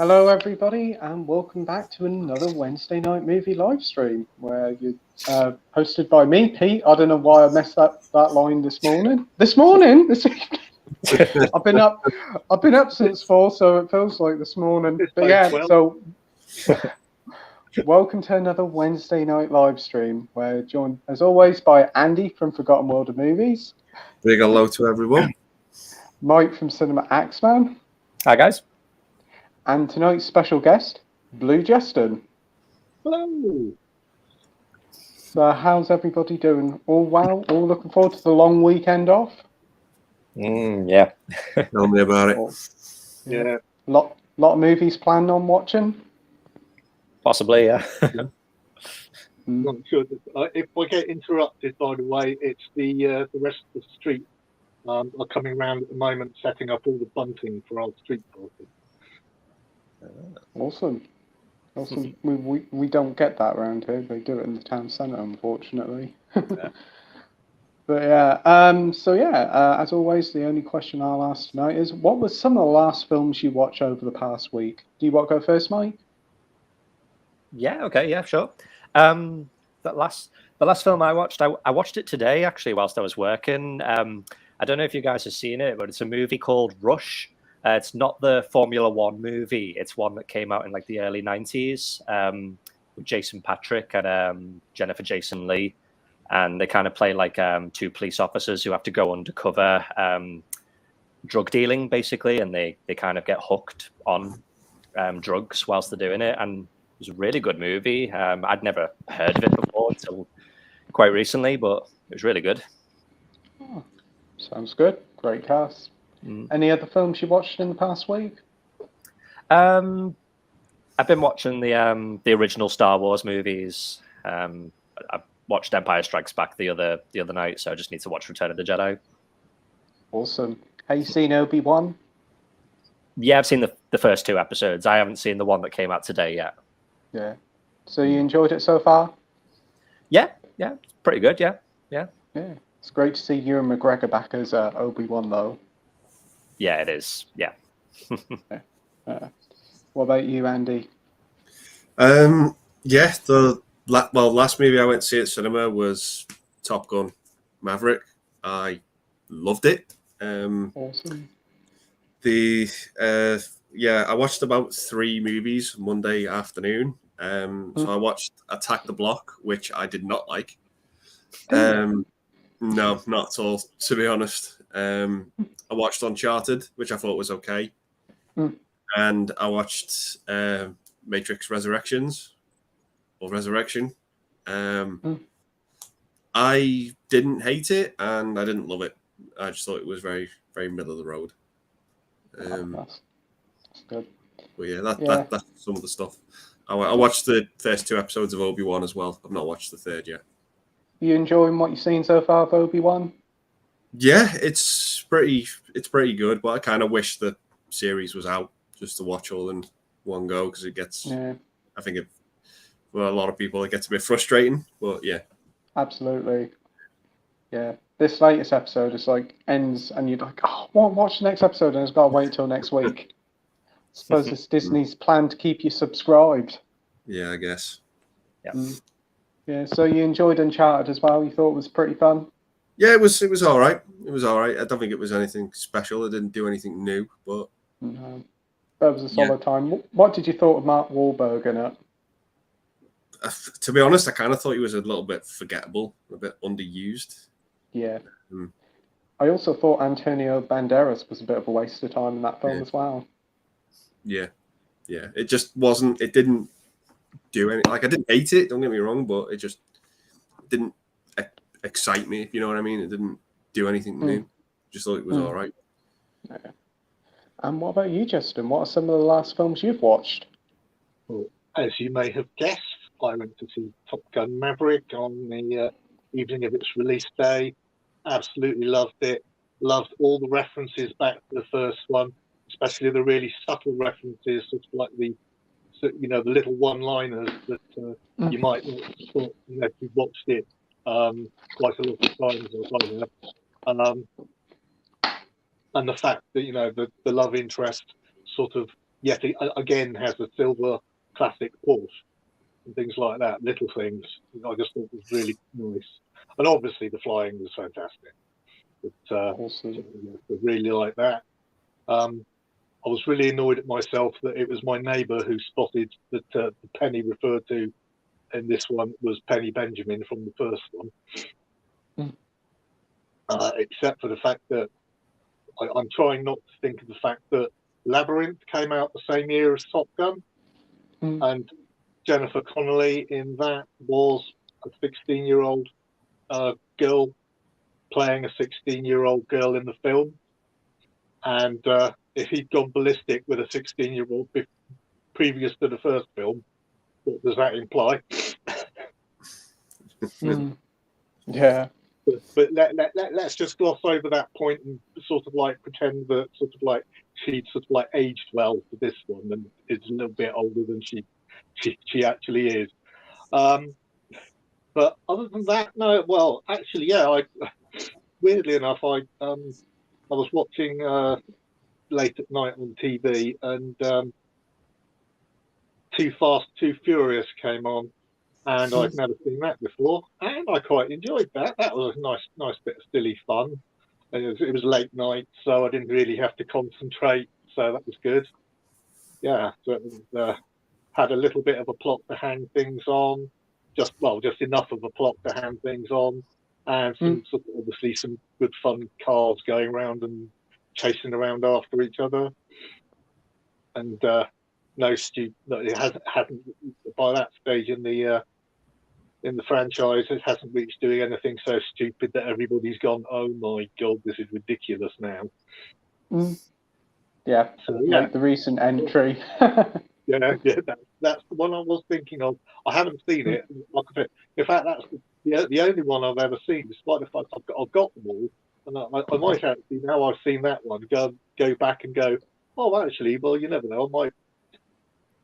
Hello, everybody, and welcome back to another Wednesday night movie live stream where you hosted by me, Pete. I don't know why I messed up that line this morning. This evening. I've been up since 4, so it feels like this morning. But yeah, so welcome to another Wednesday night live stream where joined as always by Andy from Forgotten World of Movies. Big hello to everyone. Mike from Cinema Axeman. Hi guys. And tonight's special guest, Blu-Justin. Hello. So how's everybody doing? All well? All looking forward to the long weekend off? Yeah. Tell me about it. Yeah. Lot of movies planned on watching? Possibly, yeah. Not sure. If I get interrupted, by the way, it's the rest of the street are coming around at the moment, setting up all the bunting for our street party. Awesome. We don't get that around here. They do it in the town centre, unfortunately. Yeah. But yeah, as always, the only question I'll ask tonight is, what were some of the last films you watched over the past week? Do you want to go first, Mike? Yeah, okay, yeah, sure. The last film I watched it today, actually, whilst I was working. I don't know if you guys have seen it, but it's a movie called Rush. It's not the Formula One movie. It's one that came out in like the early 90s with Jason Patrick and Jennifer Jason Leigh. And they kind of play like two police officers who have to go undercover drug dealing, basically. And they kind of get hooked on drugs whilst they're doing it. And it was a really good movie. I'd never heard of it before until quite recently, but it was really good. Oh, sounds good. Great cast. Any other films you watched in the past week? I've been watching the original Star Wars movies. I watched Empire Strikes Back the other night, so I just need to watch Return of the Jedi. Awesome. Have you seen Obi-Wan? Yeah, I've seen the first 2 episodes. I haven't seen the one that came out today yet. Yeah. So you enjoyed it so far? Yeah, it's pretty good. Yeah. Yeah. It's great to see Ewan McGregor back as Obi-Wan, though. Yeah, it is. Yeah. What about you, Andy? Yeah, last movie I went to see at cinema was Top Gun Maverick. I loved it. Awesome. I watched about 3 movies Monday afternoon. So I watched Attack the Block, which I did not like. No, not at all, to be honest. I watched Uncharted, which I thought was okay. And I watched Matrix Resurrection. I didn't hate it, and I didn't love it. I just thought it was very, very middle of the road. That's good. But yeah, that's some of the stuff. I watched the first 2 episodes of Obi-Wan as well. I've not watched the 3rd yet. You enjoying what you've seen so far of Obi-Wan? Yeah, it's pretty good, but I kind of wish the series was out just to watch all in one go, because it gets. Yeah. I think for a lot of people it gets a bit frustrating, but yeah. Absolutely. Yeah, this latest episode is like ends, and you're like, oh, watch the next episode, and it's got to wait till next week. I suppose it's Disney's plan to keep you subscribed. Yeah, I guess. Yeah. Yeah. So you enjoyed Uncharted as well. You thought it was pretty fun. Yeah, it was all right. It was all right. I don't think it was anything special. It didn't do anything new, but that was a solid time. What did you thought of Mark Wahlberg in it? To be honest, I kind of thought he was a little bit forgettable, a bit underused. Yeah. I also thought Antonio Banderas was a bit of a waste of time in that film as well. Yeah. It just wasn't. It didn't do anything. Like, I didn't hate it. Don't get me wrong, but it just didn't excite me, if you know what I mean. It didn't do anything new. Just thought it was all right. Yeah. And what about you, Justin? What are some of the last films you've watched? Well, as you may have guessed, I went to see Top Gun Maverick on the evening of its release day. Absolutely loved it. Loved all the references back to the first one, especially the really subtle references, sort of like the little one-liners that you might not have thought, if you watched it quite a lot of times or something. And the fact that the love interest sort of yet again has a silver classic Porsche and things like that. Little things I just thought was really nice, and obviously the flying was fantastic. But Awesome. I really like that. I was really annoyed at myself that it was my neighbour who spotted that the Penny referred to in this one was Penny Benjamin from the first one. Except for the fact that I'm trying not to think of the fact that Labyrinth came out the same year as Top Gun, and Jennifer Connelly in that was a 16-year-old girl playing a 16-year-old girl in the film. And if he'd gone ballistic with a 16-year-old previous to the first film, what does that imply? Yeah. But let's just gloss over that point and sort of like pretend that sort of like she'd sort of like aged well for this one and is a little bit older than she actually is. But other than that, no. Well, actually, yeah. Weirdly enough, I was watching late at night on TV, and Too Fast, Too Furious came on, and I'd never seen that before, and I quite enjoyed that. That was a nice bit of silly fun. And it was late night, so I didn't really have to concentrate, so that was good. Yeah, so it had a little bit of a plot to hang things on, just enough of a plot to hang things on, and obviously some good fun cars going around and chasing around after each other, and it hasn't by that stage in the franchise, it hasn't reached doing anything so stupid that everybody's gone, oh my god, this is ridiculous now. Yeah, so, like the recent entry. yeah, that's the one I was thinking of. I haven't seen it. In fact, that's the only one I've ever seen, despite the fact I've got them all. And I might actually, now I've seen that one, go back and go, oh, actually, well, you never know. I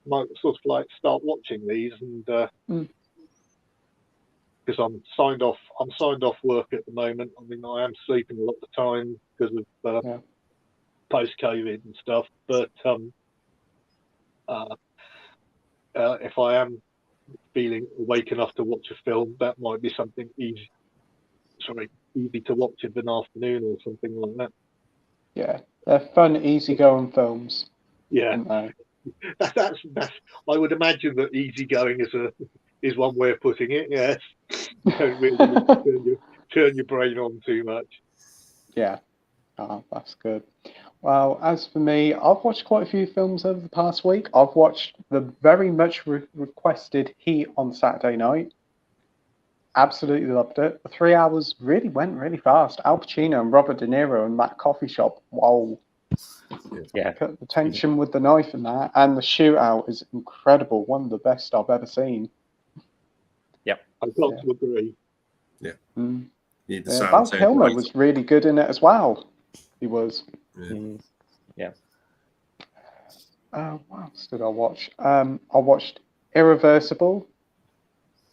might sort of like start watching these, and because I'm signed off work at the moment. I mean, I am sleeping a lot of the time because of post-COVID and stuff. But if I am feeling awake enough to watch a film, that might be something easy to watch in an afternoon or something like that. Yeah, they're fun, easygoing films. Yeah, that's. I would imagine that easygoing is one way of putting it. Yes, you don't really turn your brain on too much. Yeah, that's good. Well, as for me, I've watched quite a few films over the past week. I've watched the very much requested Heat on Saturday night. Absolutely loved it. The 3 hours really went really fast. Al Pacino and Robert De Niro in that coffee shop. Wow. Yeah. The tension with the knife and that, and the shootout is incredible. One of the best I've ever seen. Yep. I've got to agree. Yeah. Val Kilmer was really good in it as well. He was. Yeah. What else did I watch? I watched Irreversible.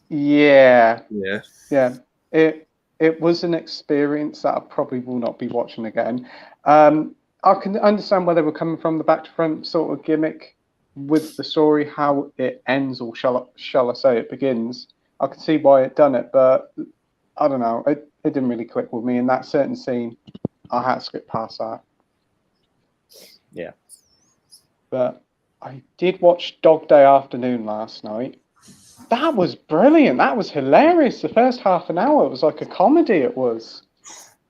Yeah. It was an experience that I probably will not be watching again. I can understand where they were coming from, the back to front sort of gimmick with the story, how it ends, or shall I say it begins. I can see why it done it, but I don't know. It didn't really click with me in that certain scene. I had to skip past that. Yeah. But I did watch Dog Day Afternoon last night. That was brilliant. That was hilarious. The first half an hour, it was like a comedy. It was.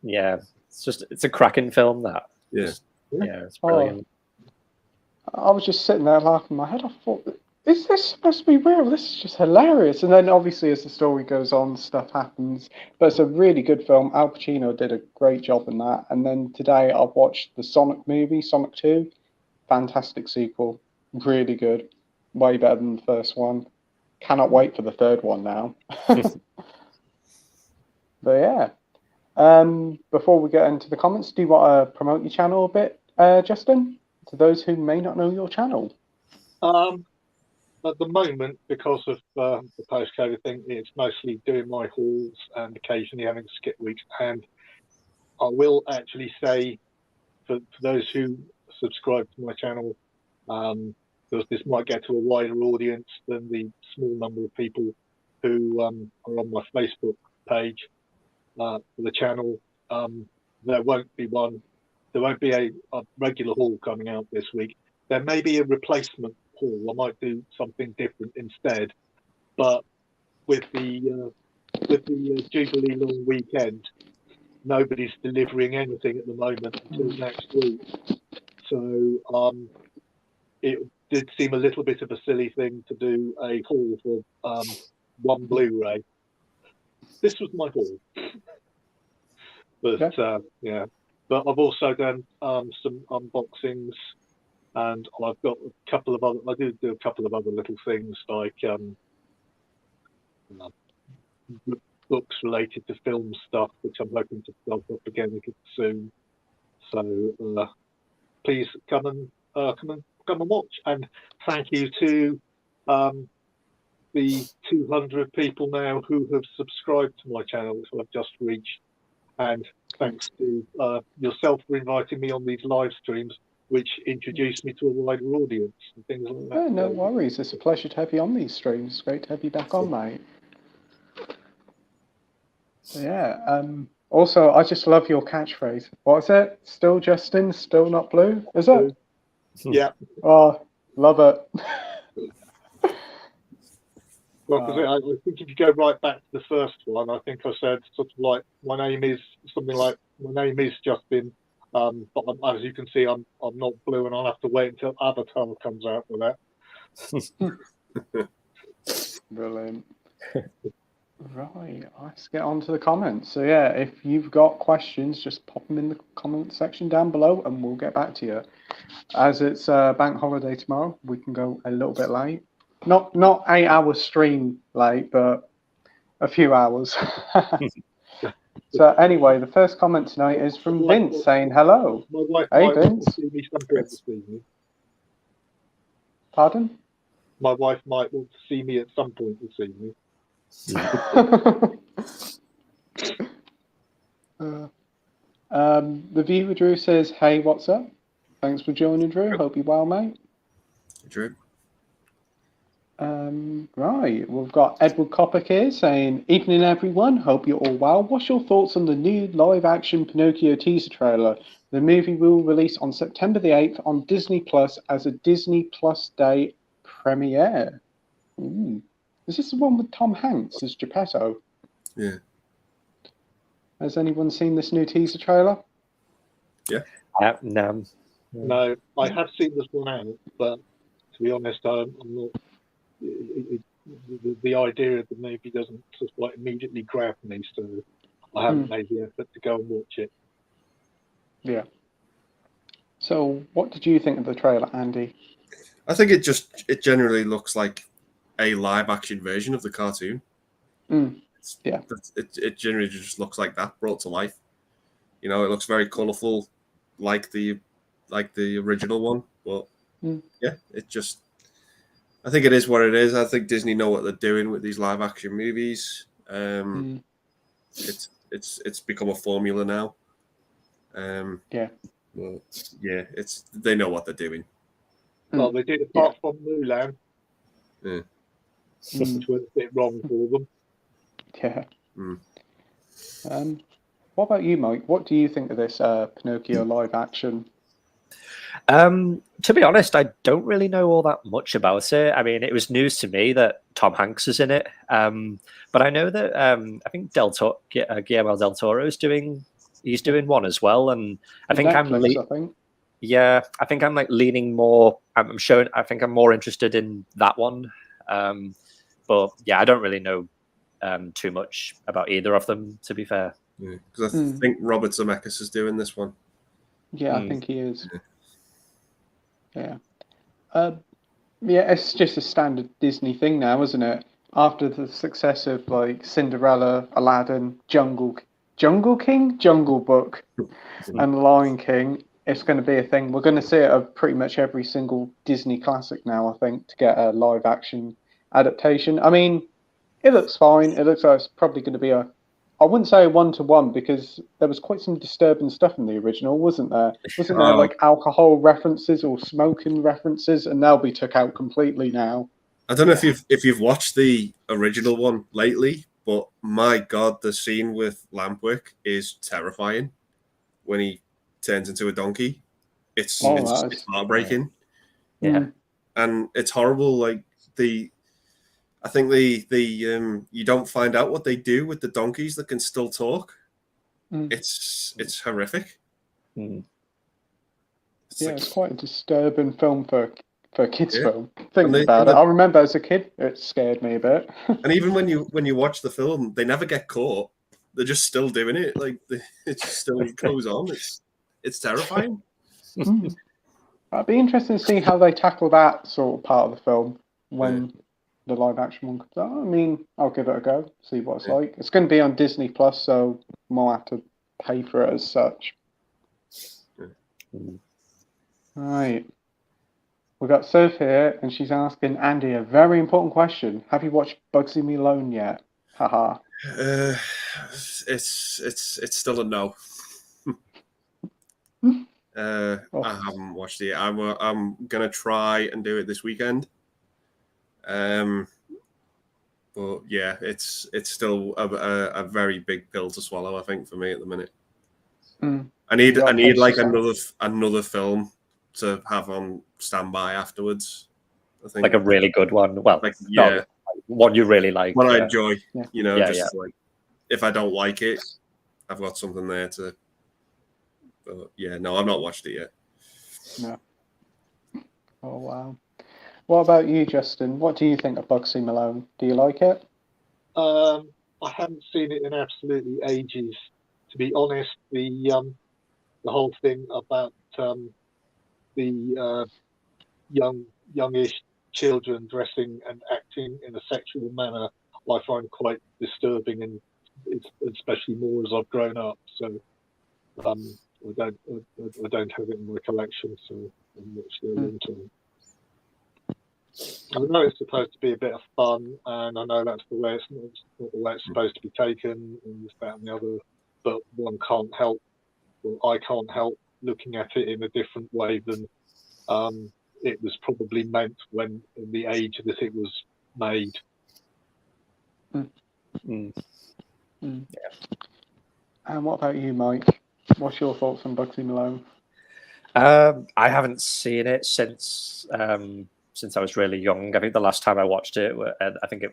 Yeah, it's a cracking film. That. Yeah. It's brilliant. I was just sitting there laughing in my head. I thought, is this supposed to be real? This is just hilarious. And then obviously as the story goes on, stuff happens. But it's a really good film. Al Pacino did a great job in that. And then today I've watched the Sonic movie, Sonic 2. Fantastic sequel. Really good. Way better than the first one. Cannot wait for the third one now. But yeah. Before we get into the comments, do you want to promote your channel a bit, Justin? To those who may not know your channel. At the moment, because of the post-COVID thing, it's mostly doing my hauls and occasionally having to skip weeks. And I will actually say, for those who subscribe to my channel, because this might get to a wider audience than the small number of people who are on my Facebook page for the channel. There won't be one. There won't be a regular haul coming out this week. There may be a replacement haul. I might do something different instead. But with the Jubilee long weekend, nobody's delivering anything at the moment until next week. So it did seem a little bit of a silly thing to do a haul for one Blu-ray. This was my haul. But yeah. But I've also done some unboxings, and I've got a couple of other. I do a couple of other little things like books related to film stuff, which I'm hoping to start up again soon. So please come and watch. And thank you to the 200 people now who have subscribed to my channel, which I've just reached. And thanks to yourself for inviting me on these live streams, which introduced me to a wider audience and things like that. Yeah, no worries. It's a pleasure to have you on these streams. It's great to have you back on, mate. Yeah. Also, I just love your catchphrase. What is it? Still Justin, still not blue? Is it? Yeah. Oh, love it. Well, because I think if you go right back to the first one, I think I said sort of like my name is Justin, but as you can see, I'm not blue, and I'll have to wait until Avatar comes out for that. Brilliant. Right, let's get on to the comments. So yeah, if you've got questions, just pop them in the comment section down below, and we'll get back to you. As it's bank holiday tomorrow, we can go a little bit late. Not 8 hours stream late, but a few hours. So anyway, the first comment tonight is from Vince saying hello. My wife Hey, might Vince. want to see me some point this evening. Pardon? My wife might want to see me at some point this evening. The viewer Drew says, "Hey, what's up? Thanks for joining, Drew. Hope you're well, mate." Drew. Right, we've got Edward Coppock here saying, "Evening, everyone. Hope you're all well. What's your thoughts on the new live-action Pinocchio teaser trailer? The movie will release on September the 8th on Disney Plus as a Disney Plus Day premiere." Ooh. Is this the one with Tom Hanks as Geppetto? Yeah. Has anyone seen this new teaser trailer? Yeah. No. No, I have seen this one out, but to be honest, I'm not. The idea of the movie doesn't just like immediately grab me, so I haven't made the effort to go and watch it. Yeah. So, what did you think of the trailer, Andy? I think it generally looks like a live action version of the cartoon. Yeah. It generally just looks like that brought to life. You know, it looks very colourful, like the original one. But yeah, I think it is what it is. I think Disney know what they're doing with these live action movies. It's become a formula now. Yeah. Well, yeah, they know what they're doing. Well, they did apart from Mulan, Yeah. which was a bit wrong for them. Yeah. What about you, Mike? What do you think of this Pinocchio live action? To be honest, I don't really know all that much about it. I mean, it was news to me that Tom Hanks is in it. But I know that I think Guillermo del Toro is doing one as well. And I think Netflix, I think I'm like leaning more. I think I'm more interested in that one. But yeah, I don't really know too much about either of them, to be fair. Yeah, because I think Robert Zemeckis is doing this one. Yeah, I think he is. Yeah. Yeah, it's just a standard Disney thing now, isn't it? After the success of like Cinderella, Aladdin, Jungle King, Jungle Book, and Lion King, it's going to be a thing. We're going to see it of pretty much every single Disney classic now, I think, to get a live action adaptation. I mean, it looks fine. It looks like it's probably going to be a I wouldn't say 1-to-1 because there was quite some disturbing stuff in the original, wasn't there? Wasn't there like alcohol references or smoking references, and they'll be took out completely now. I don't know if you've watched the original one lately, but my God, the scene with Lampwick is terrifying when he turns into a donkey. It's heartbreaking. Yeah. And it's horrible. Like I think you don't find out what they do with the donkeys that can still talk. It's horrific. It's quite a disturbing film for a kids' film. Thinking about it, I remember as a kid, it scared me a bit. And even when you watch the film, they never get caught. They're just still doing it. Like it just still goes on. It's terrifying. It'd be interesting to see how they tackle that sort of part of the film when the live action one comes out. I mean, I'll give it a go, see what it's like. It's going to be on Disney Plus, so we'll have to pay for it as such. Right. We've got Soph here, and she's asking Andy a very important question. Have you watched Bugsy Malone yet? Haha. It's still a no. I haven't watched it. I'm gonna try and do it this weekend. But yeah, it's still a very big pill to swallow, I think, for me at the minute. I need like another film to have on standby afterwards. I think like a really good one. Well, like, one you really like. One I enjoy. Yeah. You know, like if I don't like it, I've got something there to. But yeah, no, I've not watched it yet. No. Oh wow. What about you, Justin? What do you think of Bugsy Malone? Do you like it? I haven't seen it in absolutely ages. To be honest, the whole thing about the youngish children dressing and acting in a sexual manner, I find quite disturbing, and especially more as I've grown up. So I don't have it in my collection, so I'm not sure into it. I know it's supposed to be a bit of fun, and I know that's the way it's not the way it's supposed to be taken, and this, that, and the other. But one can't help, or I can't help looking at it in a different way than it was probably meant when in the age that it was made. Yeah. And what about you, Mike? What's your thoughts on Bugsy Malone? I haven't seen it since I was really young. I think the last time I watched it, I think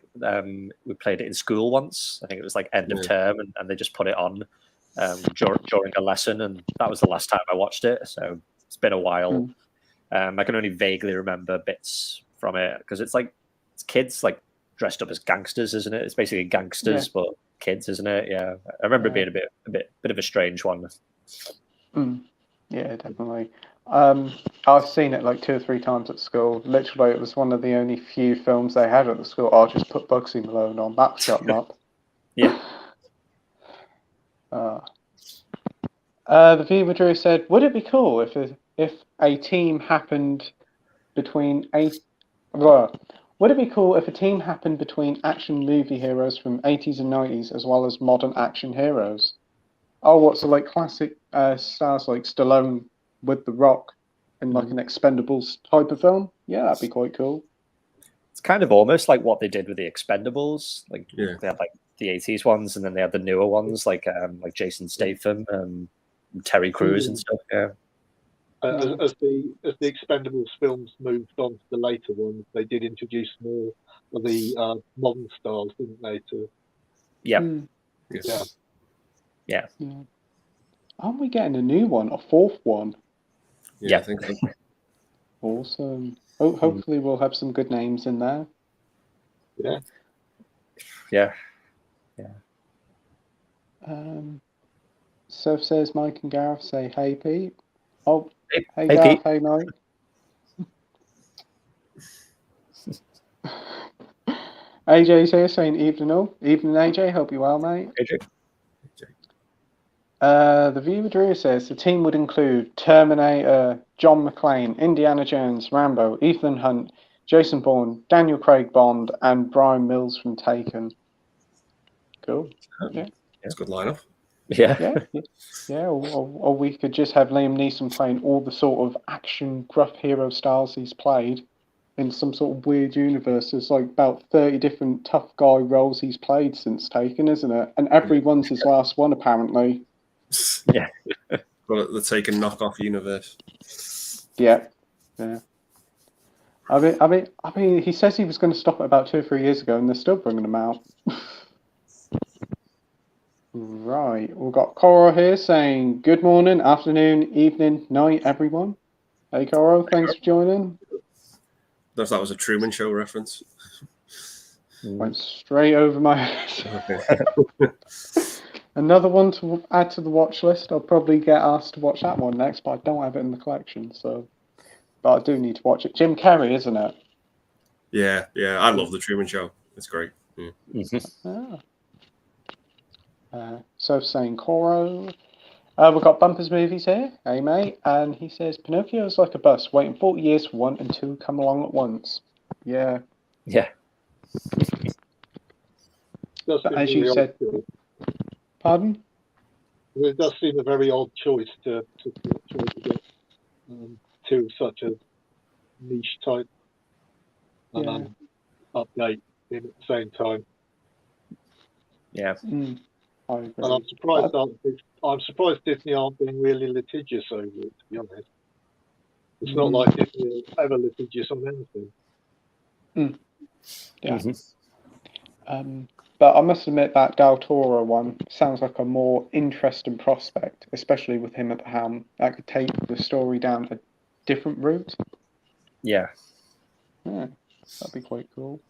we played it in school once. I think it was like end of term, and they just put it on during a lesson, and that was the last time I watched it. So it's been a while. I can only vaguely remember bits from it because it's kids like dressed up as gangsters, isn't it? It's basically gangsters, but kids, isn't it? Yeah, I remember it being a bit of a strange one. Yeah, definitely. I've seen it like 2 or 3 times at school. Literally, it was one of the only few films they had at the school. I'll just put Bugsy Malone on. That shut them up. Yeah. The viewer Drew said, "Would it be cool if a team happened between would it be cool if a team happened between action movie heroes from 80s and 90s as well as modern action heroes? Oh, what's the like classic stars like Stallone with The Rock in like an Expendables type of film? Yeah, that'd be quite cool." It's kind of almost like what they did with the Expendables. Like they had like the 80s ones, and then they had the newer ones like Jason Statham, Terry Crews and stuff. Yeah. As the Expendables films moved on to the later ones, they did introduce more of the modern stars, didn't they? Yeah. Aren't we getting a new one, a 4th one? Yeah, I think so. Awesome. Hopefully we'll have some good names in there. Yeah. Soph says Mike and Gareth say, "Hey Pete." Oh, hey Gareth, Pete. Hey Mike. AJ's here saying evening all. Evening AJ, hope you're well, mate. AJ. The viewer Drew says the team would include Terminator, John McClane, Indiana Jones, Rambo, Ethan Hunt, Jason Bourne, Daniel Craig Bond, and Brian Mills from Taken. Cool. It's a good lineup. Yeah. Yeah. Or we could just have Liam Neeson playing all the sort of action gruff hero styles he's played in some sort of weird universe. There's like about 30 different tough guy roles he's played since Taken, isn't it? And everyone's his last one, apparently. Yeah. But the Taken knockoff universe. Yeah. I mean, he says he was going to stop it about 2 or 3 years ago, and they're still bringing them out. Right, we've got Coro here saying good morning, afternoon, evening, night, everyone. Hey, Coro, thanks for joining. If that was a Truman Show reference. Went straight over my head. Okay. Another one to add to the watch list. I'll probably get asked to watch that one next, but I don't have it in the collection, so. But I do need to watch it. Jim Carrey, isn't it? Yeah. I love the Truman Show. It's great. Yeah. So saying Coro. We've got Bumpers Movies here. Hey, mate. And he says, Pinocchio is like a bus, waiting 40 years for 1 and 2 come along at once. Yeah. Yeah. But as you said... Pardon? It does seem a very odd choice to get to such a niche type update in at the same time. Yeah. I agree. And I'm surprised Disney aren't being really litigious over it, to be honest. It's not like Disney are ever litigious on anything. Yeah. But I must admit that Del Toro one sounds like a more interesting prospect, especially with him at the helm. That could take the story down a different route. Yeah. That'd be quite cool.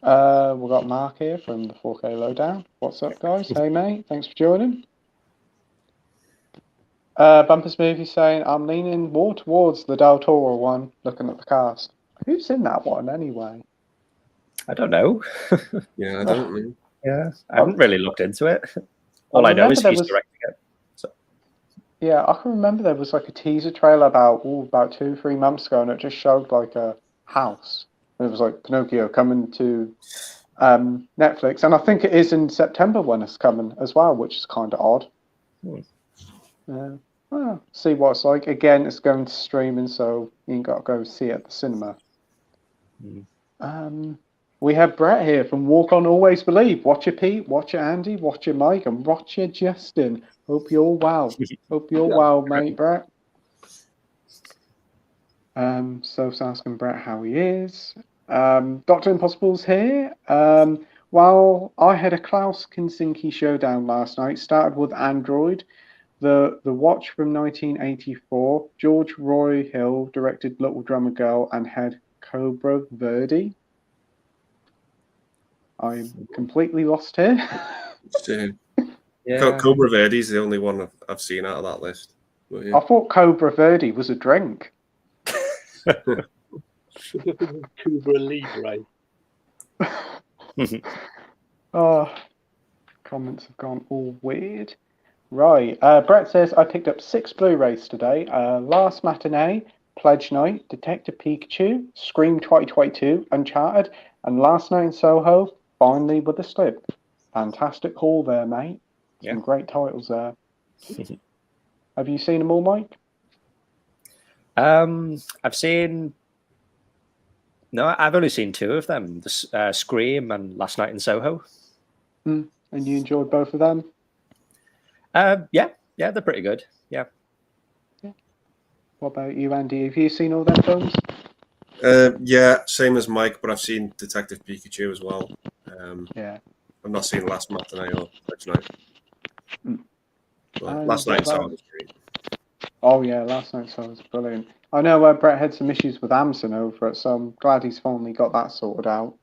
We've got Mark here from the 4K Lowdown. What's up, guys? Hey, mate. Thanks for joining. Bumpers Movie saying, I'm leaning more towards the Del Toro one, looking at the cast. Who's in that one, anyway? I don't know. Yeah, I don't know. Yeah, I haven't really looked into it. All I know is he's directing it. So. Yeah, I can remember there was like a teaser trailer about 2-3 months ago, and it just showed like a house. And it was like Pinocchio coming to Netflix, and I think it is in September when it's coming as well, which is kind of odd. Well, see what it's like. Again, it's going to streaming, so you ain't got to go see it at the cinema. We have Brett here from Walk On Always Believe. Watch your Pete, watch your Andy, watch your Mike, and watch your Justin. Hope you're well. Hope you're well, mate, Brett. Soph's asking Brett how he is. Dr. Impossible's here. While I had a Klaus Kinski showdown last night, started with Android, the Watch from 1984. George Roy Hill directed Little Drummer Girl and had Cobra Verde. I'm completely lost here. Yeah. Cobra Verde's the only one I've seen out of that list. But, yeah. I thought Cobra Verde was a drink. Cobra Libre. Comments have gone all weird. Right. Brett says, I picked up 6 Blu-rays today. Last Matinee, Pledge Night, Detective Pikachu, Scream 2022, Uncharted, and Last Night in Soho, finally with a slip. Fantastic haul there, mate. Some great titles there. Have you seen them all, Mike? I've seen... No, I've only seen 2 of them, the Scream and Last Night in Soho. And you enjoyed both of them? Yeah, they're pretty good. Yeah. What about you, Andy? Have you seen all them films? Yeah, same as Mike, but I've seen Detective Pikachu as well. I've not seen Last Matinee or Pledge Night. But Last Night in Soho was great. Oh yeah, Last Night in Soho was brilliant. I know Brett had some issues with Amazon over it, so I'm glad he's finally got that sorted out.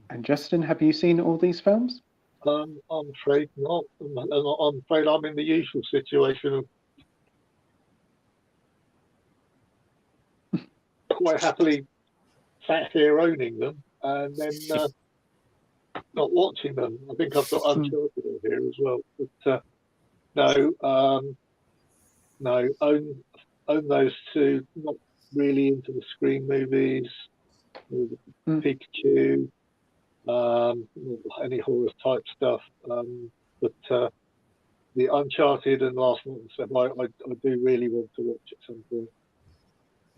And Justin, have you seen all these films? I'm afraid not. I'm afraid I'm in the usual situation of quite happily sat here owning them and then not watching them. I think I've got Uncharted here as well. But no, own those 2. Not really into the Scream movies. Pikachu. any horror type stuff. But the Uncharted and Last Night and stuff, I do really want to watch at some point.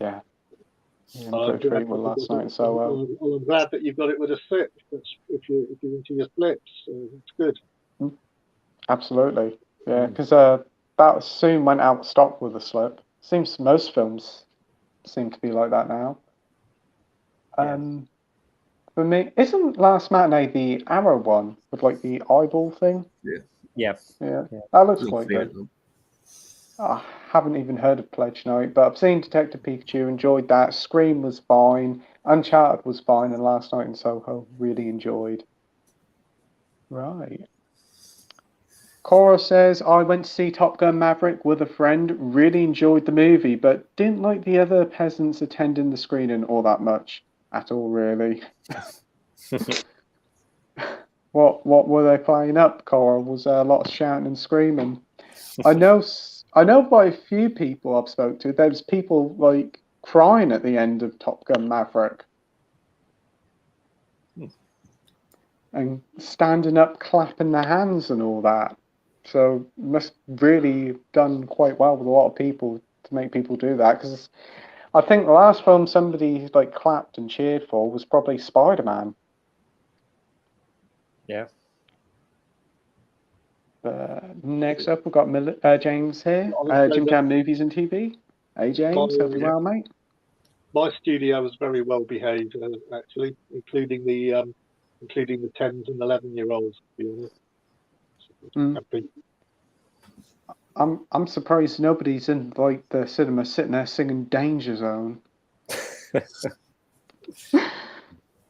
Yeah. Yeah, I'm I'm glad, with Last Night so well. I'm glad that you've got it with a flip. If you're into your flips, it's good. Absolutely. Yeah, because that soon went out of stock with the slip. Seems most films seem to be like that now. For me, isn't Last Matinee the arrow one with like the eyeball thing? Yeah. That looks quite good. I haven't even heard of Pledge Night, but I've seen Detective Pikachu, enjoyed that. Scream was fine, Uncharted was fine, and Last Night in Soho really enjoyed. Right. Cora says, I went to see Top Gun Maverick with a friend, really enjoyed the movie, but didn't like the other peasants attending the screening all that much. At all, really. What were they playing up, Cora? Was there a lot of shouting and screaming? I know by a few people I've spoke to, there was people like crying at the end of Top Gun Maverick. And standing up, clapping their hands and all that. So must really done quite well with a lot of people to make people do that. Because I think the last film somebody like clapped and cheered for was probably Spider-Man. Yeah. Next up, we've got James here. Jim Jam Movies and TV. Hey James, hope you're well, mate. My studio was very well behaved, actually, including the 10s and 11-year-olds. To be honest. I'm surprised nobody's in like the cinema sitting there singing Danger Zone.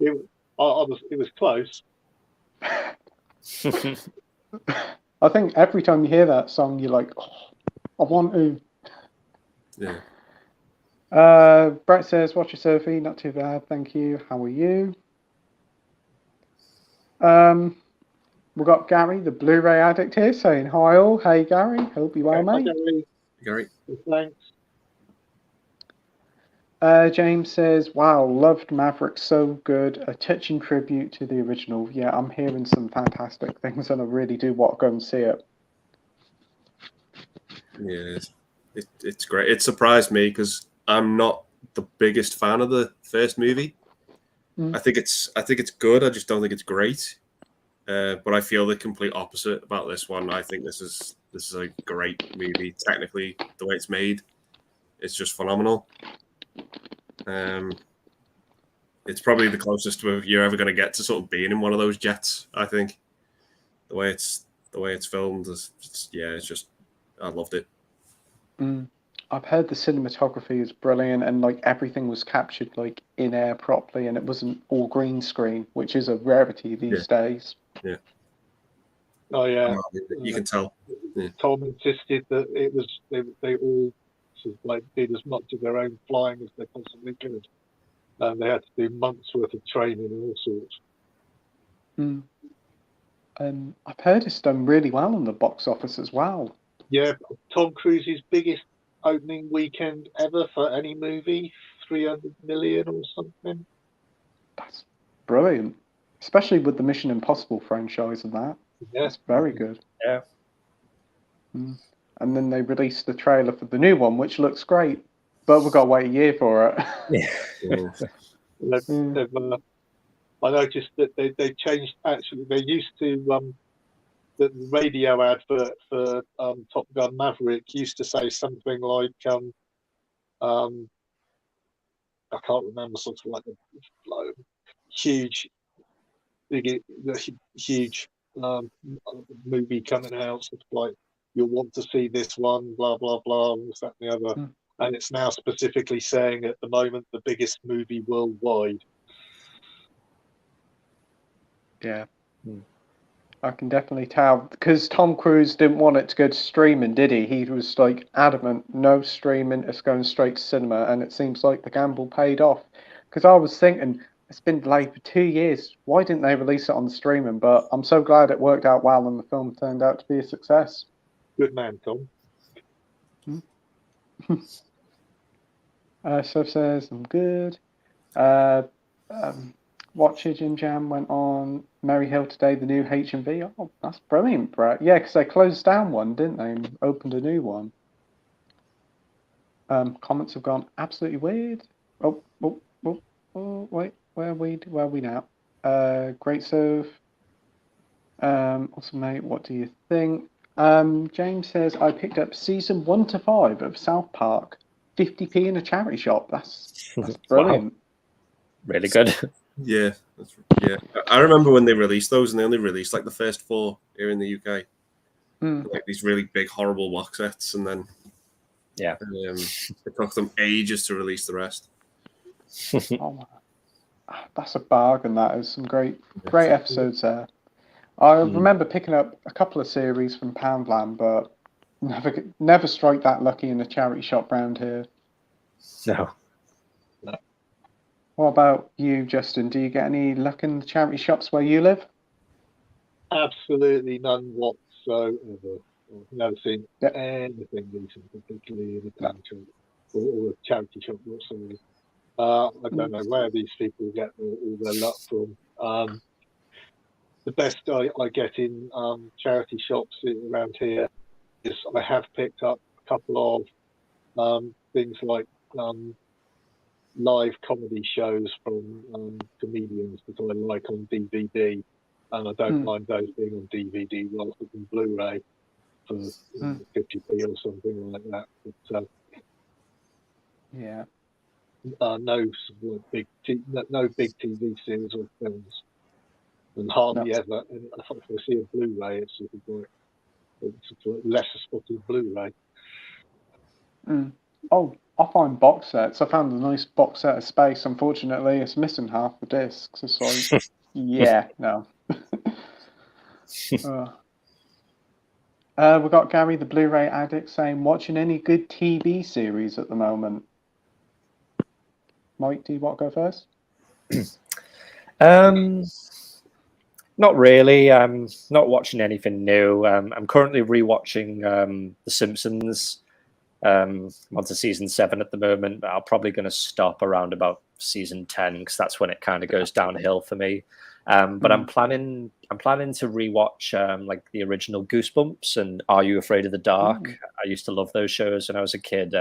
It was close. I think every time you hear that song, you're like, oh, I want to. Yeah. Brett says, watch your Sophie, not too bad, thank you. How are you? We've got Gary, the Blu-ray addict here, saying hi all. Hey Gary, hope you well, mate. Gary. Thanks. James says, wow, loved Maverick, so good. A touching tribute to the original. Yeah, I'm hearing some fantastic things and I really do want to go and see it. Yeah, it's great. It surprised me because I'm not the biggest fan of the first movie. I think it's good. I just don't think it's great. But I feel the complete opposite about this one. I think this is a great movie. Technically, the way it's made, it's just phenomenal. It's probably the closest you're ever going to get to sort of being in one of those jets. I think the way it's filmed is it's just I loved it. I've heard the cinematography is brilliant and like everything was captured like in air properly and it wasn't all green screen, which is a rarity these days. Yeah. Oh yeah. You can tell. Yeah. Tom insisted that it was they all sort of like did as much of their own flying as they possibly could. And they had to do months worth of training and all sorts. I've heard it's done really well in the box office as well. Yeah, Tom Cruise's biggest opening weekend ever for any movie, 300 million or something. That's brilliant, especially with the Mission Impossible franchise and that. Yeah. That's very good. Yeah. And then they released the trailer for the new one, which looks great, but we've got to wait a year for it. I noticed that they changed. Actually, they used to the radio advert for Top Gun Maverick used to say something like I can't remember, sort of like a huge movie coming out, sort of like you'll want to see this one, blah blah blah, this that and the other. And it's now specifically saying at the moment the biggest movie worldwide. Yeah. I can definitely tell because Tom Cruise didn't want it to go to streaming, did he? He was like adamant, no streaming, it's going straight to cinema, and it seems like the gamble paid off. Because I was thinking, it's been delayed for 2 years. Why didn't they release it on the streaming? But I'm so glad it worked out well, and the film turned out to be a success. Good man, Tom. So says I'm good. Watchage and Jam went on Merry Hill today, the new H&V. Oh, that's brilliant, Brett. Yeah, because they closed down one, didn't they, and opened a new one. Comments have gone absolutely weird. Oh, wait, where are we now? Great Surf. Also, mate, what do you think? James says, I picked up season 1 to 5 of South Park, 50p in a charity shop. That's brilliant. Wow. Really good. Yeah, yeah. I remember when they released those, and they only released like the first 4 here in the UK. Like these really big, horrible box sets, and then it took them ages to release the rest. Oh, that's a bargain. That is some great episodes there. I remember picking up a couple of series from Poundland, but never strike that lucky in a charity shop round here. No. What about you, Justin? Do you get any luck in the charity shops where you live? Absolutely none whatsoever. I've never seen anything decent, particularly in a town shop or a charity shop whatsoever. I don't know where these people get all their luck from. The best I get in charity shops around here is I have picked up a couple of things like live comedy shows from comedians that I like on DVD, and I don't mind those being on DVD rather than Blu-ray for 50p or something like that. But, no big TV series or films, and hardly ever. And if I see a Blu-ray, it's sort of lesser spotted Blu-ray. Oh, I find box sets. I found a nice box set of Space. Unfortunately, it's missing half the discs. It's like, no. We've got Gary, the Blu-ray addict, saying, watching any good TV series at the moment? Mike, do you want to go first? Not really. I'm not watching anything new. I'm currently rewatching The Simpsons. I'm on to season 7 at the moment, but I'm probably going to stop around about season 10 because that's when it kind of goes downhill for me. But I'm planning to rewatch like the original Goosebumps and Are You Afraid of the Dark? I used to love those shows when I was a kid.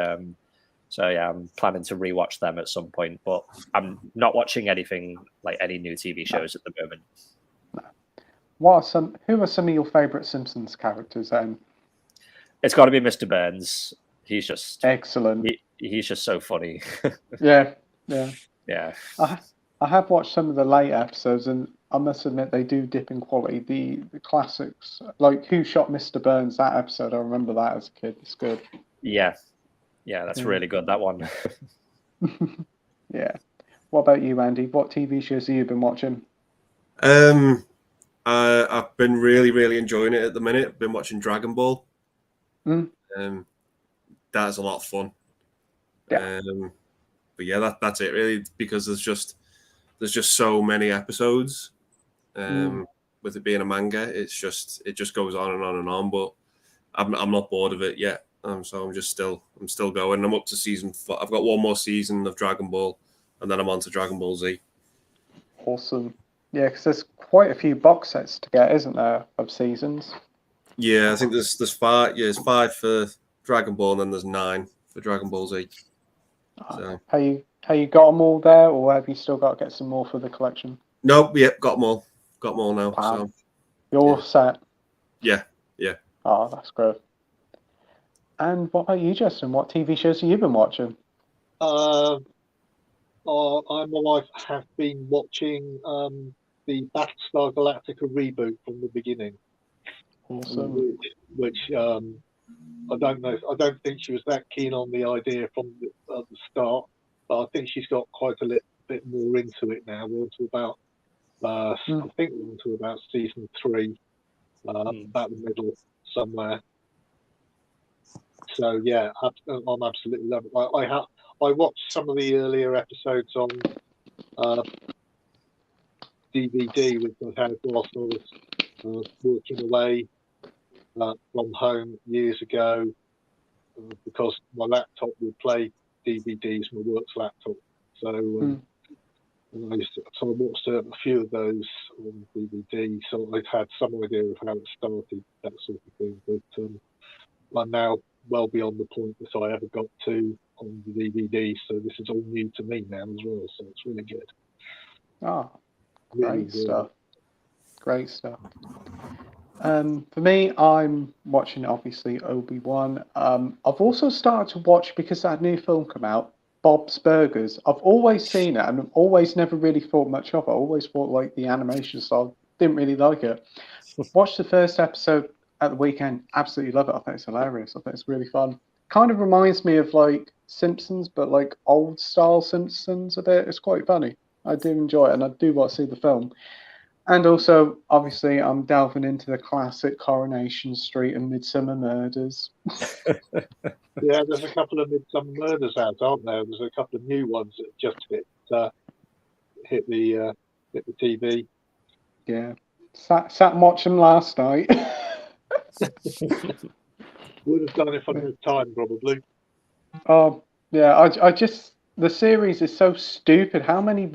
So yeah, I'm planning to rewatch them at some point, but I'm not watching anything like any new TV shows at the moment. Who are some of your favourite Simpsons characters then? It's got to be Mr. Burns. He's just excellent. He's just so funny. Yeah. I have watched some of the late episodes, and I must admit they do dip in quality. The classics, like Who Shot Mr. Burns, that episode, I remember that as a kid. It's good. Yeah, that's really good, that one. Yeah. What about you, Andy? What TV shows have you been watching? I've been really enjoying it at the minute. I've been watching Dragon Ball. That's a lot of fun. But yeah, that's it really, because there's just so many episodes. With it being a manga, it just goes on and on and on. But I'm not bored of it yet. So I'm still going. I'm up to season 4. I've got one more season of Dragon Ball, and then I'm on to Dragon Ball Z. Awesome. Yeah, because there's quite a few box sets to get, isn't there, of seasons? Yeah, I think there's 5. Yeah, there's 5 for Dragon Ball, and then there's 9 for Dragon Ball Z. So have you got them all there, or have you still got to get some more for the collection? Nope. Yep, got them all. Got them all now. Wow. So you're all set. Yeah. Oh, that's great. And what about you, Justin? What TV shows have you been watching? I and my wife have been watching the Battlestar Galactica reboot from the beginning. Awesome. Which I don't know. I don't think she was that keen on the idea from the start, but I think she's got quite a little bit more into it now. We're to about, I think we're on to about season 3, about the middle somewhere. So yeah, I'm absolutely loving it. I watched some of the earlier episodes on DVD, which I had whilst I was working away from home years ago, because my laptop would play DVDs, my work's laptop. So So I watched a few of those on DVD, so I've had some idea of how it started, that sort of thing. But I'm now well beyond the point that I ever got to on the DVD, so this is all new to me now as well. So it's really good. Oh, Really great stuff. good. Great stuff. For me, I'm watching obviously Obi-Wan. I've also started to watch, because that new film come out, Bob's Burgers. I've always seen it and always never really thought much of it. I always thought like the animation style, didn't really like it. Watched the first episode at the weekend, absolutely love it. I think it's hilarious. I think it's really fun. Kind of reminds me of like Simpsons, but like old style Simpsons a bit. It's quite funny. I do enjoy it, and I do want to see the film. And also, obviously, I'm delving into the classic Coronation Street and Midsummer Murders. Yeah, there's a couple of Midsummer Murders out, aren't there? There's a couple of new ones that just hit the TV. Yeah. Sat and watched them last night. Would have done if I had time, probably. Oh, yeah. I just, the series is so stupid. How many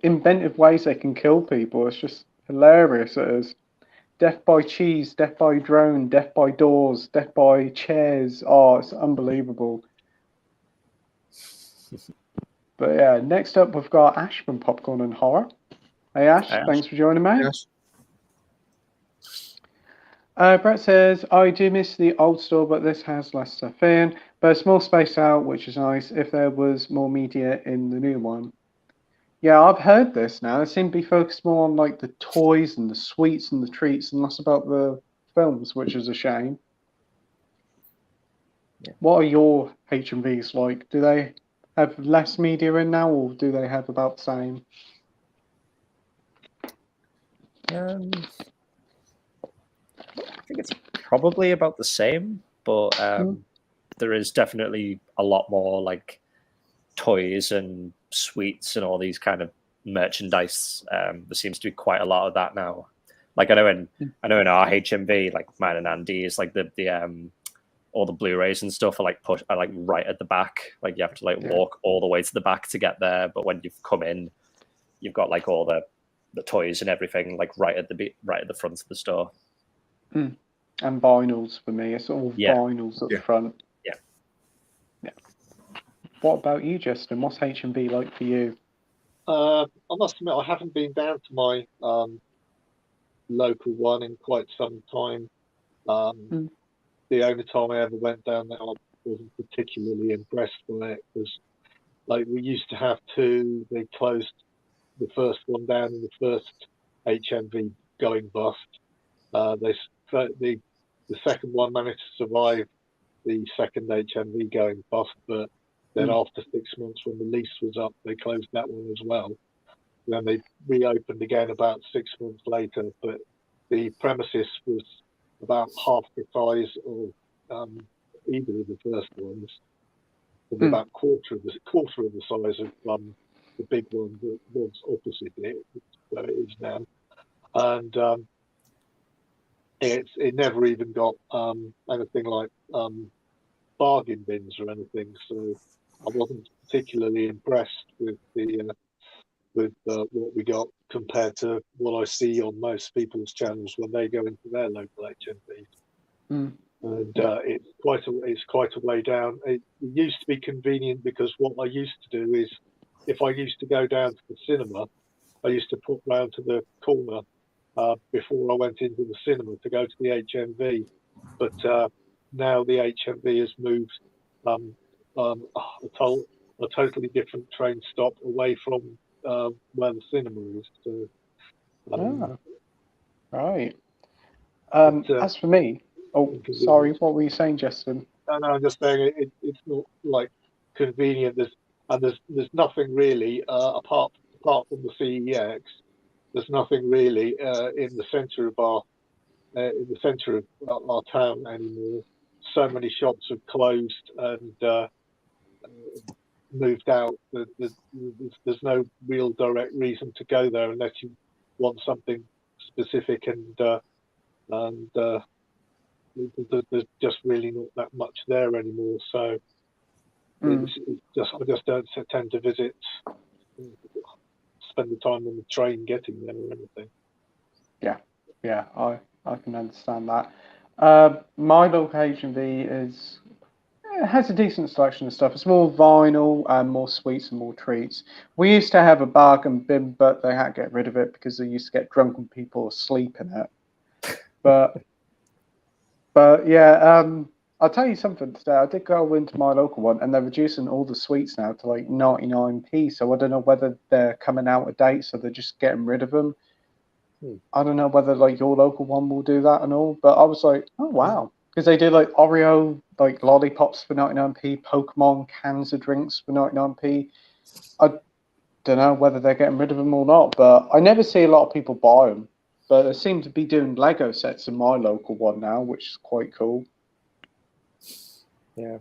inventive ways they can kill people. It's just hilarious. It is. Death by cheese, death by drone, death by doors, death by chairs. Oh, it's unbelievable. But yeah, next up we've got Ash from Popcorn and Horror. Hey Ash, Hey, Ash. thanks for joining me. Yes. Brett says, I do miss the old store, but this has less stuff in, but it's more spaced out, which is nice if there was more media in the new one. Yeah, I've heard this now. They seem to be focused more on like the toys and the sweets and the treats and less about the films, which is a shame. Yeah. What are your HMVs like? Do they have less media in now, or do they have about the same? I think it's probably about the same, but there is definitely a lot more like toys and sweets and all these kind of merchandise. There seems to be quite a lot of that now. Like I know in our HMV, like mine and Andy's, like the all the Blu-rays and stuff are like right at the back. Like you have to walk all the way to the back to get there. But when you've come in, you've got like all the toys and everything like right at the front of the store. And vinyls for me. It's all vinyls at the front. Yeah. Yeah. What about you, Justin? What's HMV like for you? I must admit, I haven't been down to my local one in quite some time. The only time I ever went down there, I wasn't particularly impressed by it, because like we used to have two. They closed the first one down in the first HMV going bust. The second one managed to survive the second HMV going bust, but then after 6 months, when the lease was up, they closed that one as well. Then they reopened again about 6 months later, but the premises was about half the size of either of the first ones, and about quarter of the size of the big one that was opposite it, where it is now, and it never even got anything like bargain bins or anything. So I wasn't particularly impressed with what we got compared to what I see on most people's channels when they go into their local HMVs. And it's quite a way down. It used to be convenient, because what I used to do is, if I used to go down to the cinema, I used to put round to the corner before I went into the cinema to go to the HMV. But now the HMV has moved a totally different train stop away from where the cinema is. So, right. As for me, sorry, what were you saying, Justin? No, I'm just saying it's not like convenient. There's nothing really apart from the CEX. There's nothing really in the centre of our town anymore. So many shops have closed and moved out. There's no real direct reason to go there unless you want something specific, and there's just really not that much there anymore. So I just don't tend to visit spend the time on the train getting there or anything. Yeah, I can understand that. My location V is it has a decent selection of stuff. It's more vinyl and more sweets and more treats. We used to have a bargain bin, but they had to get rid of it because they used to get drunken people asleep in it. But yeah, I'll tell you something today. I did go into my local one, and they're reducing all the sweets now to like 99p. So I don't know whether they're coming out of date, so they're just getting rid of them. I don't know whether like your local one will do that and all, but I was like, oh wow, because they do like Oreo like lollipops for 99p, Pokemon cans of drinks for 99p. I don't know whether they're getting rid of them or not, but I never see a lot of people buy them. But they seem to be doing Lego sets in my local one now, which is quite cool. Yeah.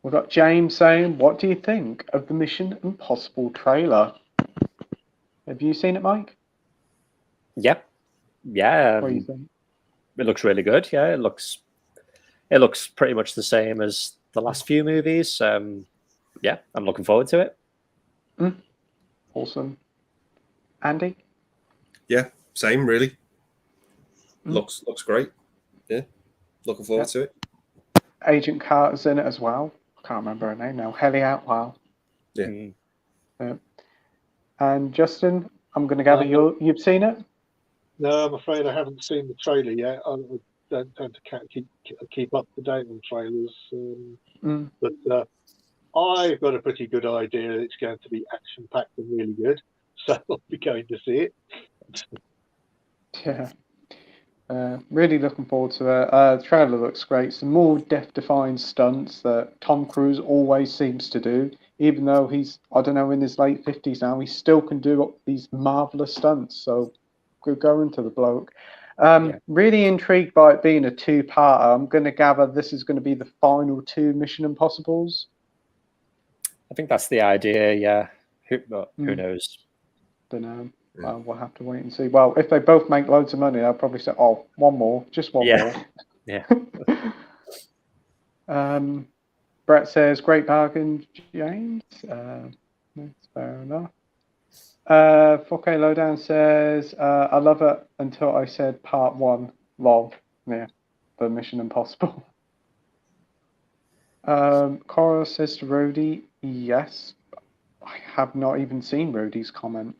We've got James saying, what do you think of the Mission Impossible trailer? Have you seen it, Mike? Yeah. What do you think? It looks really good. Yeah, it looks pretty much the same as the last few movies. Yeah, I'm looking forward to it. Awesome. Andy? Yeah, same really. Looks great. Yeah, looking forward to it. Agent Carter's in it as well. I can't remember her name now. Helly Outlaw. Yeah. And Justin, I'm going to gather you've seen it? No, I'm afraid I haven't seen the trailer yet. I don't tend to keep up to date on trailers. But I've got a pretty good idea that it's going to be action-packed and really good. So I'll be going to see it. Yeah. Really looking forward to it. The trailer looks great. Some more death-defying stunts that Tom Cruise always seems to do. Even though he's, I don't know, in his late 50s now, he still can do these marvellous stunts. So good going to the bloke. Really intrigued by it being a two-parter. I'm going to gather this is going to be the final two Mission Impossibles. I think that's the idea, yeah. Who knows? Don't know. We'll have to wait and see. Well, if they both make loads of money, they'll probably say, oh, one more, just one more. Yeah. Brett says, great bargain, James. That's fair enough. 4K Lowdown says, I love it until I said part one, lol. Yeah, for Mission Impossible. Cora says to Rhodey, yes. I have not even seen Rhodey's comment.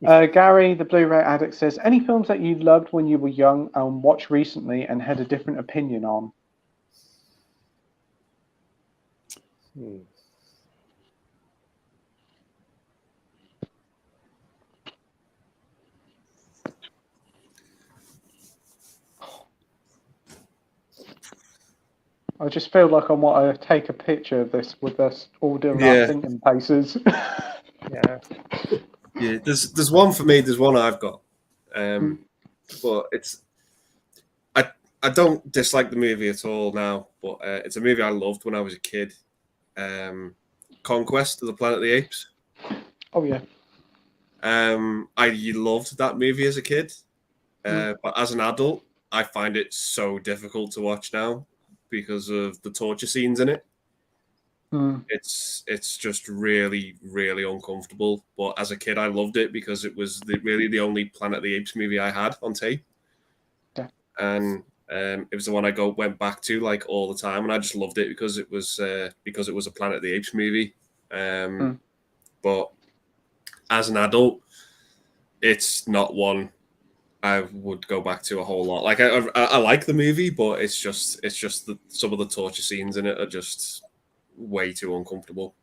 Gary, the Blu-ray addict, says, any films that you loved when you were young and watched recently and had a different opinion on? I just feel like I want to take a picture of this with us all doing our thinking paces. Yeah, there's one for me. There's one I've got, but it's I don't dislike the movie at all now. But it's a movie I loved when I was a kid. Conquest of the Planet of the Apes. Oh yeah. I loved that movie as a kid, but as an adult, I find it so difficult to watch now because of the torture scenes in it. It's just really, really uncomfortable. But as a kid, I loved it because it was really the only Planet of the Apes movie I had on tape. Yeah. And it was the one I went back to like all the time, and I just loved it because it was a Planet of the Apes movie. But as an adult, it's not one I would go back to a whole lot. Like I like the movie, but it's just that some of the torture scenes in it are just way too uncomfortable.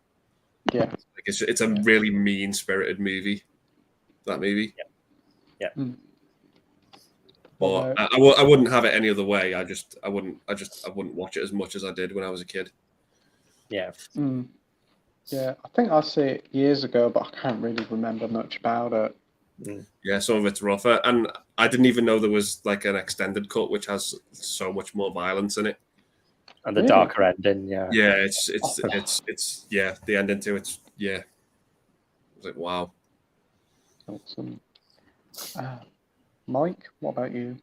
Yeah, like it's a really mean-spirited movie. That movie. Yeah. But I wouldn't have it any other way. I wouldn't watch it as much as I did when I was a kid. Yeah. Yeah, I think I saw it years ago, but I can't really remember much about it. Yeah, some of it's rougher, and I didn't even know there was like an extended cut which has so much more violence in it. And the darker ending, yeah. Yeah, it's the ending to it's I was like, wow. Awesome. Mike, what about you?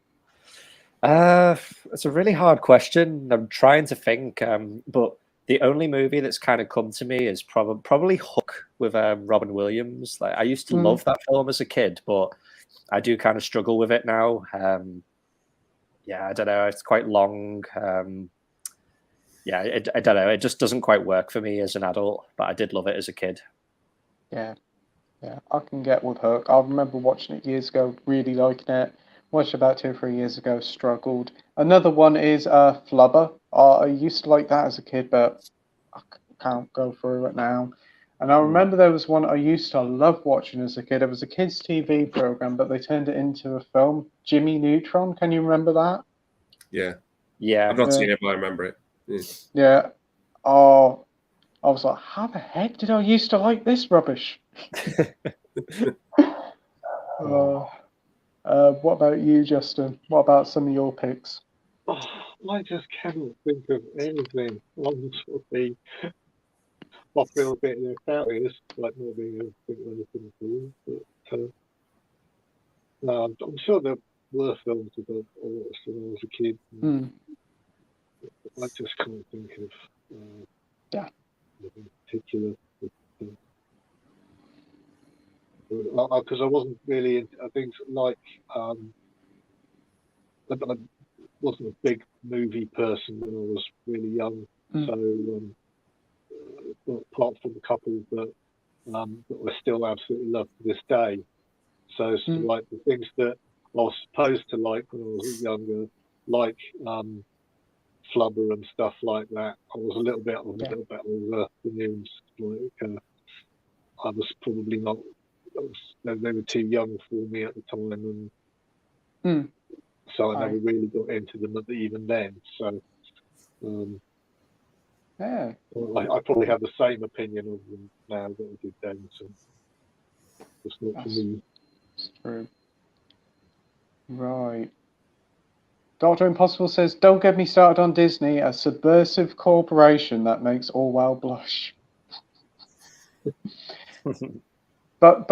It's a really hard question. I'm trying to think, but The only movie that's kind of come to me is probably Hook with Robin Williams. Like, I used to love that film as a kid, but I do kind of struggle with it now. Yeah, I don't know. It's quite long. Yeah, I don't know. It just doesn't quite work for me as an adult, but I did love it as a kid. Yeah, I can get with Hook. I remember watching it years ago, really liking it. Watched it about 2 or 3 years ago, struggled. Another one is Flubber. I used to like that as a kid, but I can't go through it now. And I remember there was one I used to love watching as a kid. It was a kids' TV program, but they turned it into a film. Jimmy Neutron. Can you remember that? Yeah. Yeah. I've not seen it, but I remember it. Yeah. Oh, I was like, how the heck did I used to like this rubbish? What about you, Justin? What about some of your picks? Oh, I just cannot think of anything. Honestly, I feel a bit about it. It's like not being able to think of anything at all. But no, I'm sure there were films that I watched when I was a kid. I just can't think of in particular. Because I wasn't really into things like I wasn't a big movie person when I was really young. So apart from a couple that I still absolutely love to this day. So it's like the things that I was supposed to like when I was younger, like Flubber and stuff like that. I was a little bit older than you. Like, I was probably not. They were too young for me at the time, and so I never really got into them even then. So I probably have the same opinion of them now that I did then. So it's not for me. That's true. Right. Dr. Impossible says, "Don't get me started on Disney, a subversive corporation that makes Orwell blush." But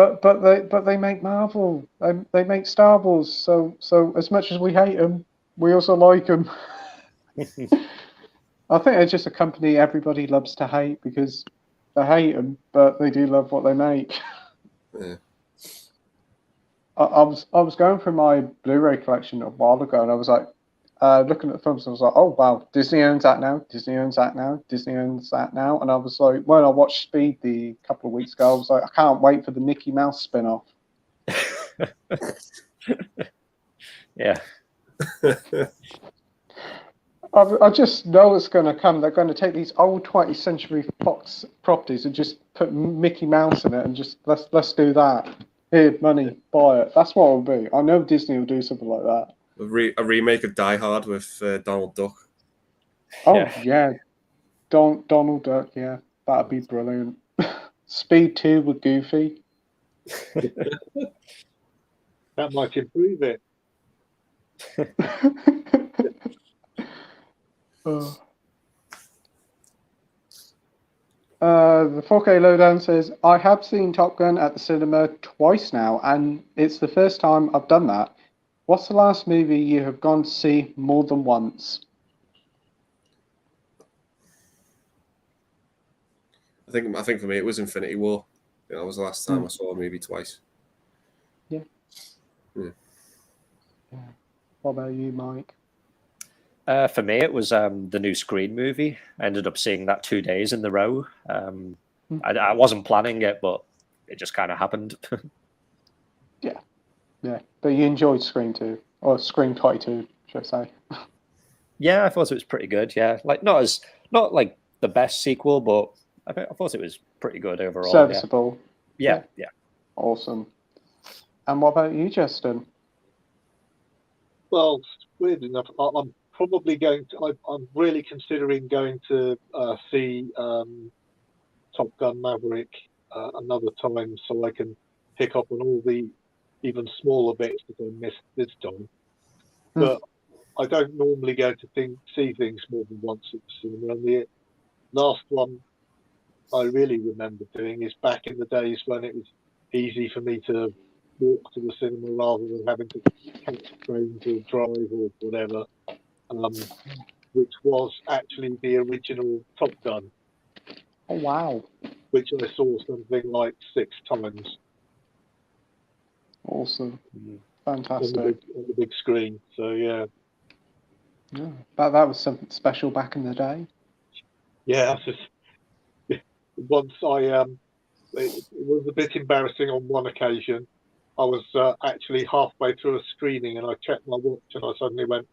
they make Marvel. They make Star Wars. So as much as we hate them, we also like them. I think they're just a company everybody loves to hate because they hate them, but they do love what they make. Yeah. I was going through my Blu-ray collection a while ago, and I was like, looking at the films, and I was like, oh wow, Disney owns that now. Disney owns that now. Disney owns that now. And I was like, when I watched Speed a couple of weeks ago, I was like, I can't wait for the Mickey Mouse spin-off. Yeah. I just know it's going to come. They're going to take these old 20th century Fox properties and just put Mickey Mouse in it, and just let's do that. Here, money, buy it. That's what it'll be. I know Disney will do something like that. A remake of Die Hard with Donald Duck. Oh yeah, Donald Duck. Yeah, that'd be brilliant. Speed 2 with Goofy. That might improve it. The 4K Lowdown says, I have seen Top Gun at the cinema twice now, and it's the first time I've done that. What's the last movie you have gone to see more than once? I think for me it was Infinity War. That was the last time I saw a movie twice. Yeah. What about you, Mike? For me, it was the new Scream movie. I ended up seeing that 2 days in the row. I wasn't planning it, but it just kind of happened. Yeah. But you enjoyed Scream 2, or Scream 22, should I say? Yeah, I thought it was pretty good. Yeah, like not like the best sequel, but I thought it was pretty good overall. Serviceable. Yeah. Awesome. And what about you, Justin? Well, weird enough, I'm probably going to. I'm really considering going to see Top Gun Maverick another time, so I can pick up on all the even smaller bits that I missed this time. But I don't normally go to see things more than once at the cinema. And the last one I really remember doing is back in the days when it was easy for me to walk to the cinema rather than having to catch a train to drive or whatever. which was actually the original Top Gun, Oh wow, which I saw something like 6 times awesome, on fantastic. the big screen. So yeah, That was something special back in the day. yeah. Once it was a bit embarrassing on one occasion. I was actually halfway through a screening and I checked my watch and I suddenly went,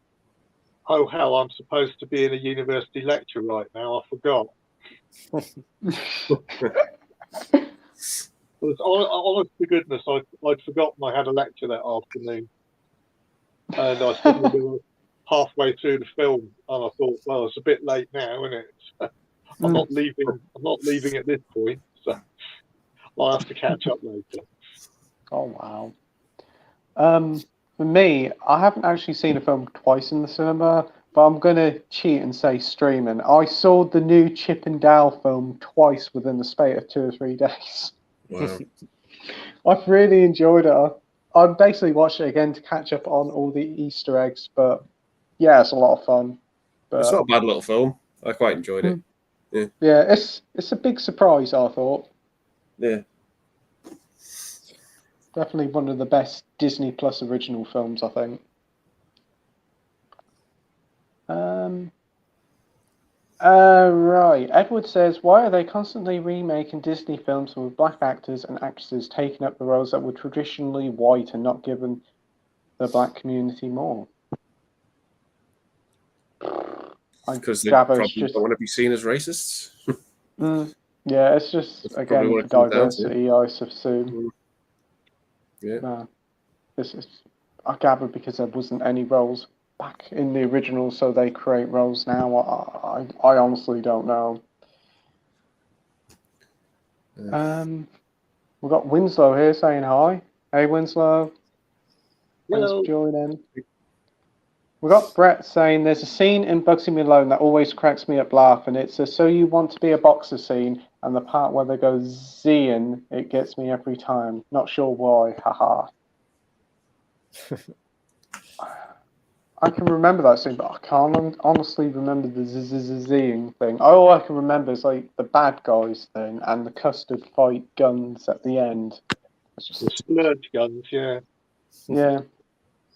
"Oh hell, I'm supposed to be in a university lecture right now. I forgot." It was honest to goodness, I'd forgotten I had a lecture that afternoon, and I suddenly realised halfway through the film, and I thought, well, it's a bit late now, isn't it? I'm not leaving. I'm not leaving at this point, so I'll have to catch up later. Oh wow. For me, I haven't actually seen a film twice in the cinema, but I'm gonna cheat and say streaming. I saw the new Chip and Dale film twice within the space of 2 or 3 days. Wow. I've really enjoyed it. I basically watched it again to catch up on all the Easter eggs, but yeah, it's a lot of fun. But It's not a bad little film. I quite enjoyed it. yeah, it's a big surprise, I thought. Yeah. Definitely one of the best Disney Plus original films, I think. Right. Edward says, why are they constantly remaking Disney films with black actors and actresses taking up the roles that were traditionally white and not given the black community more? Because they probably don't want to be seen as racists. Yeah, it's just, That's again, for diversity, I assume. Yeah. No, this is, I gather, because there wasn't any roles back in the original, so they create roles now. I honestly don't know. We've got Winslow here saying hi. Hey, Winslow. Thanks for joining. We've got Brett saying there's a scene in Bugsy Malone that always cracks me up laughing. It's a "so you want to be a boxer" scene, and the part where they go Zian, it gets me every time. Not sure why. Haha. I can remember that scene, but I can't honestly remember the Zian thing. All I can remember is like the bad guys thing and the custard fight guns at the end. The splurge guns, yeah. Yeah.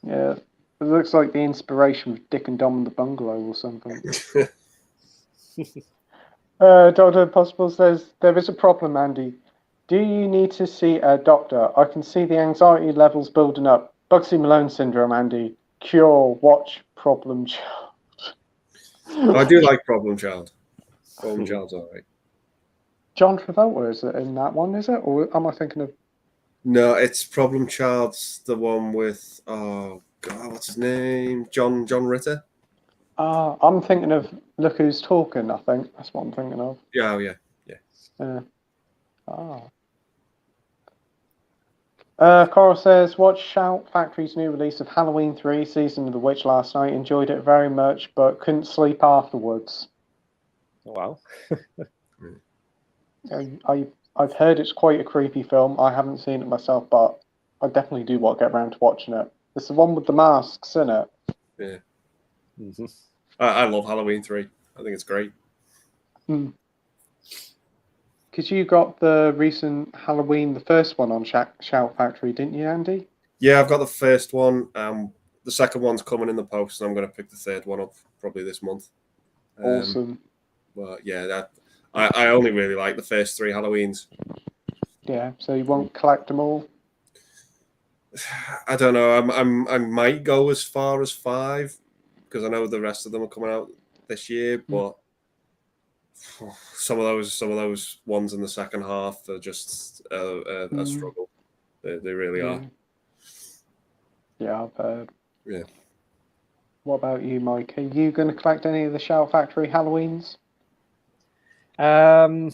Yeah. It looks like the inspiration of Dick and Dom in the Bungalow or something. Dr. Impossible says, there is a problem, Andy. Do you need to see a doctor? I can see the anxiety levels building up. Bugsy Malone syndrome, Andy. Cure, watch, problem child. I do like Problem Child. Problem Child's all right. John Travolta is it in that one, is it? Or am I thinking of... No, it's Problem Child's the one with, oh God, what's his name? John Ritter? I'm thinking of Look Who's Talking, I think. That's what I'm thinking of. Yeah, yeah. Coral says, watched Shout Factory's new release of Halloween 3 Season of the Witch last night. Enjoyed it very much, but couldn't sleep afterwards. Wow. I've heard it's quite a creepy film. I haven't seen it myself, but I definitely do want to get around to watching it. It's the one with the masks, isn't it? Yeah. Mm-hmm. I love Halloween 3. I think it's great. Because you got the recent Halloween, the first one on Shout Factory, didn't you, Andy? Yeah, I've got the first one. The second one's coming in the post, and I'm going to pick the third one up probably this month. Awesome. But yeah, I only really like the first 3 Halloweens. Yeah, so you won't collect them all? I don't know. I might go as far as 5 because I know the rest of them are coming out this year, but some of those ones in the second half are just a struggle. They really are. Yeah, I've heard. Yeah. What about you, Mike? Are you going to collect any of the Shout Factory Halloweens? I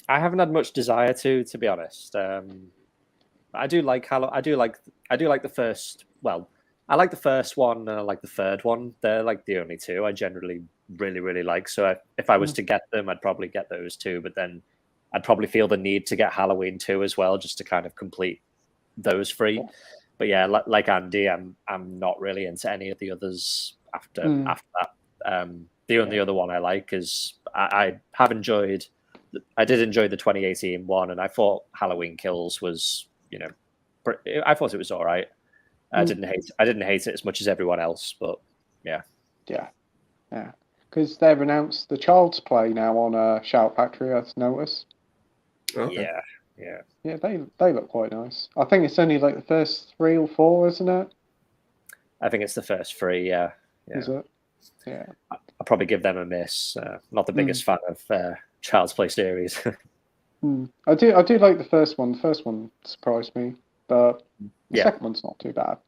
haven't had much desire to be honest. I do like the first. Well, I like the first one and I like the third one. They're like the only 2 I generally really like. So if I was to get them, I'd probably get those 2. But then I'd probably feel the need to get Halloween 2 as well, just to kind of complete those 3. But yeah, like Andy, I'm not really into any of the others after that. The only other one I like is I have enjoyed. I did enjoy the 2018 one, and I thought Halloween Kills was, I thought it was all right. I didn't hate it as much as everyone else, but yeah. Because they've announced the Child's Play now on Shout Factory. I've noticed. Okay. Yeah. They look quite nice. I think it's only like the first 3 or 4, isn't it? I think it's the first 3. Yeah. Is it? Yeah. I'll probably give them a miss. Not the biggest fan of Child's Play series. I do like the first one. The first one surprised me, but the second one's not too bad.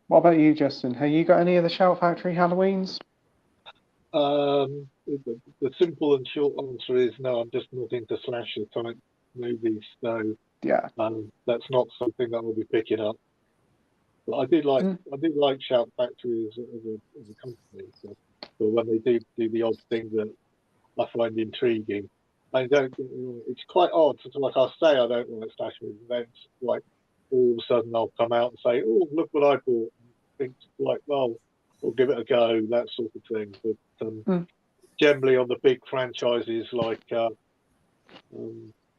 What about you, Justin? Have you got any of the Shout Factory Halloweens? The simple and short answer is no. I'm just not into slasher type movies, so Yeah. that's not something that I'll be picking up. But I did like Shout Factory as a company. So when they do the odd thing that I find intriguing, it's quite odd. So like I say, I don't like slasher movies. Then like all of a sudden I'll come out and say, "Oh, look what I bought." And think like, well, we'll give it a go, that sort of thing. But generally on the big franchises like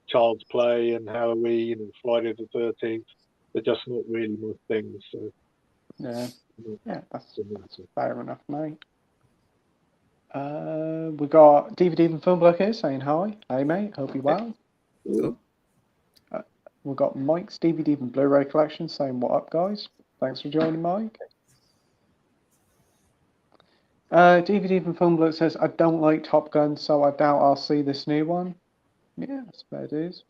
Child's Play and Halloween and Friday the 13th, they're just not really my thing. So that's fair enough, mate. We got DVD and Film Block here saying hi. Hey, mate. Hope you're well. We've got Mike's DVD and Blu-ray collection saying, what up, guys? Thanks for joining, Mike. DVD and Film Block says, I don't like Top Gun, so I doubt I'll see this new one. Yeah, that's fair dues.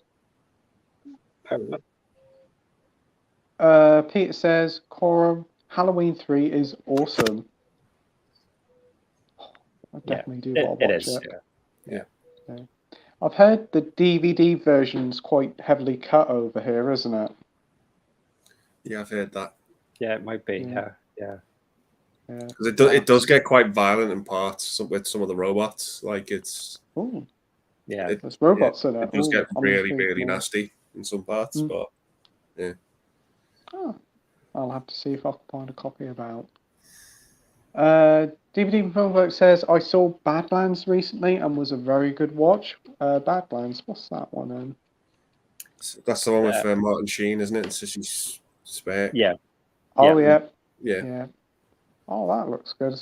Peter says, Quorum, Halloween 3 is awesome. I definitely do want to watch it. Yeah. I've heard the DVD version's quite heavily cut over here, isn't it? Yeah, I've heard that. Yeah, it might be. Yeah. Because it does get quite violent in parts with some of the robots. Like it's. Ooh. Yeah, there's robots in it. It does get really, really nasty in some parts, but yeah. Oh, I'll have to see if I can find a copy about. DVD Filmwork says, I saw Badlands recently and was a very good watch. Badlands, what's that one in? That's the one with Martin Sheen, isn't it? It's just Spare. Yeah. Oh, yeah. Oh, that looks good.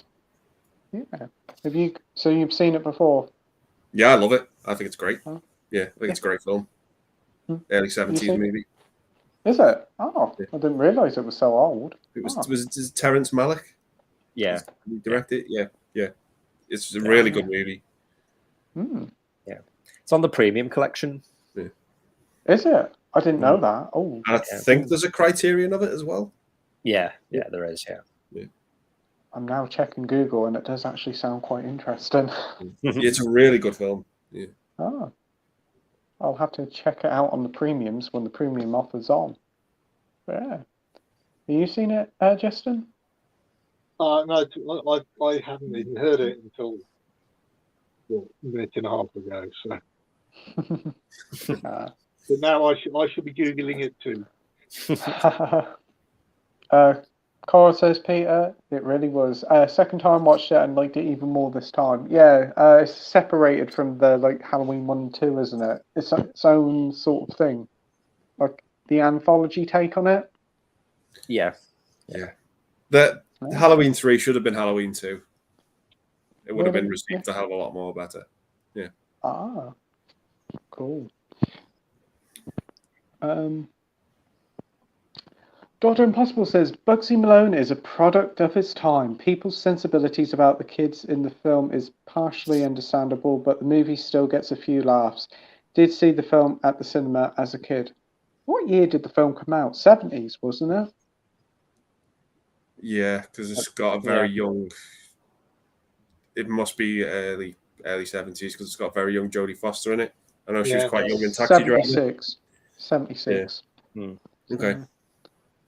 Yeah. So you've seen it before? Yeah, I love it. I think it's great. Oh. Yeah, I think it's a great film. Early 70s movie. Is it? Oh, yeah. I didn't realise it was so old. It was Terrence Malick? Yeah. He directed it? Yeah. It's a really good movie. Yeah. It's on the premium collection. Yeah. Is it? I didn't know that. Oh. And I think there's a Criterion of it as well. Yeah, there is, yeah. I'm now checking Google and it does actually sound quite interesting. It's a really good film. Yeah. Oh. I'll have to check it out on the premiums when the premium offer's on. Yeah. Have you seen it, Justin? No, I hadn't even heard it until a minute and a half ago. So, but now I should be googling it too. Cora says, Peter, it really was. Second time watched it and liked it even more this time. Yeah, it's separated from the Halloween 1 and 2, isn't it? It's its own sort of thing. Like the anthology take on it. Yeah. The Halloween 3 should have been Halloween 2. It would have been received a hell of a lot more better. Yeah. Ah. Cool. Dr. Impossible says, Bugsy Malone is a product of his time. People's sensibilities about the kids in the film is partially understandable, but the movie still gets a few laughs. Did see the film at the cinema as a kid. What year did the film come out? 70s, wasn't it? Yeah, because it's got a very young... It must be early 70s because it's got a very young Jodie Foster in it. I know she was quite young in Taxi Driver. 76. Okay.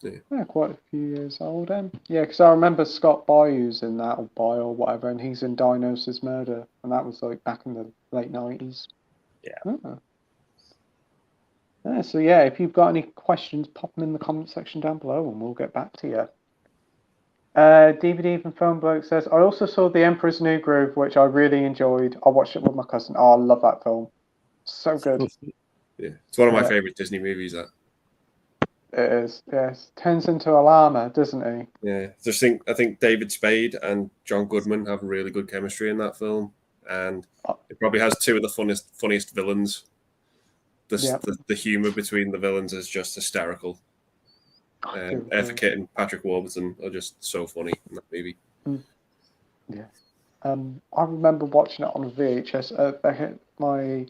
Yeah, quite a few years old then. Yeah, because I remember Scott Bayou's in that, or Bay or whatever, and he's in Diagnosis Murder, and that was back in the late 90s. Yeah. So yeah, if you've got any questions, pop them in the comment section down below, and we'll get back to you. DVD from Film Bloke says, I also saw The Emperor's New Groove, which I really enjoyed. I watched it with my cousin. Oh, I love that film. So good. Yeah, it's one of my Yeah. favorite Disney movies. That. It is, yes. Turns into a llama, doesn't he? Yeah, I think David Spade and John Goodman have really good chemistry in that film, and it probably has two of the funniest villains. The humor between the villains is just hysterical. Eartha Kitt and Patrick Warburton are just so funny in that movie. Yeah. I remember watching it on VHS. My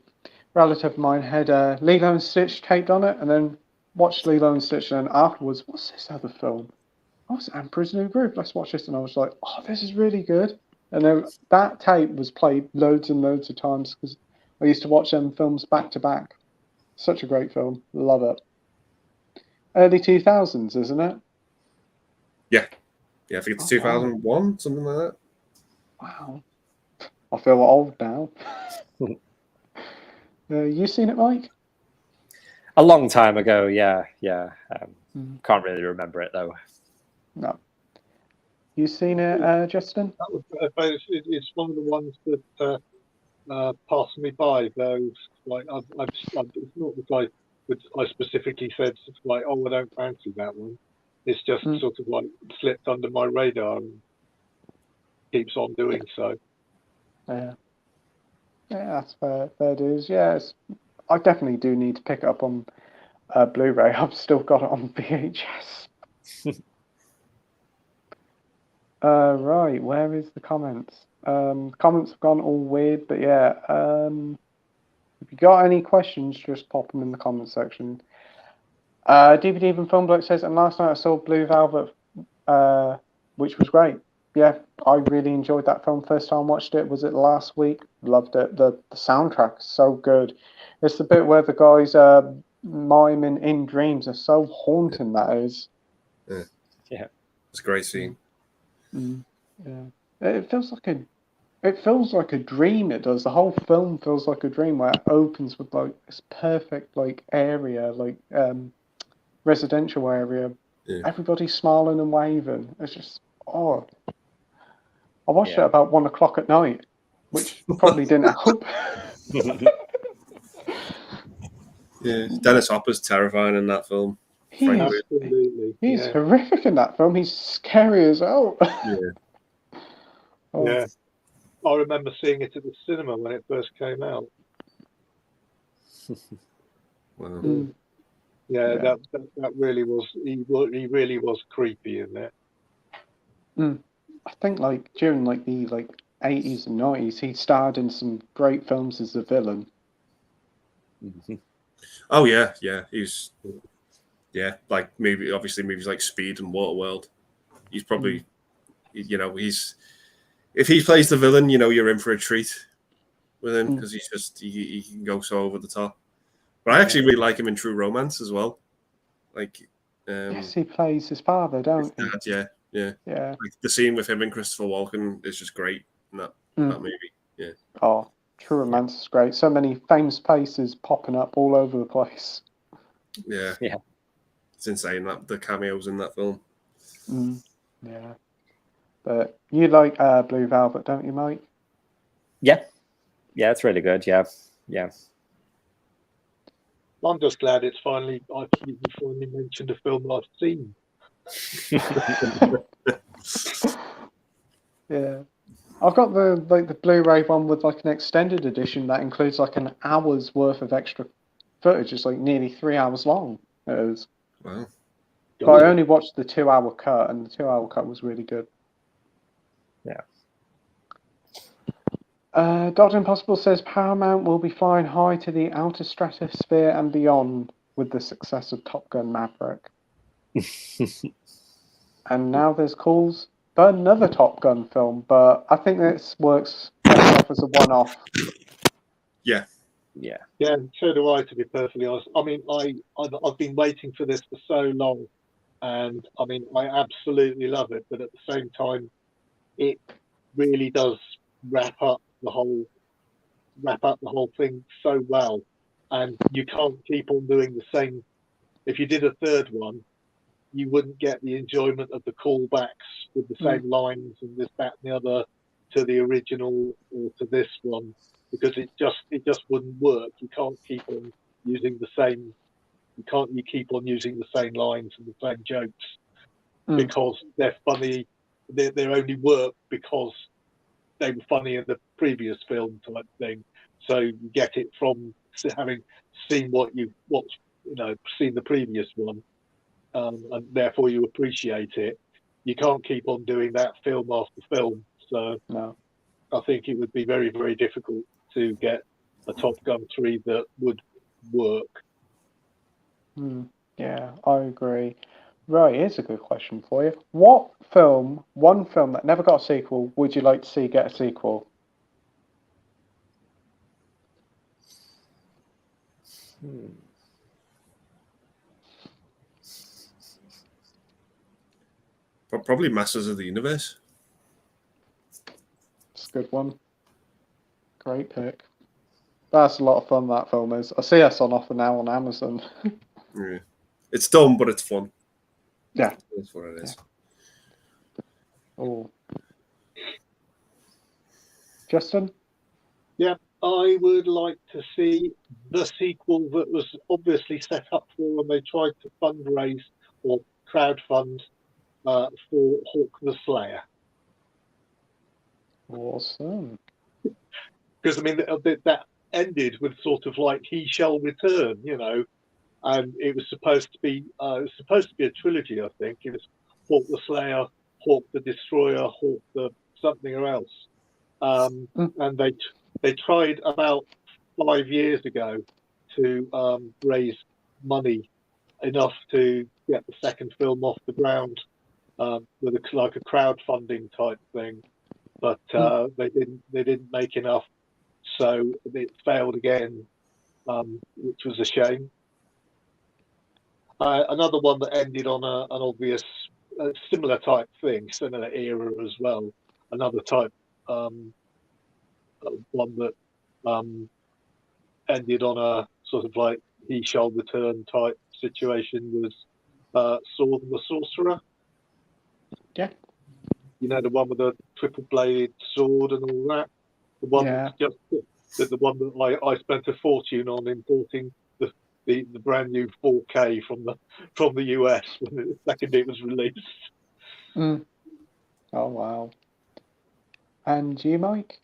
relative of mine had Lilo and Stitch taped on it, and then watched Lilo and Stitch, and then afterwards, what's this other film? Oh, it's Emperor's New Groove. Let's watch this. And I was like, oh, this is really good. And then that tape was played loads and loads of times because I used to watch them films back to back. Such a great film. Love it. Early 2000s, isn't it? Yeah. I think it's 2001, something like that. Wow. I feel old now. You seen it, Mike? A long time ago, yeah. Can't really remember it, though. No. You seen it, Justin? It's one of the ones that passed me by. Those like it's not that I specifically said like, oh, I don't fancy that one. It's just sort of like slipped under my radar and keeps on doing so. Yeah, that's fair dues. Yes, I definitely do need to pick it up on Blu-ray. I've still got it on VHS. Right, where is the comments? Comments have gone all weird, but yeah. If you got any questions, just pop them in the comment section. DVD from Film Bloke says, and last night I saw Blue Velvet, which was great. Yeah, I really enjoyed that film. First time I watched it, was it last week? Loved it. The soundtrack is so good. It's the bit where the guys miming in dreams are so haunting. That is. Yeah, it's a great scene. Yeah, it feels like a dream. It does. The whole film feels like a dream where it opens with like this perfect like area, like residential area. Yeah. Everybody's smiling and waving. It's just I watched it about 1 o'clock at night, which probably didn't help. Yeah, Dennis Hopper's terrifying in that film. He's horrific in that film. He's scary as hell. Yeah. I remember seeing it at the cinema when it first came out. Wow. Yeah, that really was. He really was creepy in that. I think like during like the 80s and 90s, he starred in some great films as a villain. Oh yeah, he's like movies like Speed and Waterworld. He's probably if he plays the villain, you're in for a treat with him because he can go so over the top. But I actually really like him in True Romance as well. Like, yes, he plays his father, don't he? Yeah. Like the scene with him and Christopher Walken is just great in that movie. Yeah. Oh, True Romance is great. So many famous faces popping up all over the place. Yeah. It's insane the cameos in that film. Yeah. But you like Blue Velvet, don't you, Mike? Yeah, it's really good. Yeah. I'm just glad you finally mentioned a film I've seen. Yeah, I've got the Blu-ray one with like an extended edition that includes like an hour's worth of extra footage. It's like nearly 3 hours long. It is. Wow. But I only watched the 2-hour cut, and the 2-hour cut was really good. Yeah. Dr. Impossible says Paramount will be flying high to the outer stratosphere and beyond with the success of Top Gun Maverick. And now there's calls for another Top Gun film, but I think this works best off as a one-off. Yeah. So do I, to be perfectly honest. I mean, I've been waiting for this for so long, and I mean, I absolutely love it. But at the same time, it really does wrap up the whole thing so well, and you can't keep on doing the same. If you did a third one, you wouldn't get the enjoyment of the callbacks with the same lines and this, that, and the other to the original or to this one, because it just wouldn't work. You can't keep on using the same. You keep on using the same lines and the same jokes because they're funny. They only work because they were funny in the previous film type thing. So you get it from having seen seen the previous one, and therefore you appreciate it. You can't keep on doing that film after film. So No. I think it would be very, very difficult to get a Top Gun 3 that would work. Yeah, I agree. Right, here's a good question for you. What film, one film that never got a sequel, would you like to see get a sequel? Probably Masters of the Universe. It's a good one. Great pick. That's a lot of fun, that film is. I see us on offer now on Amazon. Yeah. It's dumb, but it's fun. Yeah. That's what it is. Oh. Justin? Yeah, I would like to see the sequel that was obviously set up for when they tried to fundraise or crowdfund for Hawk the Slayer. Awesome. Because I mean that ended with sort of like He Shall Return, and it was supposed to be a trilogy. I think it was Hawk the Slayer, Hawk the Destroyer, Hawk the something or else. And they tried about 5 years ago to raise money enough to get the second film off the ground with a crowdfunding type thing, but they didn't make enough, so it failed again, which was a shame. Another one that ended on an obvious similar type thing, similar era as well. Another type one that ended on a sort of like He Shall Return type situation was Sword and the Sorcerer. Yeah. The one with the triple-bladed sword and all that. The one the one that I spent a fortune on importing the brand new 4K from the US when the second it was released. Oh wow. And you, Mike?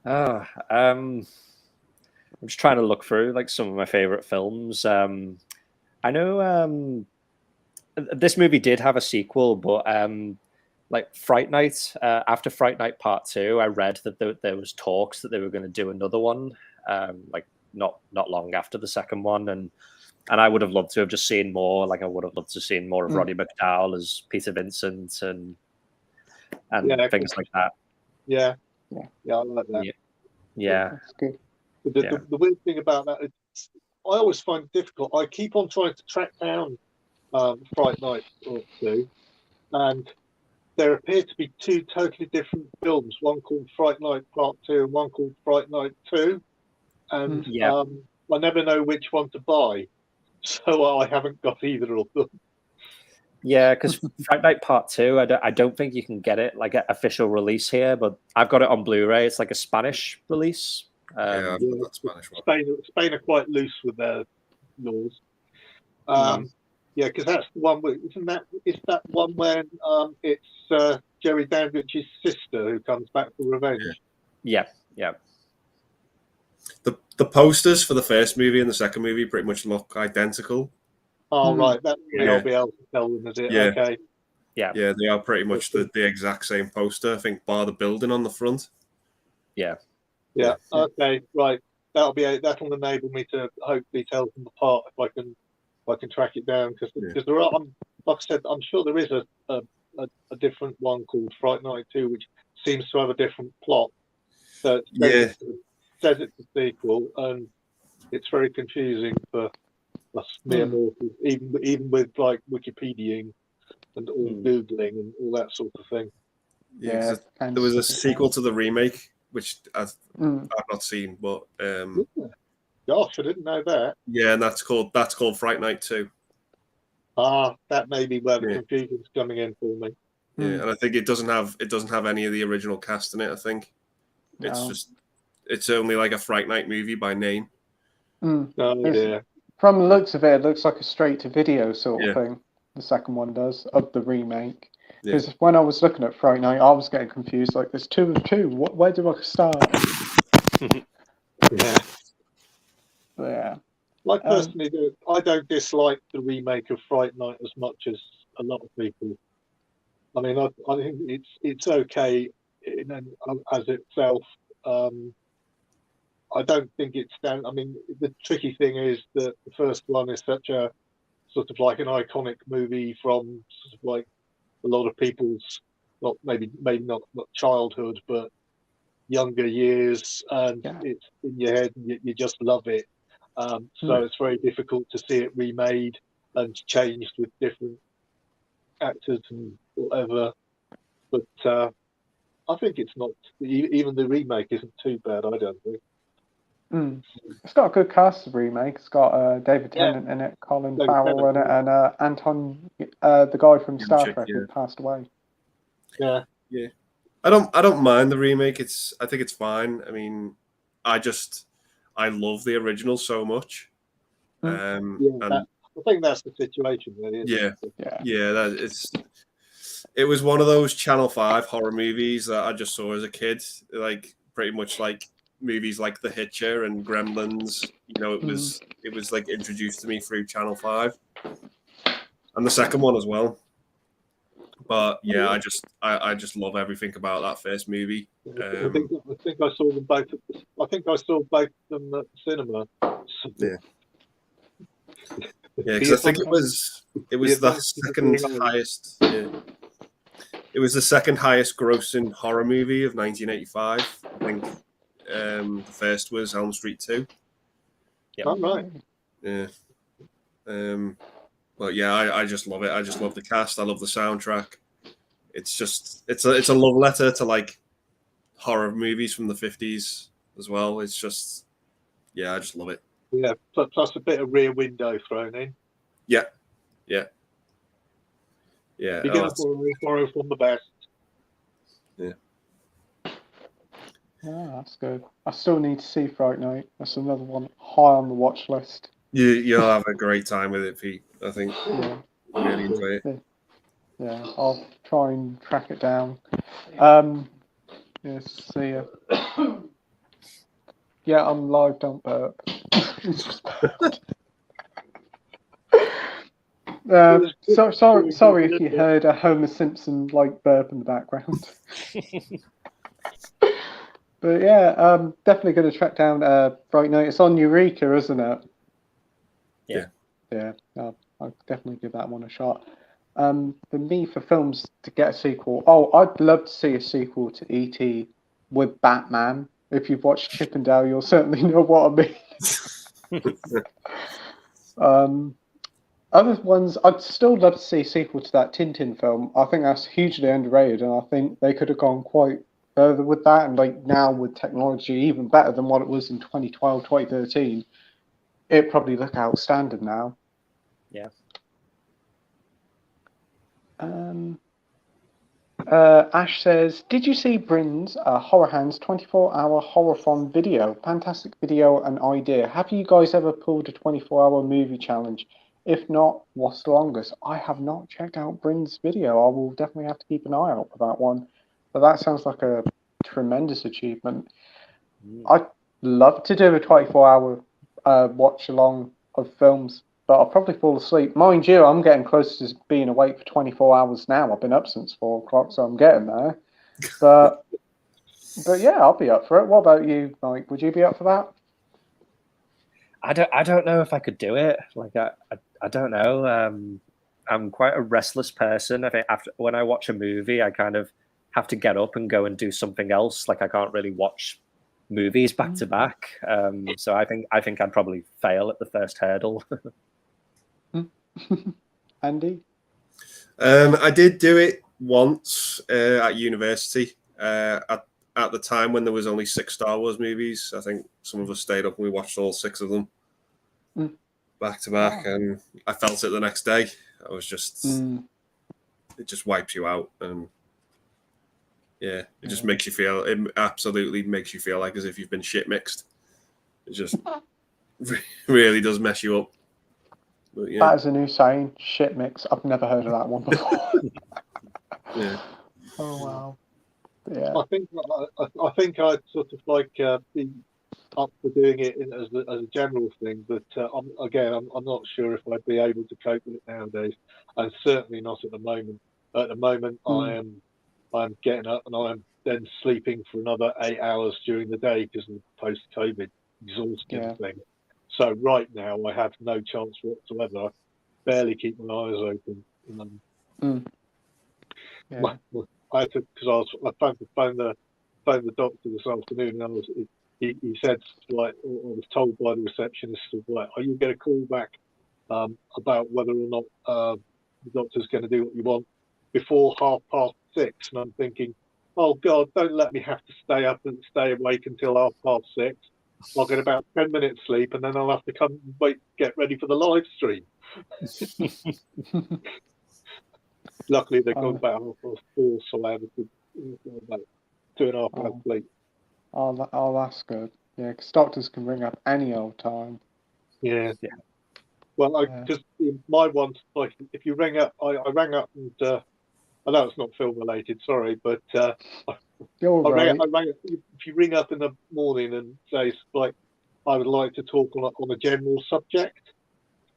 I'm just trying to look through like some of my favorite films. I know this movie did have a sequel, but like Fright Night, after Fright Night Part 2, I read that there was talks that they were going to do another one, like not long after the second one, and I would have loved to have just seen more. Like I would have loved to have seen more of Roddy McDowall as Peter Vincent and things like that. Yeah, I like that. Yeah. That's good. The weird thing about that is I always find it difficult. I keep on trying to track down Fright Night or 2, and there appear to be 2 totally different films, one called Fright Night Part 2 and one called Fright Night 2, and I never know which one to buy, so I haven't got either of them. Yeah, because Fright Night Part 2, I don't think you can get it like an official release here, but I've got it on Blu-ray. It's like a Spanish release. Yeah, I've got that Spanish one. Spain are quite loose with their laws. Yeah, because that's the one. Is that one when it's Jerry Dandridge's sister who comes back for revenge? Yeah. The posters for the first movie and the second movie pretty much look identical. Oh, right. That's the I'll be able to tell them, is it? Yeah. Okay. Yeah, they are pretty much the exact same poster. I think bar the building on the front. Yeah. Okay. Right. That'll enable me to hopefully tell them apart if I can track it down, because there are, like I said, I'm sure there is a different one called Fright Night 2, which seems to have a different plot. So it says it's a sequel, and it's very confusing for us mere mortals, even with like Wikipediaing and all Googling and all that sort of thing. Yeah, there was a sequel to the remake, which I've not seen, but gosh, I didn't know that. Yeah, and that's called Fright Night 2. That may be where the Yeah. confusion's coming in for me. Yeah, and I think it doesn't have any of the original cast in it. I think No. it's only like a Fright Night movie by name. Mm. Oh It's- dear. From the looks of it looks like a straight-to-video sort Yeah. of thing. The second one does, of the remake. Yeah. Because when I was looking at Fright Night, I was getting confused. Like, there's two of two. Where do I start? Yeah. Yeah. I personally I don't dislike the remake of Fright Night as much as a lot of people. I mean, I think it's okay as itself. I don't think it's down. I mean, the tricky thing is that the first one is such a sort of like an iconic movie from sort of like a lot of people's maybe not childhood, but younger years, and Yeah. it's in your head, and you just love it. So it's very difficult to see it remade and changed with different actors and whatever. But I think it's not even the remake isn't too bad. I don't think. Mm. It's got a good cast, the remake. It's got David Yeah. Tennant in it, Colin David Farrell in Tennant, it, and Anton, the guy from Star Yelchin, Trek who yeah. passed away. Yeah. I don't mind the remake. I think it's fine. I mean, I love the original so much. Yeah, And I think that's the situation. Really, yeah, Yeah. it was one of those Channel 5 horror movies that I just saw as a kid, like pretty much like movies like The Hitcher and Gremlins. You know, it was like introduced to me through Channel 5, and the second one as well. But yeah, I just love everything about that first movie. I think I saw them both. I think I saw both of them at the cinema. Yeah. Yeah, because I think it was the second highest. Yeah. It was the second highest grossing horror movie of 1985. I think the first was Elm Street 2. Yep. Oh, right. Yeah. But yeah, I just love it. I just love the cast. I love the soundtrack. It's a love letter to like horror movies from the 50s as well. It's just, yeah, I just love it. Yeah, plus a bit of Rear Window thrown in. Yeah. Begin borrow from the best. Yeah, that's good. I still need to see Fright Night. That's another one high on the watch list. You'll have a great time with it, Pete. I think Yeah. you'll really enjoy it. Yeah, I'll try and track it down. Yes, see ya. Yeah, I'm live, don't burp. Sorry if you heard a Homer Simpson like burp in the background. But yeah, definitely going to track down Fright Night. It's on Eureka, isn't it? Yeah. I'll definitely give that one a shot. For me, for films to get a sequel, I'd love to see a sequel to E.T. with Batman. If you've watched Chip and Dale, you'll certainly know what I mean. Other ones, I'd still love to see a sequel to that Tintin film. I think that's hugely underrated, and I think they could have gone quite further with that. And like now with technology, even better than what it was in 2012, 2013, it'd probably look outstanding now. Yeah. Ash says, did you see Bryn's Horror Hands 24-hour horror-thon video? Fantastic video and idea. Have you guys ever pulled a 24-hour movie challenge? If not, what's the longest? I have not checked out Bryn's video. I will definitely have to keep an eye out for that one. But that sounds like a tremendous achievement. I'd love to do a 24-hour watch-along of films, but I'll probably fall asleep. Mind you, I'm getting close to being awake for 24 hours now. I've been up since 4 o'clock, so I'm getting there. But yeah, I'll be up for it. What about you, Mike? Would you be up for that? I don't know if I could do it. Like I don't know. I'm quite a restless person. I think when I watch a movie, I kind of have to get up and go and do something else. Like I can't really watch movies back to back. So I think I'd probably fail at the first hurdle. Andy? I did do it once at university. At the time when there was only 6 Star Wars movies, I think some of us stayed up and we watched all 6 of them back to back, and I felt it the next day. I was just, Mm. it just wipes you out, and yeah, it just makes you feel. It absolutely makes you feel like as if you've been shit mixed. It just really does mess you up. But yeah, That is a new saying, shit mix. I've never heard of that one before. yeah. Oh wow. Yeah. I think I'd sort of like be up for doing it as a general thing, but I'm not sure if I'd be able to cope with it nowadays, and certainly not at the moment. At the moment, I'm getting up and I'm then sleeping for another 8 hours during the day because of the post-COVID exhaustion thing. So right now, I have no chance whatsoever. I barely keep my eyes open. I had to, because I phoned the doctor this afternoon, and he said, like, I was told by the receptionist, like, are you going to call back about whether or not the doctor's going to do what you want before 6:30? And I'm thinking, oh God, don't let me have to stay up and stay awake until 6:30. I'll get about 10 minutes sleep, and then I'll have to come and get ready for the live stream. Luckily, they got about 4:30, so I had about 2.5 hours sleep. Oh, that's good. Yeah, because doctors can ring up any old time. Yeah. Well, because my one's like, if you ring up, I rang up and I know it's not film related, sorry, but I rang up, if you ring up in the morning and say, like, I would like to talk on a general subject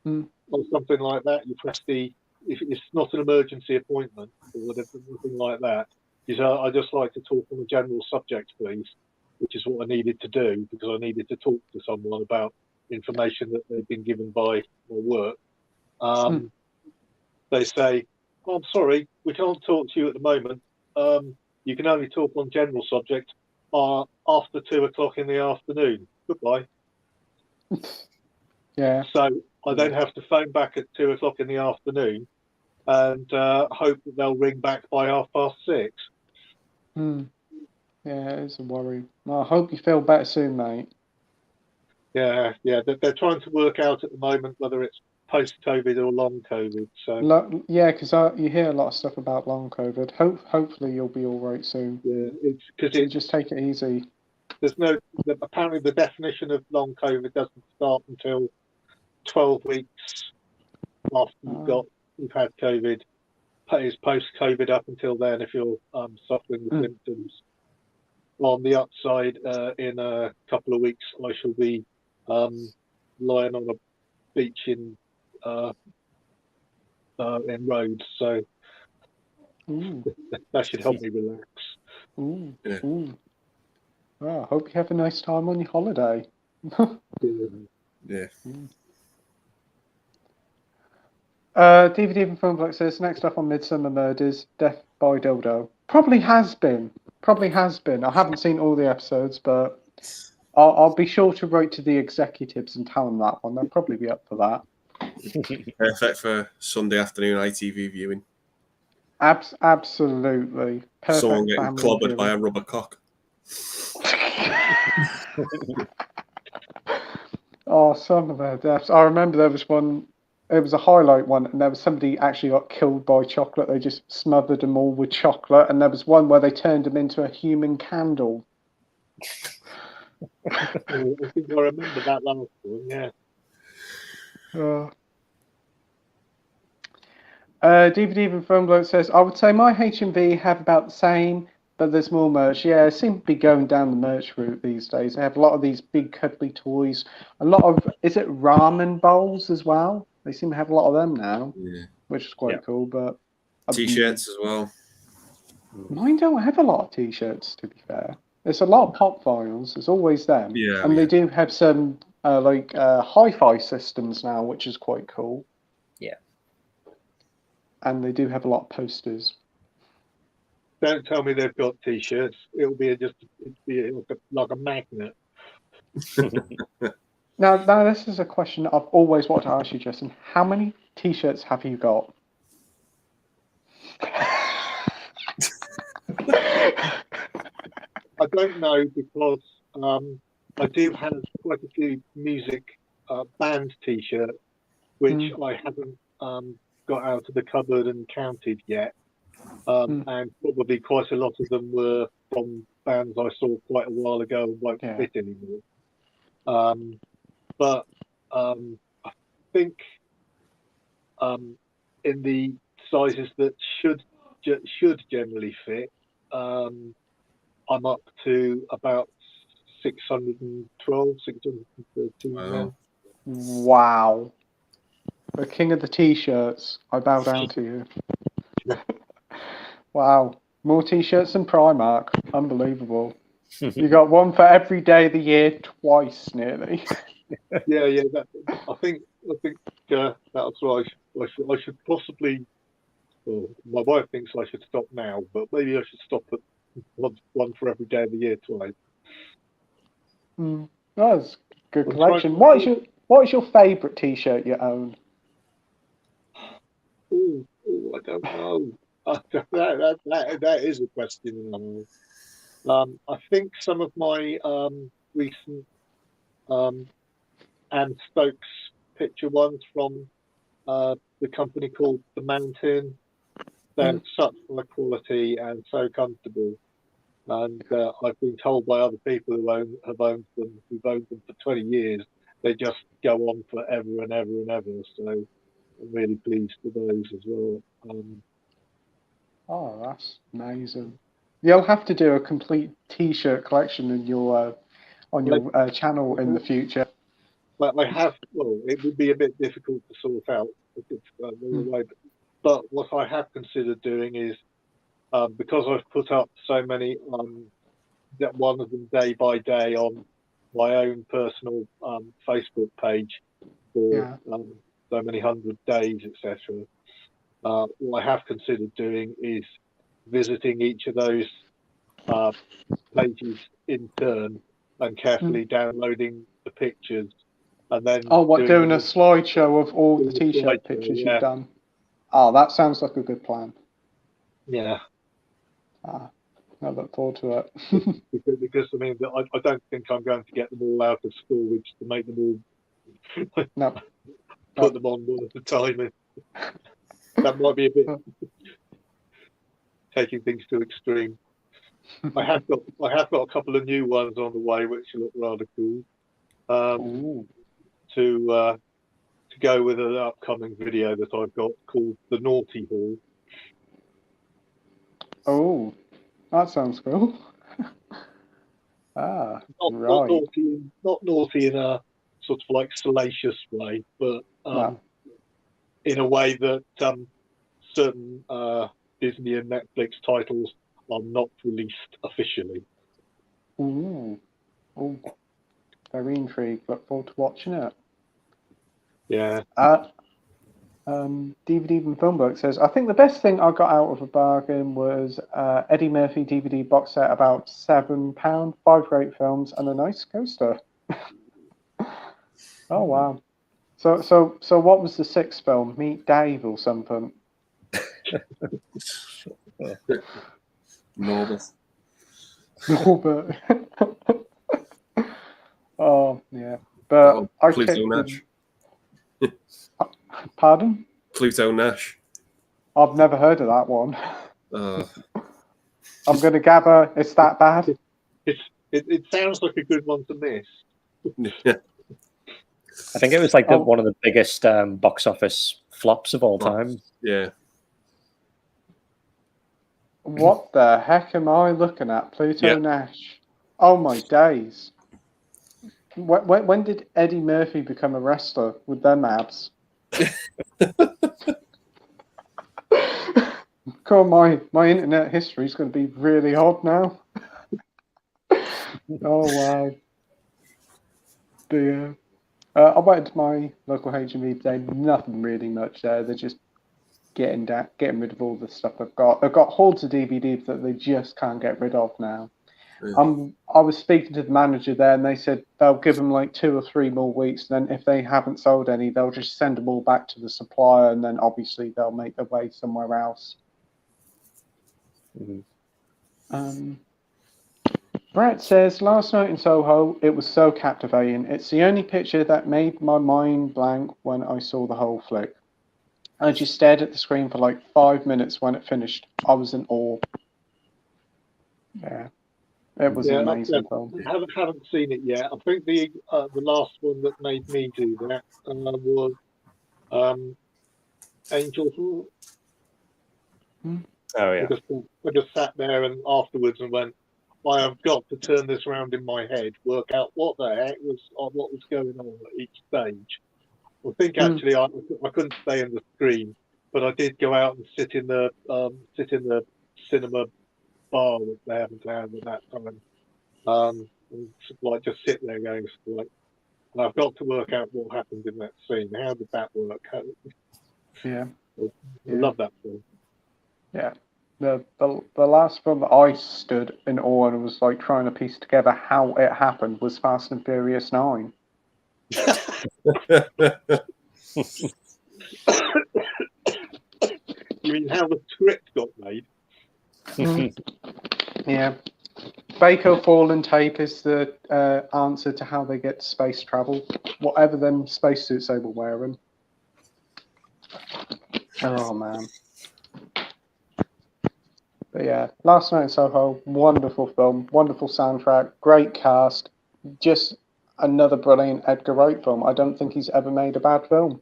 or something like that, you press if it's not an emergency appointment or whatever, something like that, you say, I'd just like to talk on a general subject, please, which is what I needed to do because I needed to talk to someone about information that they've been given by my work. They say, oh, I'm sorry, we can't talk to you at the moment. You can only talk on general subjects after 2:00 in the afternoon. Goodbye. Yeah. So I then have to phone back at 2:00 in the afternoon and hope that they'll ring back by 6:30. Yeah, it's a worry. Well, I hope you feel better soon, mate. Yeah. They're trying to work out at the moment whether it's post-COVID or long COVID. So yeah, because you hear a lot of stuff about long COVID. Hopefully you'll be all right soon. Yeah, it's because you just take it easy. There's apparently the definition of long COVID doesn't start until 12 weeks after you've had COVID. It's post-COVID up until then if you're suffering the symptoms. On the upside, in a couple of weeks, I shall be lying on a beach in Rhodes, so that should help me relax. Well, I hope you have a nice time on your holiday. Yeah. DVD from Filmblock says, next up on Midsummer Murders, Death by Dildo. Probably has been. I haven't seen all the episodes, but I'll be sure to write to the executives and tell them that one. They'll probably be up for that. Perfect for Sunday afternoon ITV viewing. Absolutely. Perfect. Someone getting clobbered viewing. by a rubber cock. Oh, some of their deaths. I remember there was one, it was a highlight one, and there was somebody actually got killed by chocolate. They just smothered them all with chocolate, and there was one where they turned them into a human candle. I think I remember that last one, yeah. DVD from Filmblock says, I would say my HMV have about the same, but there's more merch. Yeah, it seems to be going down the merch route these days. They have a lot of these big cuddly toys. A lot of, is it ramen bowls as well? They seem to have a lot of them now, which is quite cool. But T-shirts as well. Mine don't have a lot of T-shirts, to be fair. There's a lot of pop vinyls. There's always them. Yeah, and they do have some hi-fi systems now, which is quite cool. Yeah. And they do have a lot of posters. Don't tell me they've got T-shirts. It'll be like a magnet. Now, this is a question I've always wanted to ask you, Justin. How many T-shirts have you got? I don't know because I do have quite a few music band T-shirts, which I haven't got out of the cupboard and counted yet. And probably quite a lot of them were from bands I saw quite a while ago and won't fit anymore. But I think in the sizes that should generally fit, I'm up to about 612, 613 now. Wow. The king of the t-shirts. I bow down to you. Wow. More t-shirts than Primark. Unbelievable. You got one for every day of the year, twice nearly. Yeah. I think that's right. I should possibly. Well, my wife thinks I should stop now, but maybe I should stop at one for every day of the year twice. That's a good collection. What is your favourite t-shirt you own? Oh, I don't know. That is a question. I think some of my recent Anne Stokes picture ones from the company called The Mountain. They're such high quality and so comfortable. And I've been told by other people who've owned them for 20 years, they just go on forever and ever and ever. So I'm really pleased with those as well. Oh, that's amazing. You'll have to do a complete t-shirt collection in your on your channel in the future. But it would be a bit difficult to sort out. But what I have considered doing is, because I've put up so many, that one of them day by day on my own personal Facebook page for so many 100 days, etc. What I have considered doing is visiting each of those pages in turn and carefully downloading the pictures, and then doing a slideshow of all the t-shirt pictures you've done. Oh, that sounds like a good plan. Yeah. I look forward to it. because I mean, I don't think I'm going to get them all out of storage to make them all put them on one at a time. That might be a bit taking things to extreme. I have got a couple of new ones on the way which look rather cool. To go with an upcoming video that I've got called The Naughty Hall. Oh, that sounds cool. Not naughty in a sort of like salacious way, but in a way that certain Disney and Netflix titles are not released officially. Ooh. Oh, very intrigued. Look forward to watching it. Yeah. DVD from Filmbook says, I think the best thing I got out of a bargain was Eddie Murphy DVD box set, about £7, 5 great films, and a nice coaster. Oh wow! So what was the 6th film? Meet Dave or something? Norbert. Oh yeah, but I Pluto Nash. Pardon? Pluto Nash. I've never heard of that one. I'm going to gather it's that bad. It sounds like a good one to miss. I think it was like one of the biggest box office flops of all time. Yeah. What the heck am I looking at? Pluto Nash. Oh my days. When did Eddie Murphy become a wrestler with them abs? God, my internet history is going to be really odd now. Oh wow. I went to my local HMV today. Nothing really much there. They're just getting rid of all the stuff they've got. They've got hordes of DVDs that they just can't get rid of now. Yeah. I was speaking to the manager there, and they said they'll give them like 2 or 3 more weeks. And then if they haven't sold any, they'll just send them all back to the supplier, and then obviously they'll make their way somewhere else. Mm-hmm. Brett says, last night in Soho, it was so captivating. It's the only picture that made my mind blank when I saw the whole flick. I just stared at the screen for like 5 minutes when it finished. I was in awe. Yeah, it was an amazing film. I haven't seen it yet. I think the last one that made me do that was Angel Heart. Oh yeah. I just sat there and afterwards and went, I have got to turn this around in my head, work out what the heck was going on at each stage. I think actually I couldn't stay in the screen, but I did go out and sit in the cinema bar which they haven't had at that time. And like just sit there going like, I've got to work out what happened in that scene. How did that work? Yeah. I love that film. Yeah. The last film that I stood in awe and was like trying to piece together how it happened was Fast and Furious 9. You mean how the script got made? Yeah. Baker Fallen Tape is the answer to how they get space travel. Whatever them spacesuits they were wearing. Oh, man. But yeah, Last Night in Soho, wonderful film, wonderful soundtrack, great cast, just another brilliant Edgar Wright film. I don't think he's ever made a bad film.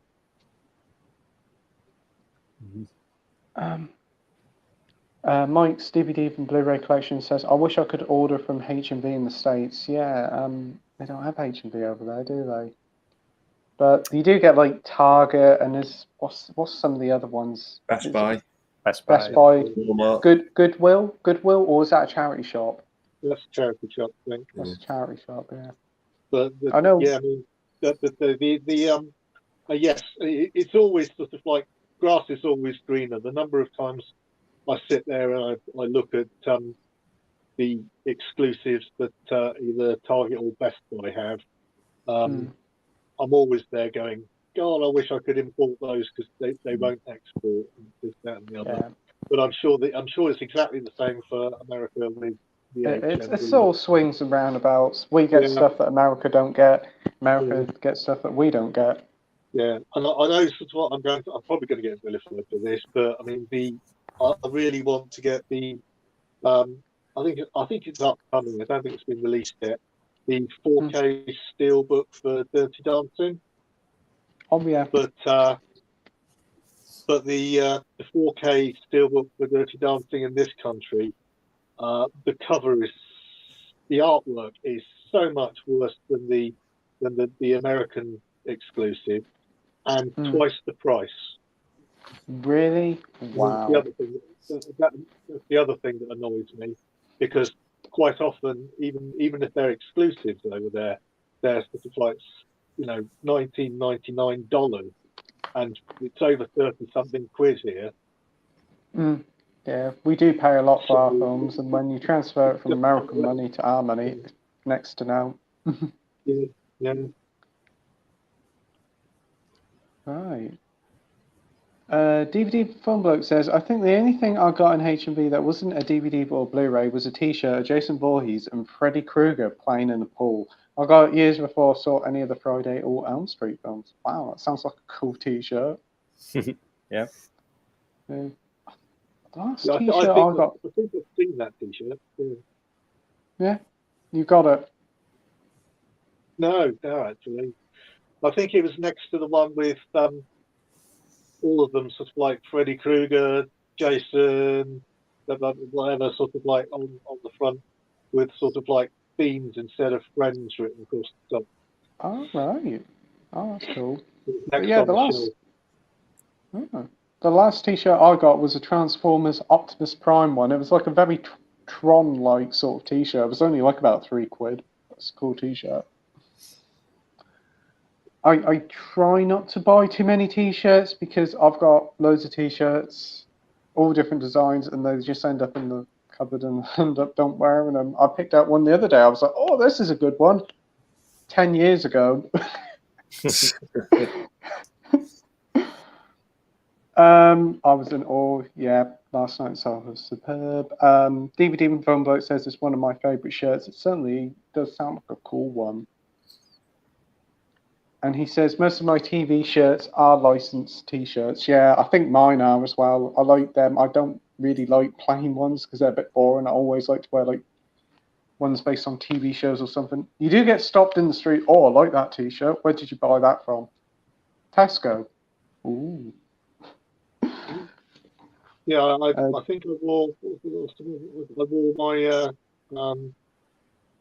Mike's DVD and Blu-ray collection says, I wish I could order from H&V in the States. Yeah, they don't have H&V over there, do they? But you do get like Target and there's what's some of the other ones? Best Buy. Best Buy. Walmart. Goodwill, or is that a charity shop? That's a charity shop, I think. That's a charity shop, yeah. But I know. Yeah, I mean, yes, it's always sort of like grass is always greener. The number of times I sit there and I look at the exclusives that either Target or Best Buy have, I'm always there going, God, I wish I could import those because they won't export and this, that, and the other. Yeah. But I'm sure it's exactly the same for America with the it sort of swings and roundabouts. We get stuff that America don't get. America gets stuff that we don't get. Yeah, and I know sort of what I'm probably going to get vilified for this, but I mean I really want to get the I think it's upcoming. I don't think it's been released yet. The 4K steelbook for Dirty Dancing. Oh yeah. But the 4K steelbook for Dirty Dancing in this country, the artwork is so much worse than the American exclusive, and twice the price. Really? Wow. That's the other thing that annoys me, because quite often, even if they're exclusives over there, they're sort of like, $19.99, and it's over 30-something quid here. Yeah, we do pay a lot for our films, and when you transfer it from American money to our money, it's next to now. Yeah. Right. DVD Film Bloke says, I think the only thing I got in H&V that wasn't a DVD or Blu-ray was a T-shirt of Jason Voorhees and Freddy Krueger playing in the pool. I got it years before I saw any of the Friday or Elm Street films. Wow, that sounds like a cool T-shirt. Yeah. The last T-shirt I got... I think I've seen that T-shirt. Yeah? You got it? No, actually. I think it was next to the one with all of them, sort of like Freddy Krueger, Jason, whatever, sort of like on the front with sort of like themes instead of friends written across the top. Oh, right. Oh, that's cool. Yeah, the last T-shirt I got was a Transformers Optimus Prime one. It was like a very Tron-like sort of T-shirt. It was only like about £3. That's a cool T-shirt. I try not to buy too many T-shirts because I've got loads of T-shirts, all different designs, and they just end up in the cupboard and end up don't wearing them. I picked out one the other day. I was like, oh, this is a good one. 10 years ago. I was in awe. Yeah, Last Night in Soho was superb. DVD and Film Bloke says it's one of my favourite shirts. It certainly does sound like a cool one. And he says, most of my TV shirts are licensed T-shirts. Yeah, I think mine are as well. I like them. I don't really like plain ones because they're a bit boring. I always like to wear like ones based on TV shows or something. You do get stopped in the street. Oh, I like that T-shirt. Where did you buy that from? Tesco. Ooh. Yeah, I think I wore my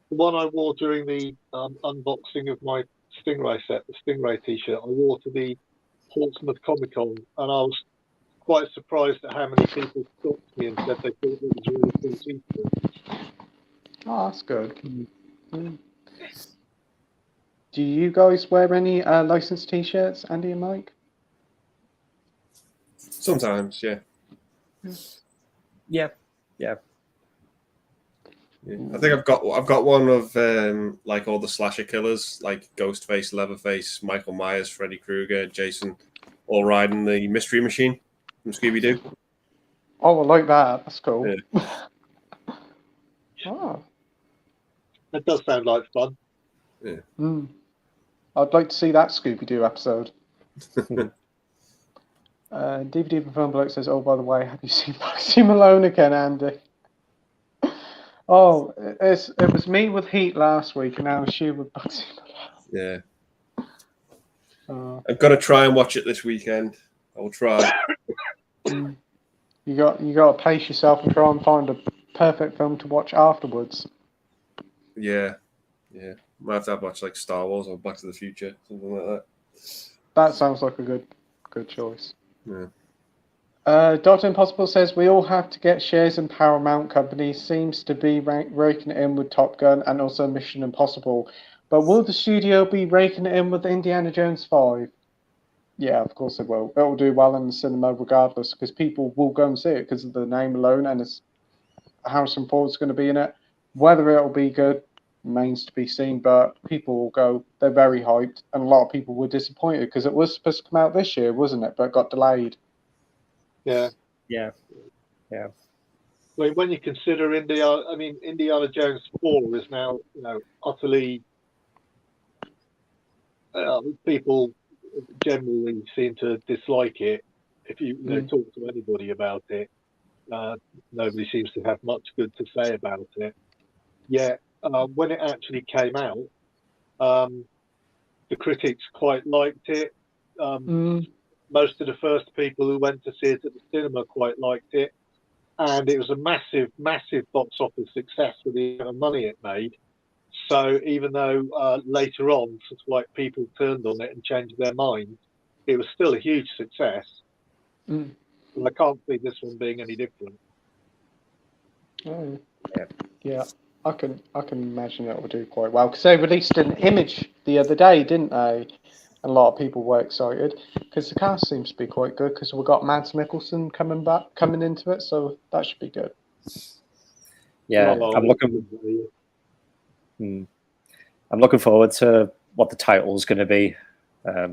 the one I wore during the unboxing of my Stingray set, the Stingray T-shirt. I wore to the Portsmouth Comic Con, and I was quite surprised at how many people stopped me and said they thought it was a really cool T-shirt. Oh, that's good. Mm. Do you guys wear any licensed T-shirts, Andy and Mike? Sometimes, yeah. Yeah. Yeah. I think I've got one of like all the slasher killers, like Ghostface, Leatherface, Michael Myers, Freddy Krueger, Jason, all riding the Mystery Machine from Scooby Doo. Oh, I like that. That's cool. Yeah. Oh. That does sound like fun. Yeah. I'd like to see that Scooby-Doo episode. DVD from Film Bloke says, oh, by the way, have you seen Bugsy Malone again, Andy? Oh, it was me with Heat last week, and now it's you with Bugsy Yeah. Malone. I'm gonna try and watch it this weekend. I will try. You got to pace yourself and try and find a perfect film to watch afterwards. Yeah. Might have to watch like Star Wars or Back to the Future, something like that. That sounds like a good choice. Yeah. Dr. Impossible says we all have to get shares in Paramount Company. Seems to be raking it in with Top Gun and also Mission Impossible. But will the studio be raking it in with Indiana Jones 5? Yeah, of course it will. It'll do well in the cinema regardless because people will go and see it because of the name alone and it's Harrison Ford's going to be in it. Whether it'll be good remains to be seen, but people will go. They're very hyped, and a lot of people were disappointed because it was supposed to come out this year, wasn't it? But it got delayed. Yeah. When you consider Indiana Jones 4 is now, utterly. People generally seem to dislike it. If you talk to anybody about it, nobody seems to have much good to say about it. Yet, when it actually came out, the critics quite liked it. Most of the first people who went to see it at the cinema quite liked it. And it was a massive, massive box office success with the amount of money it made. So even though later on, sort of like people turned on it and changed their minds, it was still a huge success. And I can't see this one being any different. Oh, yeah. I can imagine it will do quite well because they released an image the other day, didn't they? And a lot of people were excited because the cast seems to be quite good because we've got Mads Mikkelsen coming into it, so that should be good. Yeah, I'm looking forward to what the title's going to be. I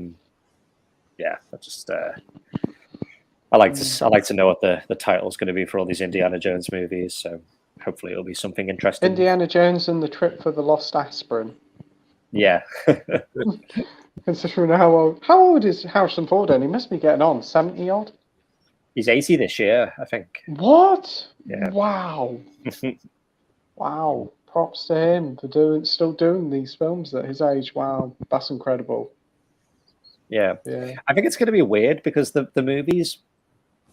like to know what the title's going to be for all these Indiana Jones movies. So hopefully it'll be something interesting. Indiana Jones and the Trip for the Lost Aspirin. Yeah. Considering how old is Harrison Ford? And he must be getting on 70 odd. He's 80 this year, I think. What? Yeah. Wow. Wow. Props to him for still doing these films at his age. Wow, that's incredible. Yeah. I think it's going to be weird because the movies,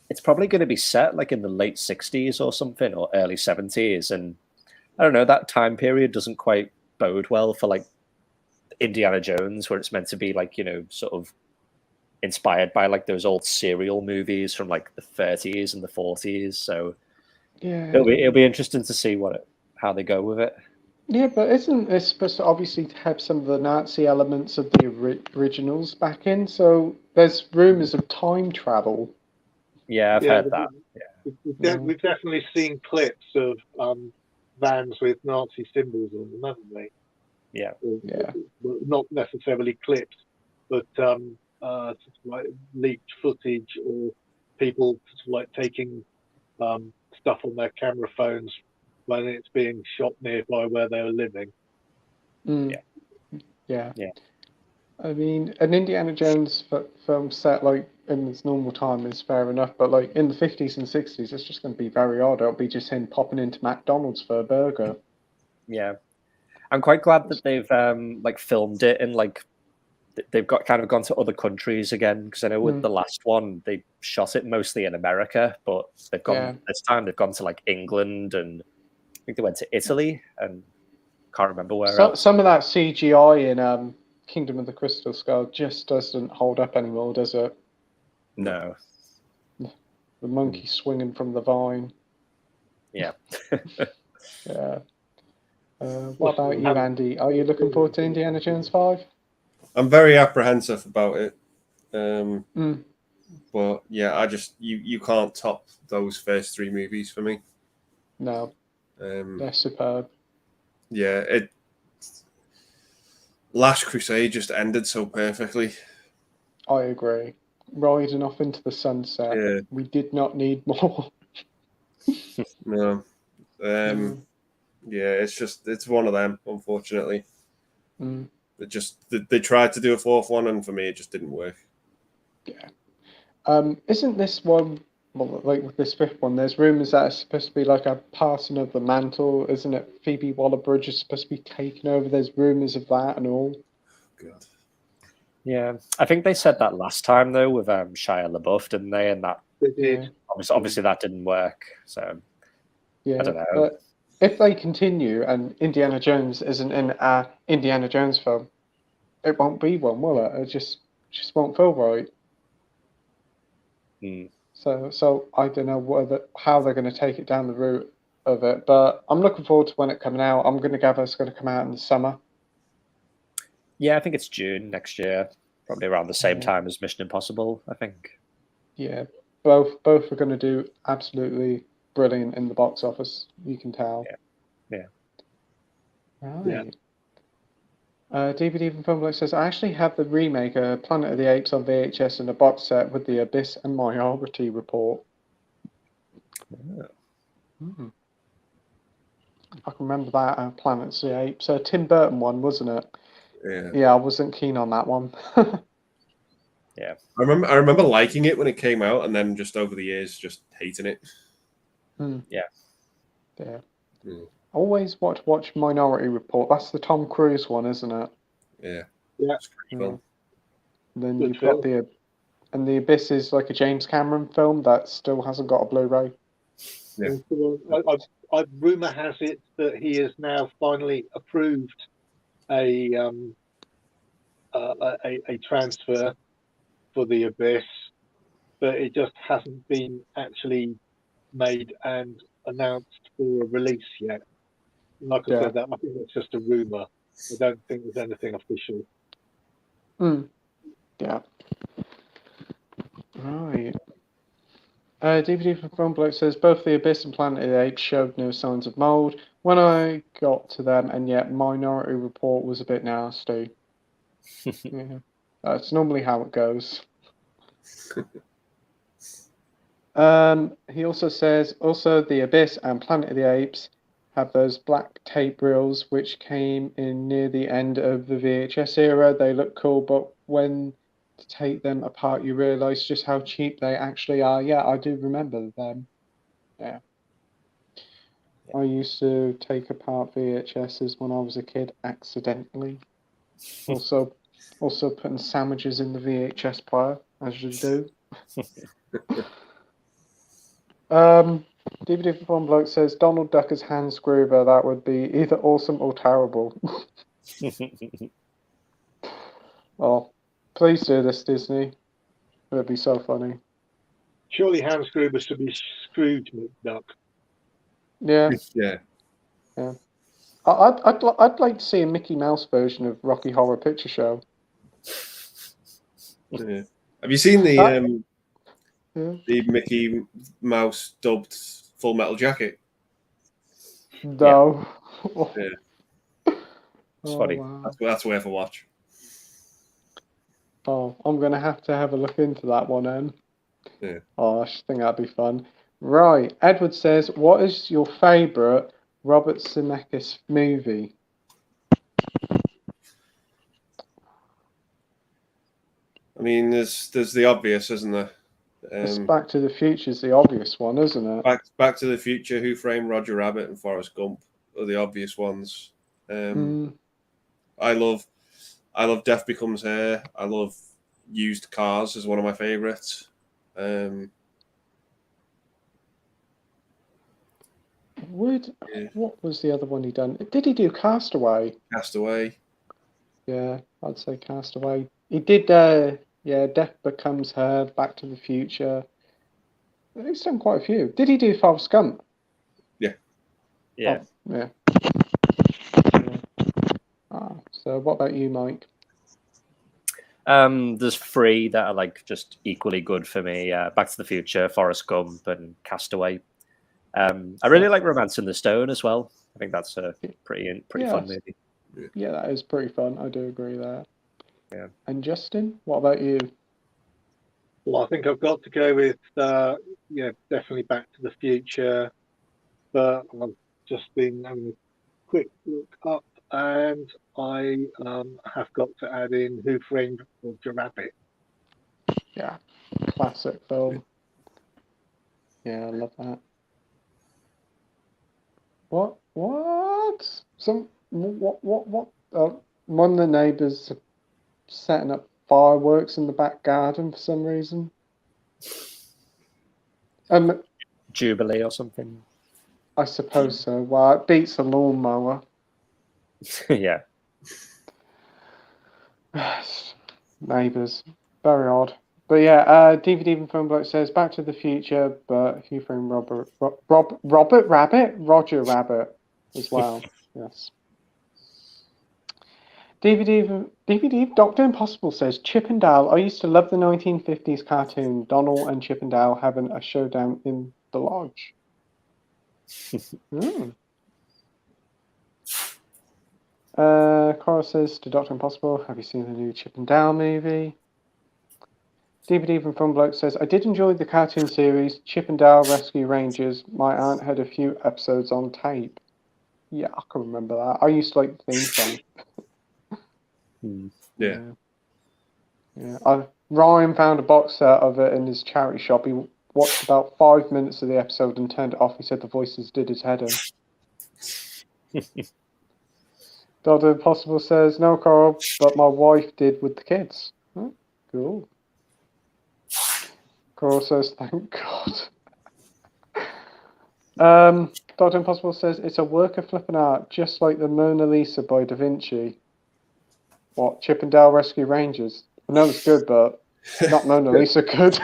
it's probably going to be set like in the late 60s or something, or early 70s. And I don't know, that time period doesn't quite bode well for like Indiana Jones, where it's meant to be like, sort of inspired by like those old serial movies from like the 30s and the 40s. So yeah, it'll be interesting to see how they go with it. Yeah, but isn't it supposed to obviously have some of the Nazi elements of the originals back in? So there's rumors of time travel. Yeah, I've heard that. We've definitely seen clips of vans with Nazi symbols on them, haven't we? Yeah. Not necessarily clips, but like leaked footage or people like taking stuff on their camera phones when it's being shot nearby where they were living. Yeah. I mean, an Indiana Jones film set like in its normal time is fair enough, but like in the 50s and 60s, it's just going to be very odd. It'll be just him popping into McDonald's for a burger. Yeah, I'm quite glad that they've like filmed it and like they've got kind of gone to other countries again, because I know with the last one they shot it mostly in America, but they've gone this time they've gone to like England, and I think they went to Italy and can't remember where else. Some of that CGI in Kingdom of the Crystal Skull just doesn't hold up anymore, does it? No. The monkey swinging from the vine. Yeah. Yeah. What about you, Andy? Are you looking forward to Indiana Jones 5? I'm very apprehensive about it. But yeah, I just you can't top those first three movies for me. No. They're superb. Yeah, Last Crusade just ended so perfectly. I agree. Riding off into the sunset. Yeah. We did not need more. No. Yeah, it's one of them, unfortunately. They tried to do a fourth one, and for me, it just didn't work. Yeah. Isn't this one, well, like with this fifth one, there's rumours that it's supposed to be like a passing of the mantle, isn't it? Phoebe Waller-Bridge is supposed to be taking over. There's rumours of that and all. God. Yeah, I think they said that last time though with Shia LaBeouf, didn't they? And that They did. Obviously that didn't work. So yeah, I don't know. But if they continue and Indiana Jones isn't in a Indiana Jones film, it won't be one, will it? It just won't feel right. So I don't know how they're going to take it down the route of it, but I'm looking forward to when it coming out. I'm going to gather it's going to come out in the summer. Yeah, I think it's June next year, probably around the same time as Mission Impossible, I think. Yeah, both are going to do absolutely brilliant in the box office. You can tell. Yeah. Right. DVD from Filmblock says, I actually have the remake of Planet of the Apes on VHS in a box set with the Abyss and Minority Report. I can remember that Planet of the Apes. Tim Burton one, wasn't it? Yeah, I wasn't keen on that one. Yeah. I remember liking it when it came out, and then just over the years, just hating it. Yeah. Always watch Minority Report. That's the Tom Cruise one, isn't it? Yeah. Then you've got the Abyss is like a James Cameron film that still hasn't got a Blu-ray. Yeah. Rumor has it that he has now finally approved a transfer for the Abyss, but it just hasn't been actually made and announced for a release yet. Like I said, I think it's just a rumor. I don't think there's anything official. Yeah. Right. DVD from Film Bloke says both the Abyss and Planet of the Apes showed no signs of mold when I got to them, and yet Minority Report was a bit nasty. Yeah, that's normally how it goes. He also says the Abyss and Planet of the Apes have those black tape reels which came in near the end of the VHS era. They look cool, but when to take them apart, you realise just how cheap they actually are. Yeah, I do remember them. Yeah. I used to take apart VHSs when I was a kid accidentally. Also putting sandwiches in the VHS player, as you do. DVD for One Bloke says Donald Duck as Hans Gruber. That would be either awesome or terrible. Oh, please do this, Disney. It would be so funny. Surely Hans Gruber should be Scrooge McDuck. Yeah. I'd like to see a Mickey Mouse version of Rocky Horror Picture Show. Yeah. Have you seen the Mickey Mouse dubbed Full Metal Jacket? No. Yeah. It's funny. Wow. That's worth a watch. Oh, I'm going to have a look into that one then. Yeah. Oh, I just think that'd be fun. Right. Edward says, what is your favourite Robert Zemeckis movie? I mean, there's the obvious, isn't there? It's Back to the Future's the obvious one, isn't it? Back to the Future, Who Framed Roger Rabbit, and Forrest Gump are the obvious ones. I love Death Becomes Her. I love Used Cars is one of my favorites. What was the other one he done? Did he do Castaway? Castaway. Yeah, I'd say Castaway. He did. Death Becomes Her, Back to the Future. He's done quite a few. Did he do Forrest Gump? Yeah. Yeah. Oh, yeah. So what about you, Mike? There's 3 that are like just equally good for me. Back to the Future, Forrest Gump, and Castaway. I really like Romancing the Stone as well. I think that's a pretty fun movie. Yeah, that is pretty fun. I do agree there. Yeah. And Justin, what about you? Well, I think I've got to go with definitely Back to the Future, but I've just been having a quick look up, and I have got to add in Who Framed Roger Rabbit. Yeah, classic film. Yeah, I love that. What? What? One of the neighbours setting up fireworks in the back garden for some reason. Jubilee or something. I suppose so. Well, it beats a lawnmower. Yeah. Neighbours. Very odd. But yeah, DVD from Film Bloke says Back to the Future, but Who Framed Roger Rabbit as well. Yes. DVD Dr. Impossible says Chip and Dale. I used to love the 1950s cartoon Donald and Chip and Dale having a showdown in the lodge. Cora says to Dr. Impossible, have you seen the new Chip and Dale movie? DVD from Fun Bloke says, I did enjoy the cartoon series Chip and Dale Rescue Rangers. My aunt had a few episodes on tape. Yeah, I can remember that. I used to like the theme song. Yeah. Ryan found a box set of it in his charity shop. He watched about 5 minutes of the episode and turned it off. He said the voices did his head in. Dr. Impossible says, no, Carl, but my wife did with the kids. Oh, cool. Carl says, thank God. Dr. Impossible says, it's a work of flipping art, just like the Mona Lisa by Da Vinci. What, Chip and Dale Rescue Rangers? I know it's good, but not Mona Lisa good.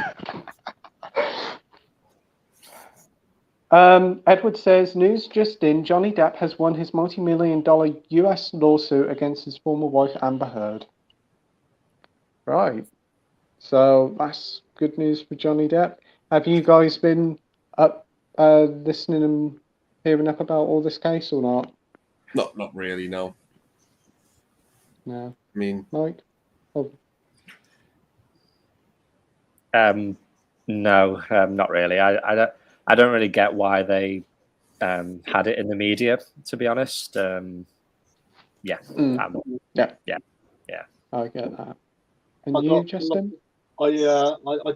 Edward says, news just in, Johnny Depp has won his multi-million-dollar US lawsuit against his former wife, Amber Heard. Right. So that's good news for Johnny Depp. Have you guys been up listening and hearing up about all this case or not? Not really, no. No. I mean, Mike? Oh. No, not really. I don't really get why they had it in the media, to be honest. Yeah. Yeah. I get that. And you, Justin? I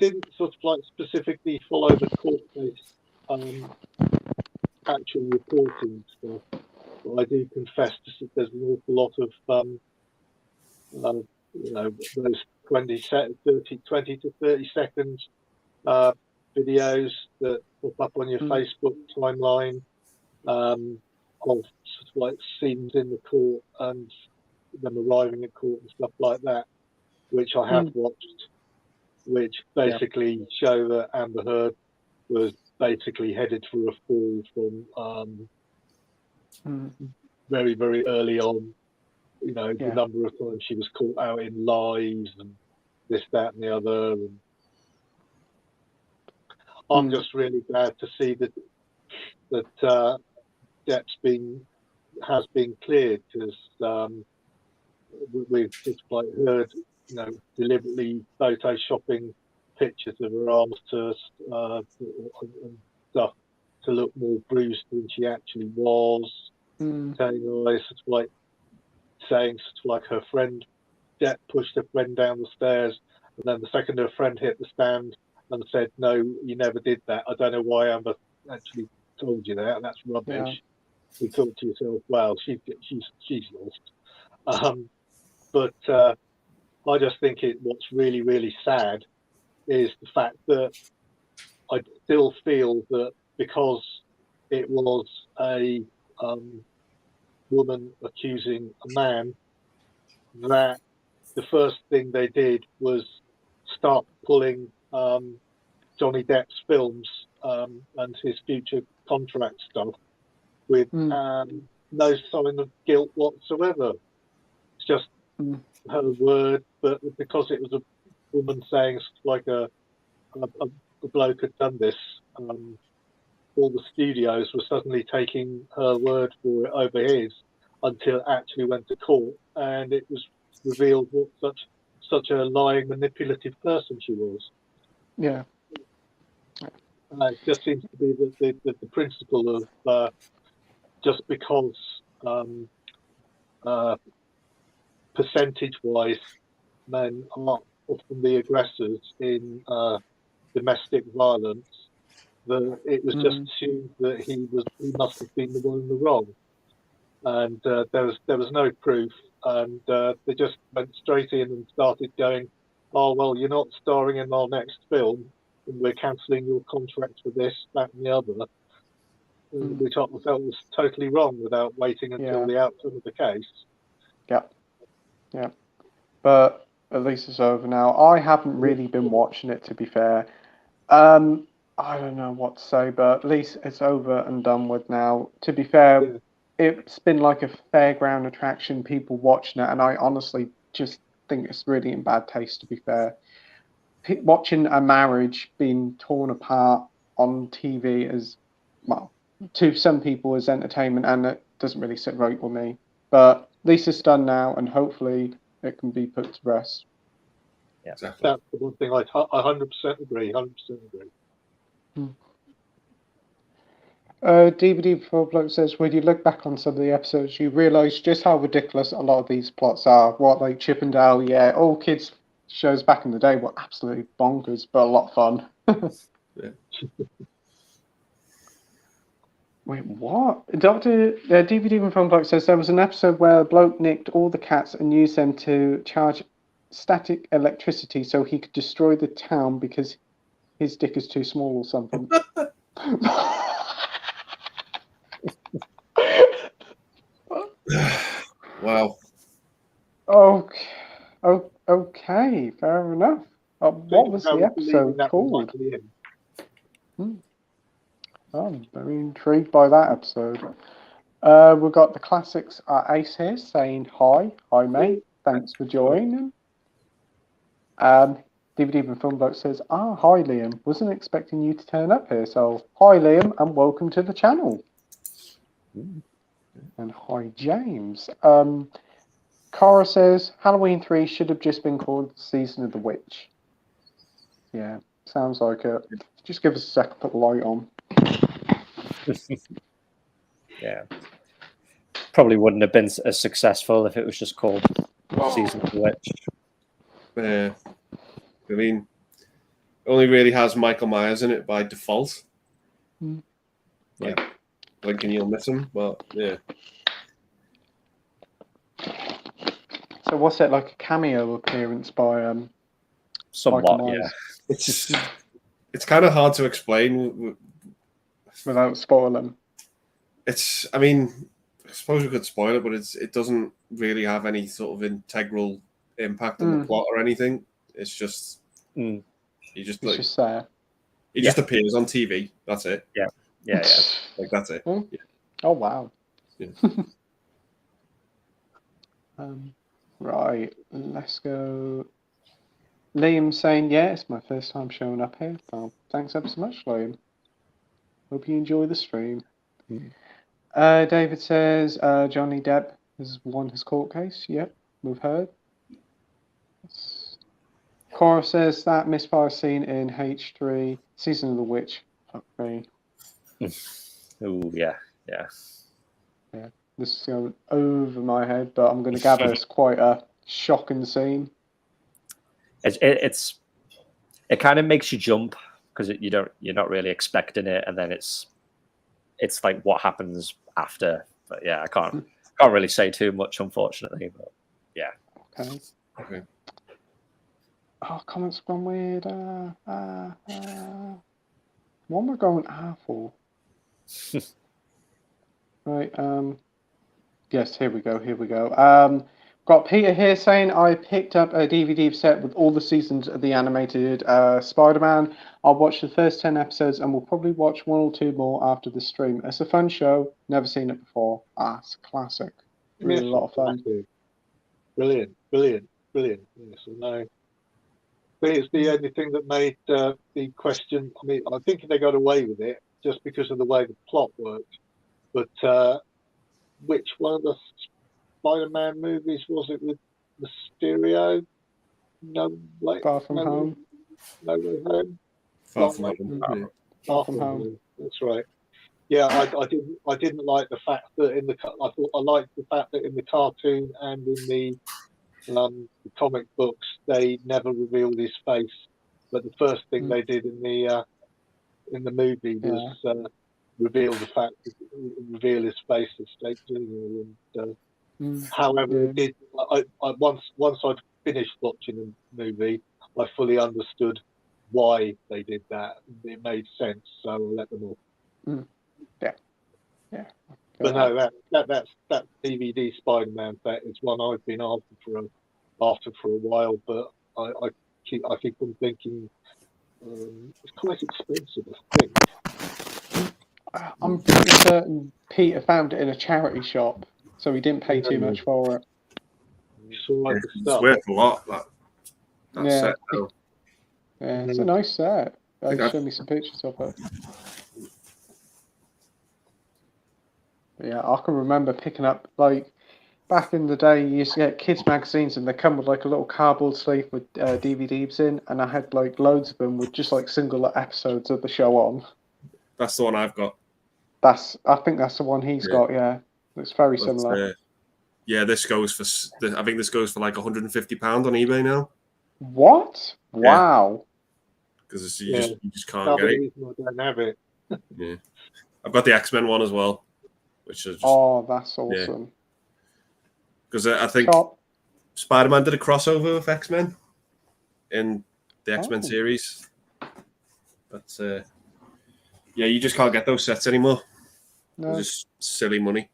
didn't sort of like specifically follow the court case, actual reporting stuff. But I do confess there's an awful lot of those 20 to 30 seconds videos that pop up on your Facebook timeline of sort of like scenes in the court and them arriving at court and stuff like that, which I have watched, which basically show that Amber Heard was basically headed for a fall from very, very early on. You know, the number of times she was caught out in lies and this, that, and the other. And I'm just really glad to see that Depp's has been cleared, because we've just like heard, deliberately photoshopping pictures of her arms and stuff to look more bruised than she actually was. Telling her saying her friend Depp pushed her friend down the stairs And then the second her friend hit the stand and said, "No, you never did that. I don't know why Amber actually told you that. That's rubbish." You thought to yourself, "Well, she's lost." But I just think what's really, really sad is the fact that I still feel that because it was a woman accusing a man, that the first thing they did was start pulling Johnny Depp's films and his future contract stuff with no sign of guilt whatsoever. It's just her word, but because it was a woman saying like a bloke had done this, all the studios were suddenly taking her word for it over his until it actually went to court, and it was revealed what such a lying, manipulative person she was. Yeah. It just seems to be the principle of just because percentage-wise men are often the aggressors in domestic violence, that it was just assumed that he must have been the one in the wrong, and there was no proof, and they just went straight in and started going, "Oh well, you're not starring in our next film, and we're cancelling your contract for this, that, and the other," which I felt was totally wrong without waiting until the outcome of the case. Yeah. But at least it's over now. I haven't really been watching it, to be fair. I don't know what to say, but at least it's over and done with now. To be fair, it's been like a fairground attraction, people watching it, and I honestly just think it's really in bad taste, to be fair. Watching a marriage being torn apart on TV is, well, to some people is entertainment, and it doesn't really sit right with me. But at least it's done now, and hopefully it can be put to rest. Yeah, exactly. That's the one thing I 100% agree. 100% agree. DVD Before Bloke says, when you look back on some of the episodes, you realise just how ridiculous a lot of these plots are. What, like Chip and Dale, yeah, all kids shows back in the day were absolutely bonkers, but a lot of fun. Yeah. Wait, what? DVD Before Bloke says there was an episode where a bloke nicked all the cats and used them to charge static electricity so he could destroy the town because his dick is too small or something. Wow. Okay, fair enough. What was the episode called? I'm very intrigued by that episode. We've got the classics Ace here saying hi mate, thanks for joining. DVD and Film Bloke says, hi Liam, wasn't expecting you to turn up here, so hi Liam and welcome to the channel. And hi James. Cara says, Halloween 3 should have just been called Season of the Witch. Yeah, sounds like it. Just give us a second to put the light on. Yeah. Probably wouldn't have been as successful if it was just called Season of the Witch. Yeah. I mean, it only really has Michael Myers in it by default. Like, blinking you'll miss him, but yeah. So what's it, like a cameo appearance by somewhat, Michael Myers? Yeah. It's kind of hard to explain without spoiling. I mean, I suppose we could spoil it, but it doesn't really have any sort of integral impact on the plot or anything. It's just he just just appears on TV. That's it. Yeah. Like that's it. Oh wow. Yeah. Right, let's go. Liam saying, yeah, it's my first time showing up here. Well, thanks ever so much, Liam. Hope you enjoy the stream. David says, Johnny Depp has won his court case. Yep, we've heard. Cora says that misfire scene in H3, Season of the Witch. Fuck me. Oh, yeah. This is going over my head, but I'm going to gather it's quite a shocking scene. it kind of makes you jump because you're not really expecting it, and then it's like what happens after. But yeah, I can't really say too much, unfortunately. But yeah. Okay. Oh, comments gone weird. What am I going for? Right. Yes, here we go. Got Peter here saying I picked up a DVD set with all the seasons of the animated Spider-Man. I'll watch the first 10 episodes and we'll probably watch 1 or 2 more after the stream. It's a fun show. Never seen it before. It's a classic. Really a lot of fun. Brilliant. Yes, I know. But it's the only thing that made the question. I mean, I think they got away with it just because of the way the plot worked. But which one of the Spider-Man movies was it with Mysterio? Far From Home. No Way Home. Far From Home. Far From Home. That's right. Yeah, I didn't like the fact that I liked the fact that in the cartoon and in the comic books they never revealed his face, but the first thing they did in the movie was reveal his face as Snake Jr. And however, it did. Once I'd finished watching the movie, I fully understood why they did that. It made sense, so I let them off. Yeah. But no, that DVD Spider-Man set is one I've been after for a while. But I keep on thinking it's quite expensive, I think. I'm pretty certain Peter found it in a charity shop, so he didn't pay too much for it. It's worth a lot. That set, though. Yeah, it's a nice set. Show me some pictures of it. Yeah, I can remember picking up, like, back in the day, you used to get kids' magazines and they come with, like, a little cardboard sleeve with DVDs in, and I had, like, loads of them with just, like, single episodes of the show on. That's the one I've got. I think that's the one he's got, yeah. It's very similar. Yeah, this goes for, I think this goes for, like, £150 on eBay now. What? Wow. Because you just can't get it. I don't have it. Yeah. I've got the X-Men one as well. Which is just, that's awesome. Because I think Spider-Man did a crossover with X-Men in the X-Men series. But you just can't get those sets anymore. No. It's just silly money.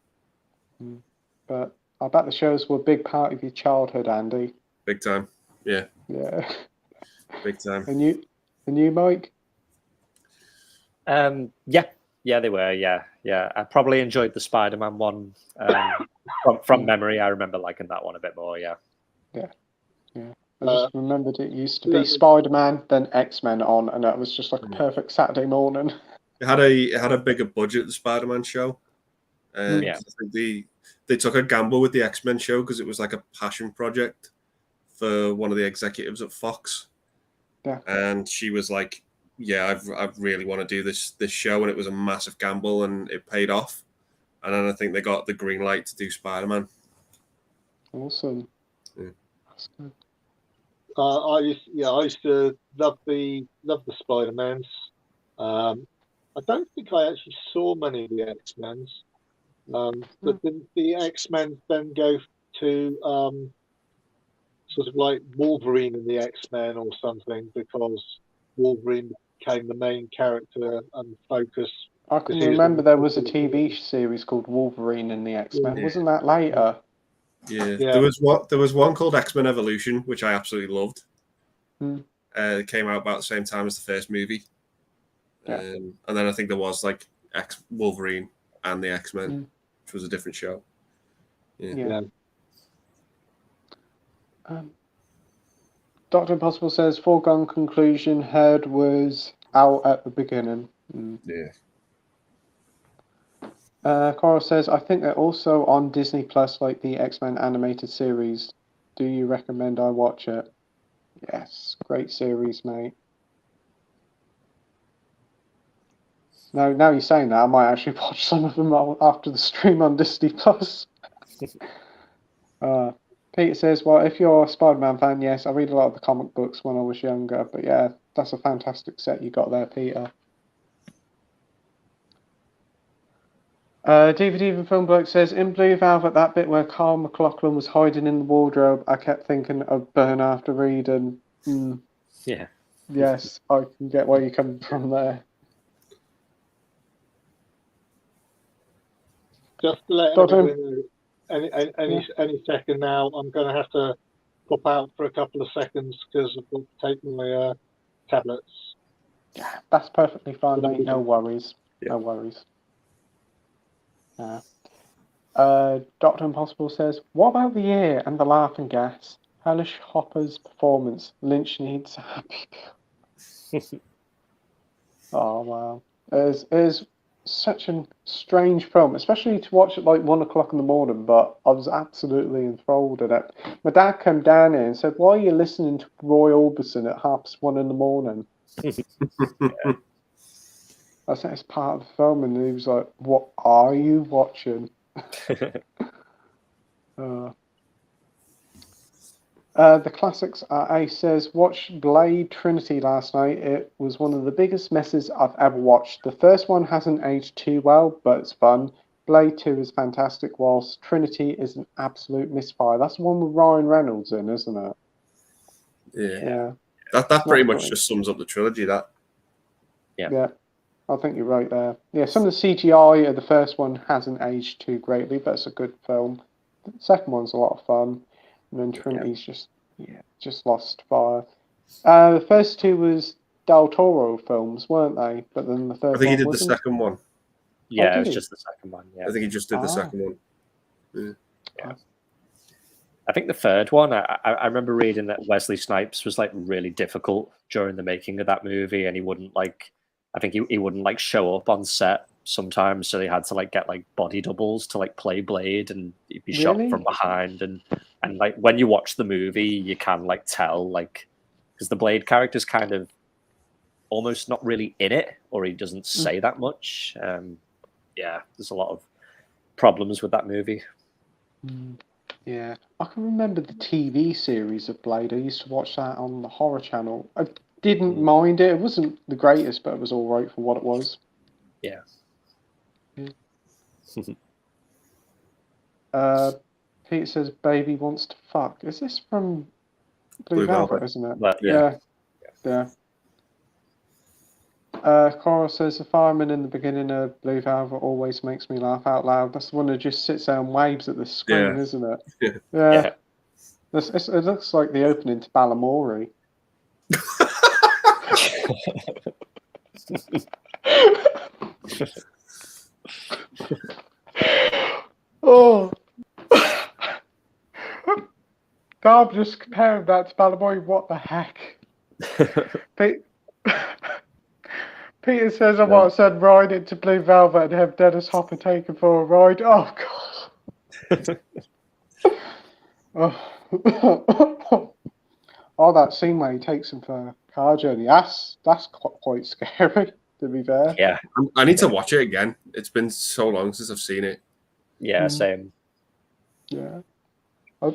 But I bet the shows were a big part of your childhood, Andy. Big time. Yeah. Yeah. Big time. And you, Mike? Yeah, they were. Yeah. I probably enjoyed the Spider-Man one from memory. I remember liking that one a bit more. Yeah. I just remembered it used to be Spider-Man, then X-Men on, and that was just like a perfect Saturday morning. It had a bigger budget, the Spider-Man show. I think they took a gamble with the X-Men show because it was like a passion project for one of the executives at Fox. Yeah. And she was like, yeah, I really want to do this show, and it was a massive gamble, and it paid off. And then I think they got the green light to do Spider-Man. Awesome. Yeah. That's good. I used to love the Spider-Mans. I don't think I actually saw many of the X-Mens, but the X-Men then go to sort of like Wolverine and the X-Men or something, because Wolverine became the main character and focus. I can remember there was a TV series called Wolverine and the X-Men. Yeah. Wasn't that later? Yeah. There was one called X-Men Evolution, which I absolutely loved. It came out about the same time as the first movie. Yeah. And then I think there was like Wolverine and the X-Men, which was a different show. Yeah. Dr. Impossible says foregone conclusion heard was out at the beginning. Yeah. Coral says, I think they're also on Disney Plus, like the X-Men animated series. Do you recommend I watch it? Yes, great series, mate. Now you're saying that, I might actually watch some of them after the stream on Disney Plus. Peter says, well, if you're a Spider-Man fan, yes, I read a lot of the comic books when I was younger, but yeah, that's a fantastic set you got there, Peter. DVD and Film Bloke says, in Blue Velvet, that bit where Carl McLaughlin was hiding in the wardrobe, I kept thinking of Burn After Read, and Yeah. yes, I can get where you're coming from there. Just to let Doctor- everybody know, any second now, I'm going to have to pop out for a couple of seconds because I've got to take my tablets. Yeah, that's perfectly fine, mate. No worries. Yeah. No worries. Dr. Impossible says, what about the ear and the laughing gas? Hellish Hopper's performance. Lynch needs a happy pill. Oh, wow. It is such a strange film, especially to watch at like 1 o'clock in the morning, but I was absolutely enthralled in it. My dad came down here and said, why are you listening to Roy Orbison at 1:30 in the morning? I said it's part of the film, and he was like, what are you watching? The classics Ace says, watched Blade Trinity last night. It was one of the biggest messes I've ever watched. The first one hasn't aged too well, but it's fun. Blade 2 is fantastic, whilst Trinity is an absolute misfire. That's the one with Ryan Reynolds in, isn't it? Yeah. That pretty much just sums up the trilogy, that. Yeah. I think you're right there. Yeah, some of the CGI of the first one hasn't aged too greatly, but it's a good film. The second one's a lot of fun. And then Trinity's just lost fire. The first two was Del Toro films, weren't they? But then the third one I think he did wasn't. the second one. Yeah, it was just the second one. Yeah. I think he just did the second one. Yeah. I think the third one, I remember reading that Wesley Snipes was like really difficult during the making of that movie, and he wouldn't like, I think he wouldn't like show up on set sometimes, so they had to like get like body doubles to like play Blade, and he'd be shot from behind, and like when you watch the movie, you can like tell like because the Blade character's kind of almost not really in it, or he doesn't say that much. Yeah, there's a lot of problems with that movie. Yeah, I can remember the TV series of Blade. I used to watch that on the Horror Channel. I didn't mind it. It wasn't the greatest, but it was all right for what it was. Yeah. Pete says, baby wants to fuck. Is this from Blue Velvet, isn't it? But, yeah. Cora says, the fireman in the beginning of Blue Velvet always makes me laugh out loud. That's the one that just sits there and waves at the screen, isn't it? Yeah. It looks like the opening to Balamory. Oh. I'm just comparing that to Balamory. What the heck? Peter says I might send Ryan into Blue Velvet and have Dennis Hopper taken for a ride. Oh, God. Oh, that scene where he takes him for a car journey. That's quite scary, to be fair. Yeah. I need to watch it again. It's been so long since I've seen it. Yeah, same. Yeah. I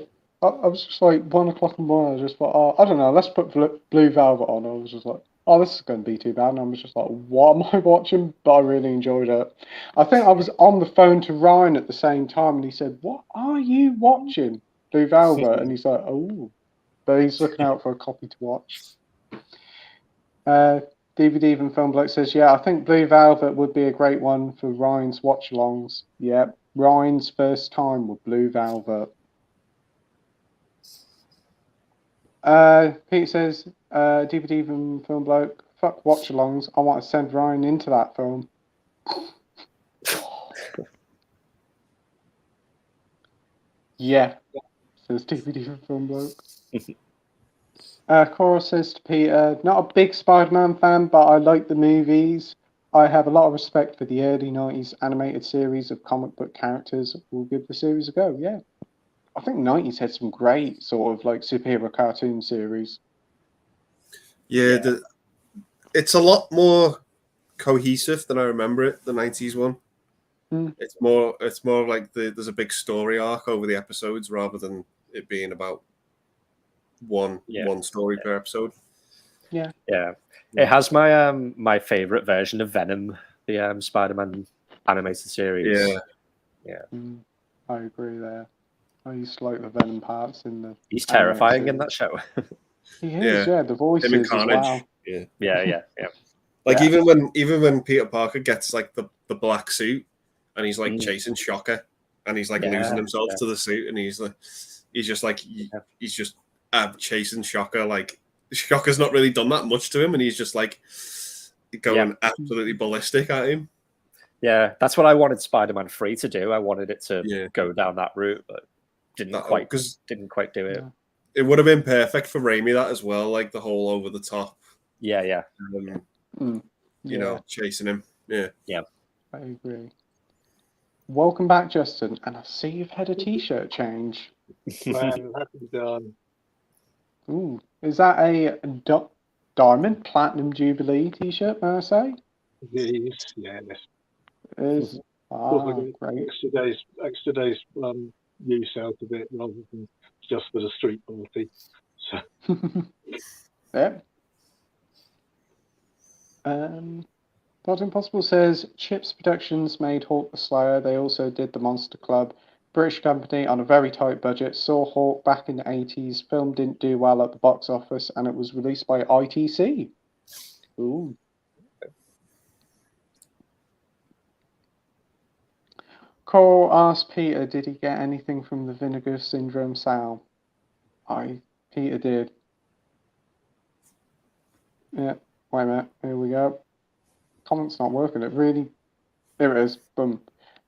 was just like 1 o'clock in the morning. I was just like, oh, I don't know, let's put Blue Velvet on. I was just like, oh, this is going to be too bad. And I was just like, what am I watching? But I really enjoyed it. I think I was on the phone to Ryan at the same time, and he said, what are you watching? Blue Velvet. And he's like, oh. But he's looking out for a copy to watch. DVD Even Film Bloke says, yeah, I think Blue Velvet would be a great one for Ryan's watch-alongs. Yeah, Ryan's first time with Blue Velvet. Pete says, DVD Even Film Bloke, fuck watch-alongs. I want to send Ryan into that film. Yeah, says DVD Even Film Bloke. Cora says to Peter, not a big Spider-Man fan, but I like the movies. I have a lot of respect for the early 90s animated series of comic book characters. We'll give the series a go, yeah. I think 90s had some great sort of like superhero cartoon series. Yeah. It's a lot more cohesive than I remember it, the 90s one. It's more like there's a big story arc over the episodes rather than it being about one story per episode. Yeah. It has my my favorite version of Venom, the Spider-Man animated series. I agree there. I used to like the Venom parts in the. He's terrifying in that show. He is, the Him and voices as Carnage. well. Yeah. Like even when Peter Parker gets like the black suit and he's like chasing Shocker and he's like losing himself to the suit and he's just chasing Shocker. Like Shocker's not really done that much to him and he's just like going absolutely ballistic at him. Yeah, that's what I wanted Spider-Man 3 to do. I wanted it to go down that route, but didn't quite do it. It would have been perfect for Raimi that as well, like the whole over the top. Yeah. You know, chasing him. Yeah. I agree. Welcome back, Justin. And I see you've had a T-shirt change. Man, happy done. Ooh, is that a Diamond Platinum Jubilee T-shirt? May I say? Yes. It is. Great. Extra days use out of it rather than just for the street party. So. Yeah. Not Impossible says Chips Productions made Hawk the Slayer. They also did The Monster Club. British company on a very tight budget. Saw Hawk back in the 80s. Film didn't do well at the box office and it was released by ITC. Ooh. Cole asked Peter, did he get anything from the Vinegar Syndrome sale? Peter did. Yeah, wait a minute. Here we go. Comment's not working. It really. There it is. Boom.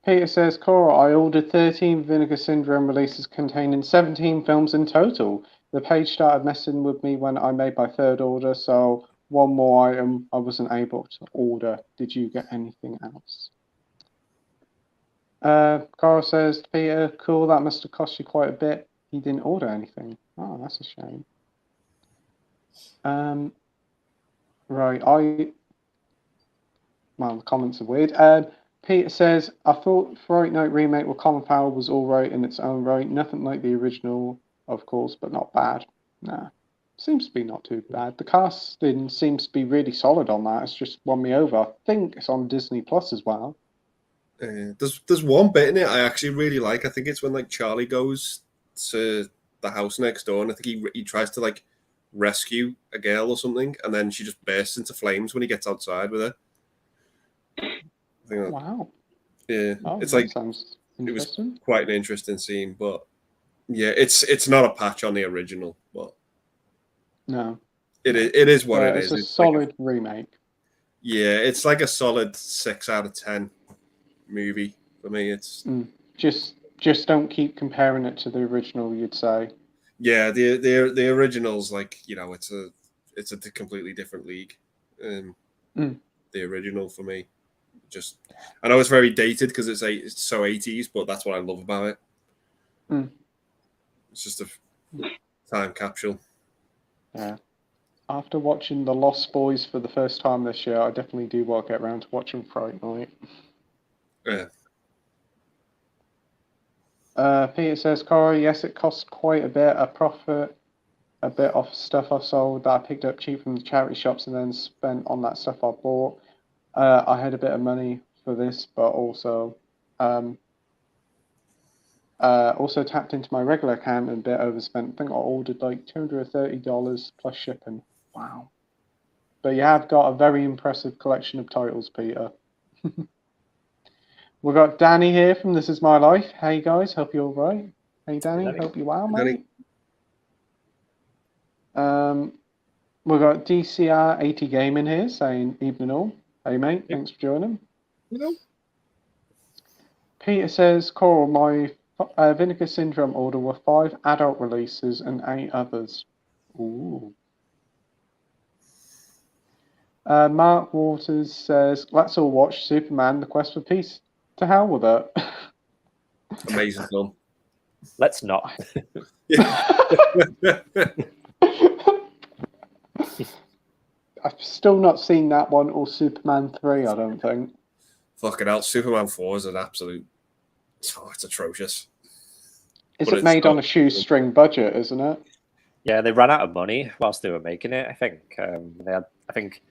Peter says, Cora, I ordered 13 Vinegar Syndrome releases containing 17 films in total. The page started messing with me when I made my third order, so one more item I wasn't able to order. Did you get anything else? Cora says, Peter, cool, that must have cost you quite a bit. He didn't order anything. Oh, that's a shame. Right, well, the comments are weird. Peter says, I thought Fright Night remake with Colin Farrell was alright in its own right. Nothing like the original, of course, but not bad. Nah, seems to be not too bad. The casting seems to be really solid on that. It's just won me over. I think it's on Disney Plus as well. There's one bit in it I actually really like. I think it's when like Charlie goes to the house next door and I think he tries to like rescue a girl or something and then she just bursts into flames when he gets outside with her. Wow. Yeah. Oh, it's like sounds it was quite an interesting scene, but yeah, it's not a patch on the original, but no. It is what it is. It's a solid remake. Yeah, it's like a solid 6 out of 10 movie for me. It's just don't keep comparing it to the original, you'd say. Yeah, the original's like, you know, it's a completely different league. The original for me, just I know it's very dated because it's so 80s, but that's what I love about it. It's just a time capsule. Yeah. After watching The Lost Boys for the first time this year, I definitely do want to get around to watching Fright Night. Yeah. Peter says, Corey, yes, it cost quite a bit. A bit off stuff I sold that I picked up cheap from the charity shops and then spent on that stuff I bought. I had a bit of money for this, but also tapped into my regular account and a bit overspent. I think I ordered like $230 plus shipping. Wow. But you have got a very impressive collection of titles, Peter. We've got Danny here from This Is My Life. Hey guys, hope you're all right. Hey Danny, hope you're well, mate. We've got DCR 80 Gaming here saying evening all. Hey mate, thanks for joining. Peter says, Coral, my Vinegar Syndrome order were 5 adult releases and 8 others. Ooh. Mark Waters says, let's all watch Superman, The Quest for Peace. To hell with it. Amazing film. Let's not. I've still not seen that one or Superman 3, I don't think. Fucking hell, Superman 4 is an absolute... Oh, it's atrocious. Is But it it's made on not- a shoestring budget, isn't it? Yeah, they ran out of money whilst they were making it. I think they had. I think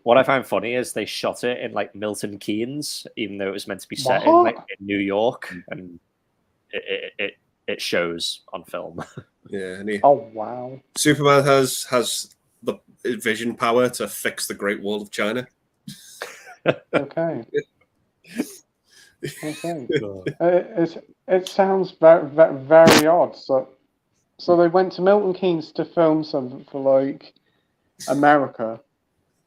what I find funny is they shot it in like Milton Keynes, even though it was meant to be set in like What? in New York, and it shows on film. Yeah, and Oh wow. Superman has the vision power to fix the Great Wall of China. Okay. Okay. It sounds very, very odd. So they went to Milton Keynes to film something for like America.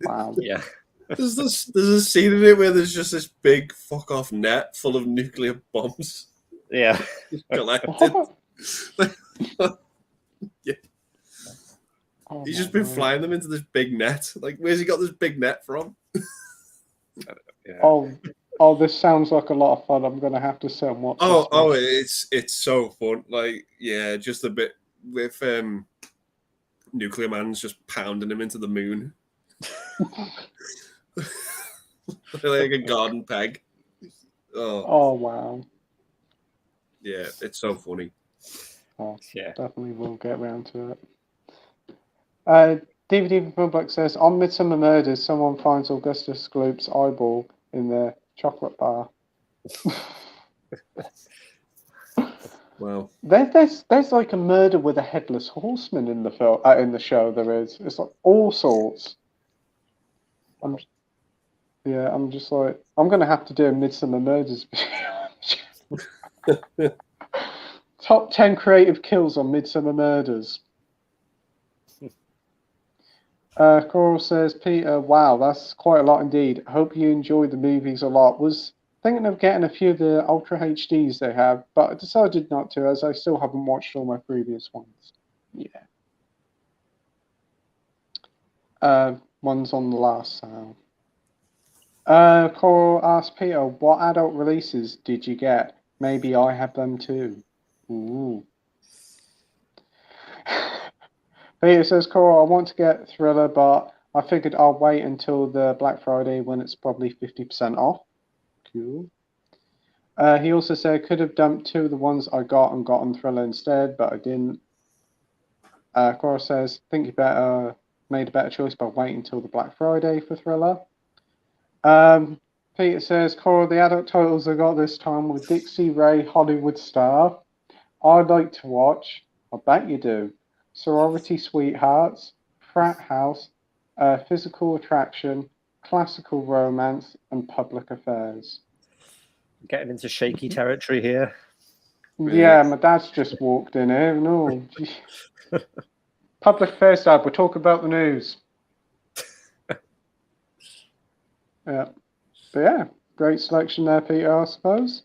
Wow. Yeah, There's a scene in it where there's just this big fuck off net full of nuclear bombs yeah. collected. What? Yeah. Oh He's my just been word. flying them into this big net. Like, where's he got this big net from? Yeah. Oh, this sounds like a lot of fun. I'm gonna have to sit and watch this. It's so fun. Like, yeah, just a bit with Nuclear Man's just pounding him into the moon. Like a garden peg. Oh wow. Yeah, it's so funny. Oh, Yeah. definitely will get around to it. DVD from Public says, on Midsummer Murders, someone finds Augustus Gloop's eyeball in their chocolate bar. Wow. There's like a murder with a headless horseman in the film, in the show. There is. It's like all sorts. I'm just like, I'm gonna have to do a Midsummer Murders video. Top 10 creative kills on Midsummer Murders. Coral says, Peter, wow, that's quite a lot indeed. Hope you enjoyed the movies a lot. Was thinking of getting a few of the Ultra HDs they have, but I decided not to, as I still haven't watched all my previous ones. Yeah. One's on the last sale. Coral asked Peter, what adult releases did you get? Maybe I have them too. Ooh. Peter says, Coral, I want to get Thriller, but I figured I'll wait until the Black Friday when it's probably 50% off. Cool. He also said, could have dumped two of the ones I got and got on Thriller instead, but I didn't. Coral says, think you made a better choice by waiting until the Black Friday for Thriller. Peter says, Coral, the adult titles I got this time were Dixie Ray, Hollywood Star. I'd like to watch, I bet you do, Sorority Sweethearts, Frat House, Physical Attraction, Classical Romance, and Public Affairs. Getting into shaky territory here. Yeah, my dad's just walked in here. No. Public Affairs, Dad, we'll talk about the news. Yeah. But yeah, great selection there, Peter, I suppose.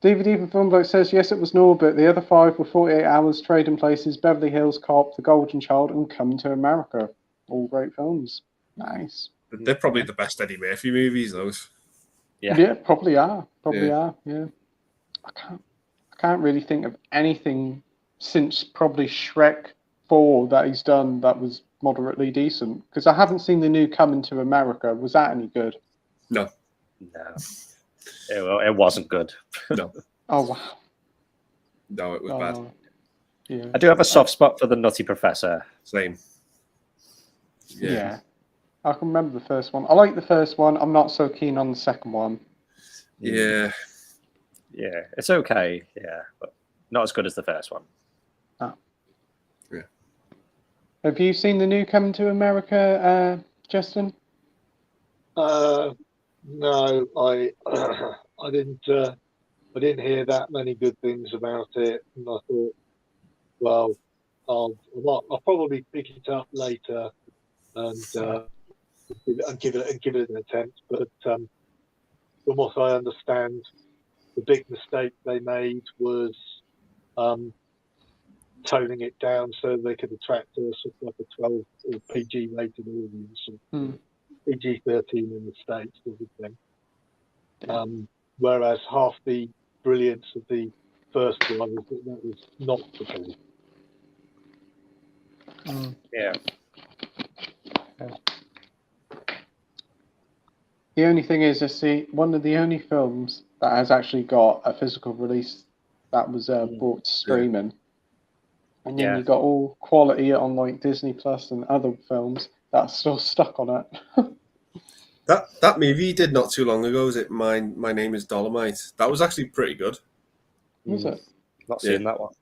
DVD from Filmbloke says, yes, it was Norbit. The other 5 were 48 Hours, Trading Places, Beverly Hills Cop, The Golden Child, and Coming to America. All great films. Nice. They're probably the best Eddie Murphy movies, those. Yeah, probably are. Yeah. I can't really think of anything since probably Shrek 4 that he's done that was moderately decent. Because I haven't seen the new Coming to America. Was that any good? No. It wasn't good. No. Oh, wow. No, it was bad. Yeah. I do have a soft spot for the Nutty Professor. Same. Yeah. I can remember the first one. I like the first one. I'm not so keen on the second one. Yeah. Yeah, it's okay. Yeah, but not as good as the first one. Oh. Yeah. Have you seen the new Coming to America, Justin? No, I didn't hear that many good things about it, and I thought, well, I'll probably pick it up later and give it an attempt. But from what I understand, the big mistake they made was toning it down so they could attract a sort of like a 12 or PG rated audience. PG-13 in the States, sort of thing. Whereas half the brilliance of the first one was that was not the case. Yeah. The only thing is, one of the only films that has actually got a physical release that was brought to streaming. And then Yeah. you got all quality on like Disney Plus and other films that's still stuck on it. That movie he did not too long ago, is it? My Name is Dolomite. That was actually pretty good. Was it? Not seen that one.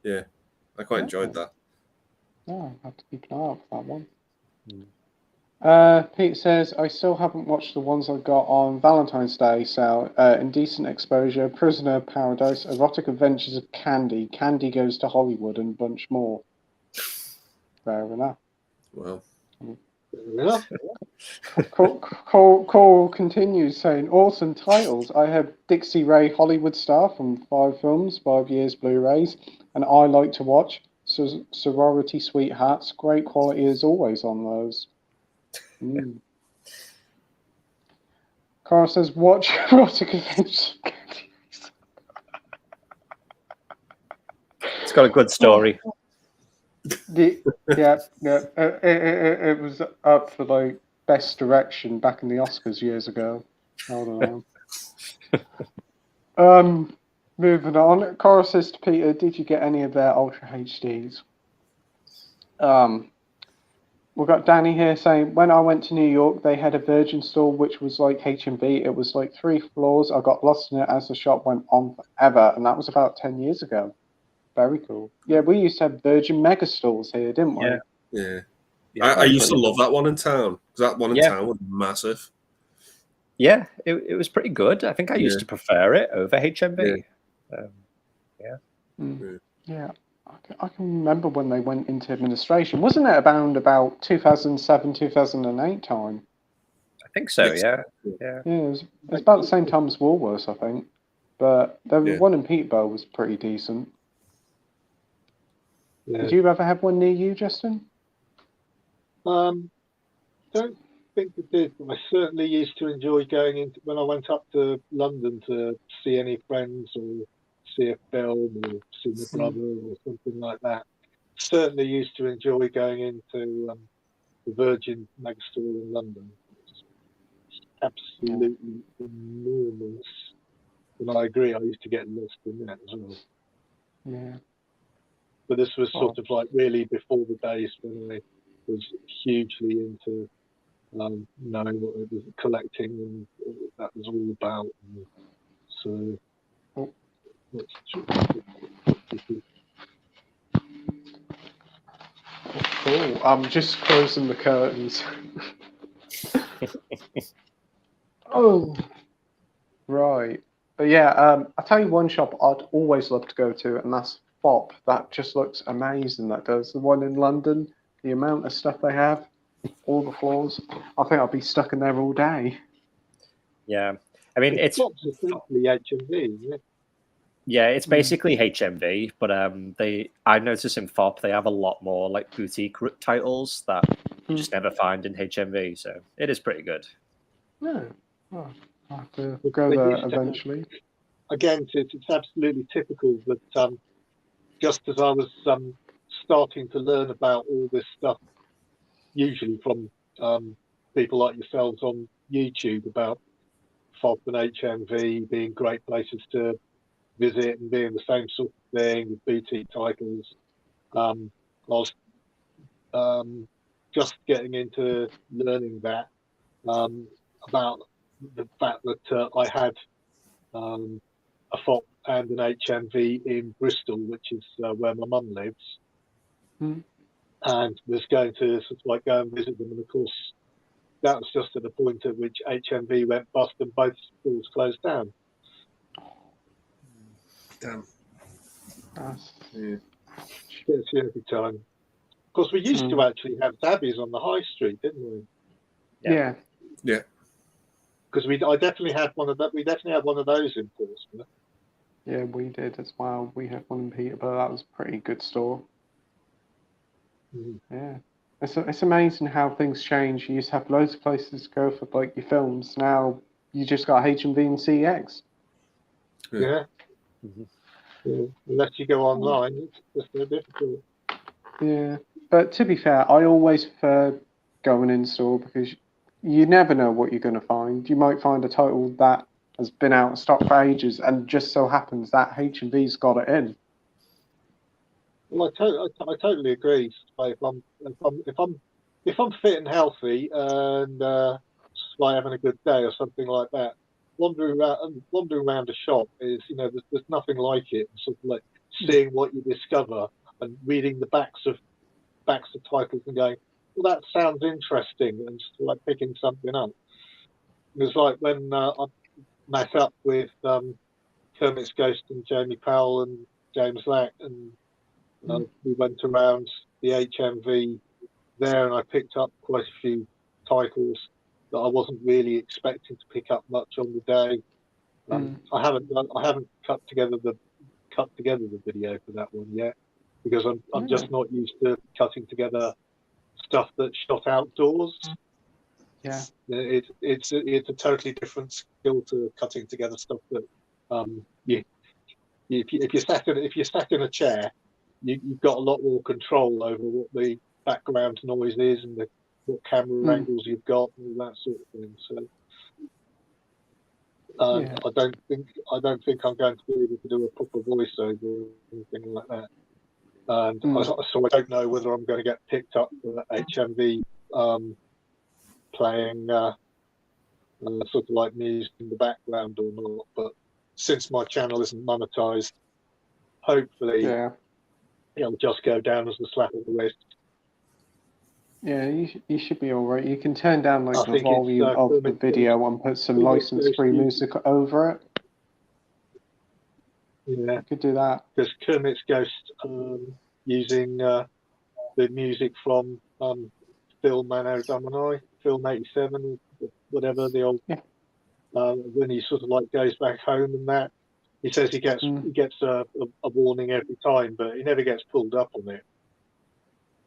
Yeah, I quite enjoyed that. Oh, I have to keep an eye out for that one. Mm. Pete says, I still haven't watched the ones I got on Valentine's Day sale. Indecent Exposure, Prisoner of Paradise, Erotic Adventures of Candy, Candy Goes to Hollywood, and a bunch more. Fair enough. Well, Yeah. Cole continues saying, awesome titles. I have Dixie Ray Hollywood Star from 5 films, 5 years Blu-rays, and I like to watch Sorority Sweethearts. Great quality as always on those. Carl says, watch Erotic Adventures. It's got a good story. It was up for like best direction back in the Oscars years ago. Hold on. Moving on. Cora says to Peter, did you get any of their Ultra HDs? We've got Danny here saying, when I went to New York, they had a Virgin store which was like HMV. It was like 3 floors. I got lost in it as the shop went on forever, and that was about 10 years ago. Very cool. Yeah, we used to have Virgin Mega stores here, didn't we? Yeah. I used to love that one in town, because that one in town was massive. Yeah, it was pretty good. I think I used to prefer it over HMV. Yeah. I can remember when they went into administration. Wasn't it around about 2007, 2008 time? I think so, yeah. Yeah, it was about the same time as Woolworths, I think. But the one in Peterborough was pretty decent. Yeah. Did you ever have one near you, Justin? Don't think I did, but I certainly used to enjoy going into when I went up to London to see any friends or see a film or see my brother or something like that. Certainly used to enjoy going into the Virgin Megastore in London. It's absolutely enormous. And I agree, I used to get lost in that as well. Yeah. But this was sort of like really before the days when I was hugely into knowing what it was collecting and what that was all about. And so, cool. I'm just closing the curtains. Oh, right. But yeah, I'll tell you one shop I'd always love to go to, and that's Fop. That just looks amazing. That does. The one in London, the amount of stuff they have, all the floors. I think I'll be stuck in there all day. Yeah. I mean, it's essentially HMV, isn't it? Yeah, it's basically HMV, but I notice in FOP they have a lot more like boutique titles that you just never find in HMV, so it is pretty good. Yeah, I'll have to go there eventually. Again, it's absolutely typical that just as I was starting to learn about all this stuff, usually from people like yourselves on YouTube about FOP and HMV being great places to visit and being the same sort of thing with boutique titles. I was just getting into learning that about the fact that I had a FOP and an HMV in Bristol, which is where my mum lives, and was going to sort of like go and visit them. And of course, that was just at the point at which HMV went bust and both stores closed down. Damn. It's every time. Of course, we used to actually have Dabbies on the high street, didn't we? Yeah. Because I definitely had one of that. We definitely had one of those in Portsmouth. Yeah, we did as well. We had one in Peterborough. That was a pretty good store. Yeah. It's amazing how things change. You used to have loads of places to go for like your films. Now you just got HMV and CX. Yeah. Unless you go online, it's just so difficult. Yeah, but to be fair, I always prefer going in store because you never know what you're going to find. You might find a title that has been out of stock for ages, and just so happens that H&V's got it in. Well, I totally agree. Like, if I'm fit and healthy and like having a good day or something like that, wandering around a shop is, there's nothing like it. Sort of like seeing what you discover and reading the backs of titles and going, well, that sounds interesting, and just like picking something up. It was like when I met up with Kermit's Ghost and Jamie Powell and James Lack, and we went around the HMV there, and I picked up quite a few titles that I wasn't really expecting to pick up much on the day. I haven't cut together the video for that one yet, because I'm just not used to cutting together stuff that's shot outdoors. Yeah, it's a totally different skill to cutting together stuff that if you're sat in a chair, you've got a lot more control over what the background noise is and what camera angles you've got and all that sort of thing. So I don't think I'm going to be able to do a proper voiceover or anything like that. And so I don't know whether I'm going to get picked up for HMV playing sort of like music in the background or not. But since my channel isn't monetized, hopefully it'll just go down as a slap on the wrist. Yeah, you should be all right. You can turn down like I the think volume it's, of the video and put some license-free music over it. Yeah, You could do that. because Kermit's Ghost using the music from Film Anno Domini, Film 87, whatever the old. When he sort of like goes back home and that, he says he gets a warning every time, but he never gets pulled up on it.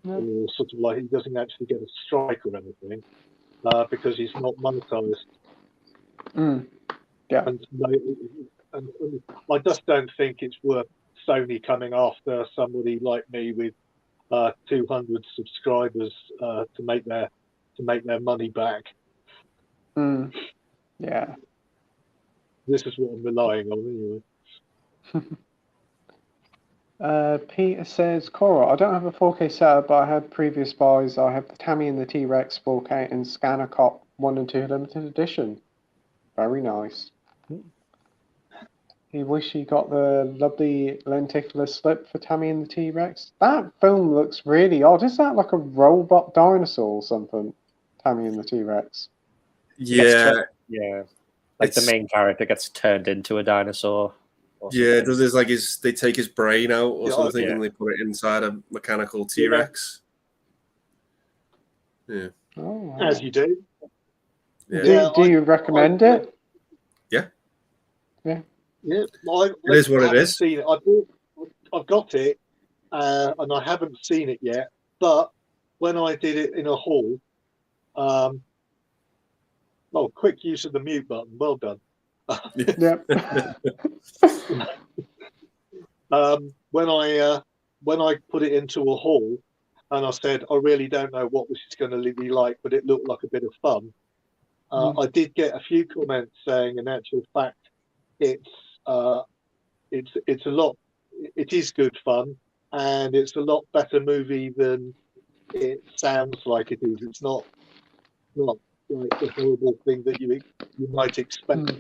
Or sort of like he doesn't actually get a strike or anything because he's not monetized. Yeah. And I just don't think it's worth Sony coming after somebody like me with 200 subscribers to make their money back. Yeah. This is what I'm relying on anyway. Peter says, Cora, I don't have a 4K setup, but I had previous buys. I have the Tammy and the T-Rex 4K and Scanner Cop 1 and 2 limited edition. Very nice. He wish he got the lovely lenticular slip for Tammy and the T-Rex. That film looks really odd. Is that like a robot dinosaur or something? Tammy and the T-Rex. Yeah. Like the main character gets turned into a dinosaur. Yeah, there's like they take his brain out or something yeah. and they put it inside a mechanical T-Rex. Yeah. Oh, wow. As you do. Yeah. Do you recommend it? Yeah. Yeah. Yeah. It is what it is. Seen it. I've got it, and I haven't seen it yet. But when I did it in a haul, quick use of the mute button. Well done. Yep. When I put it into a haul, and I said I really don't know what this is going to be like, but it looked like a bit of fun. I did get a few comments saying, in actual fact, it's a lot. It is good fun, and it's a lot better movie than it sounds like it is. It's not like the horrible thing that you might expect.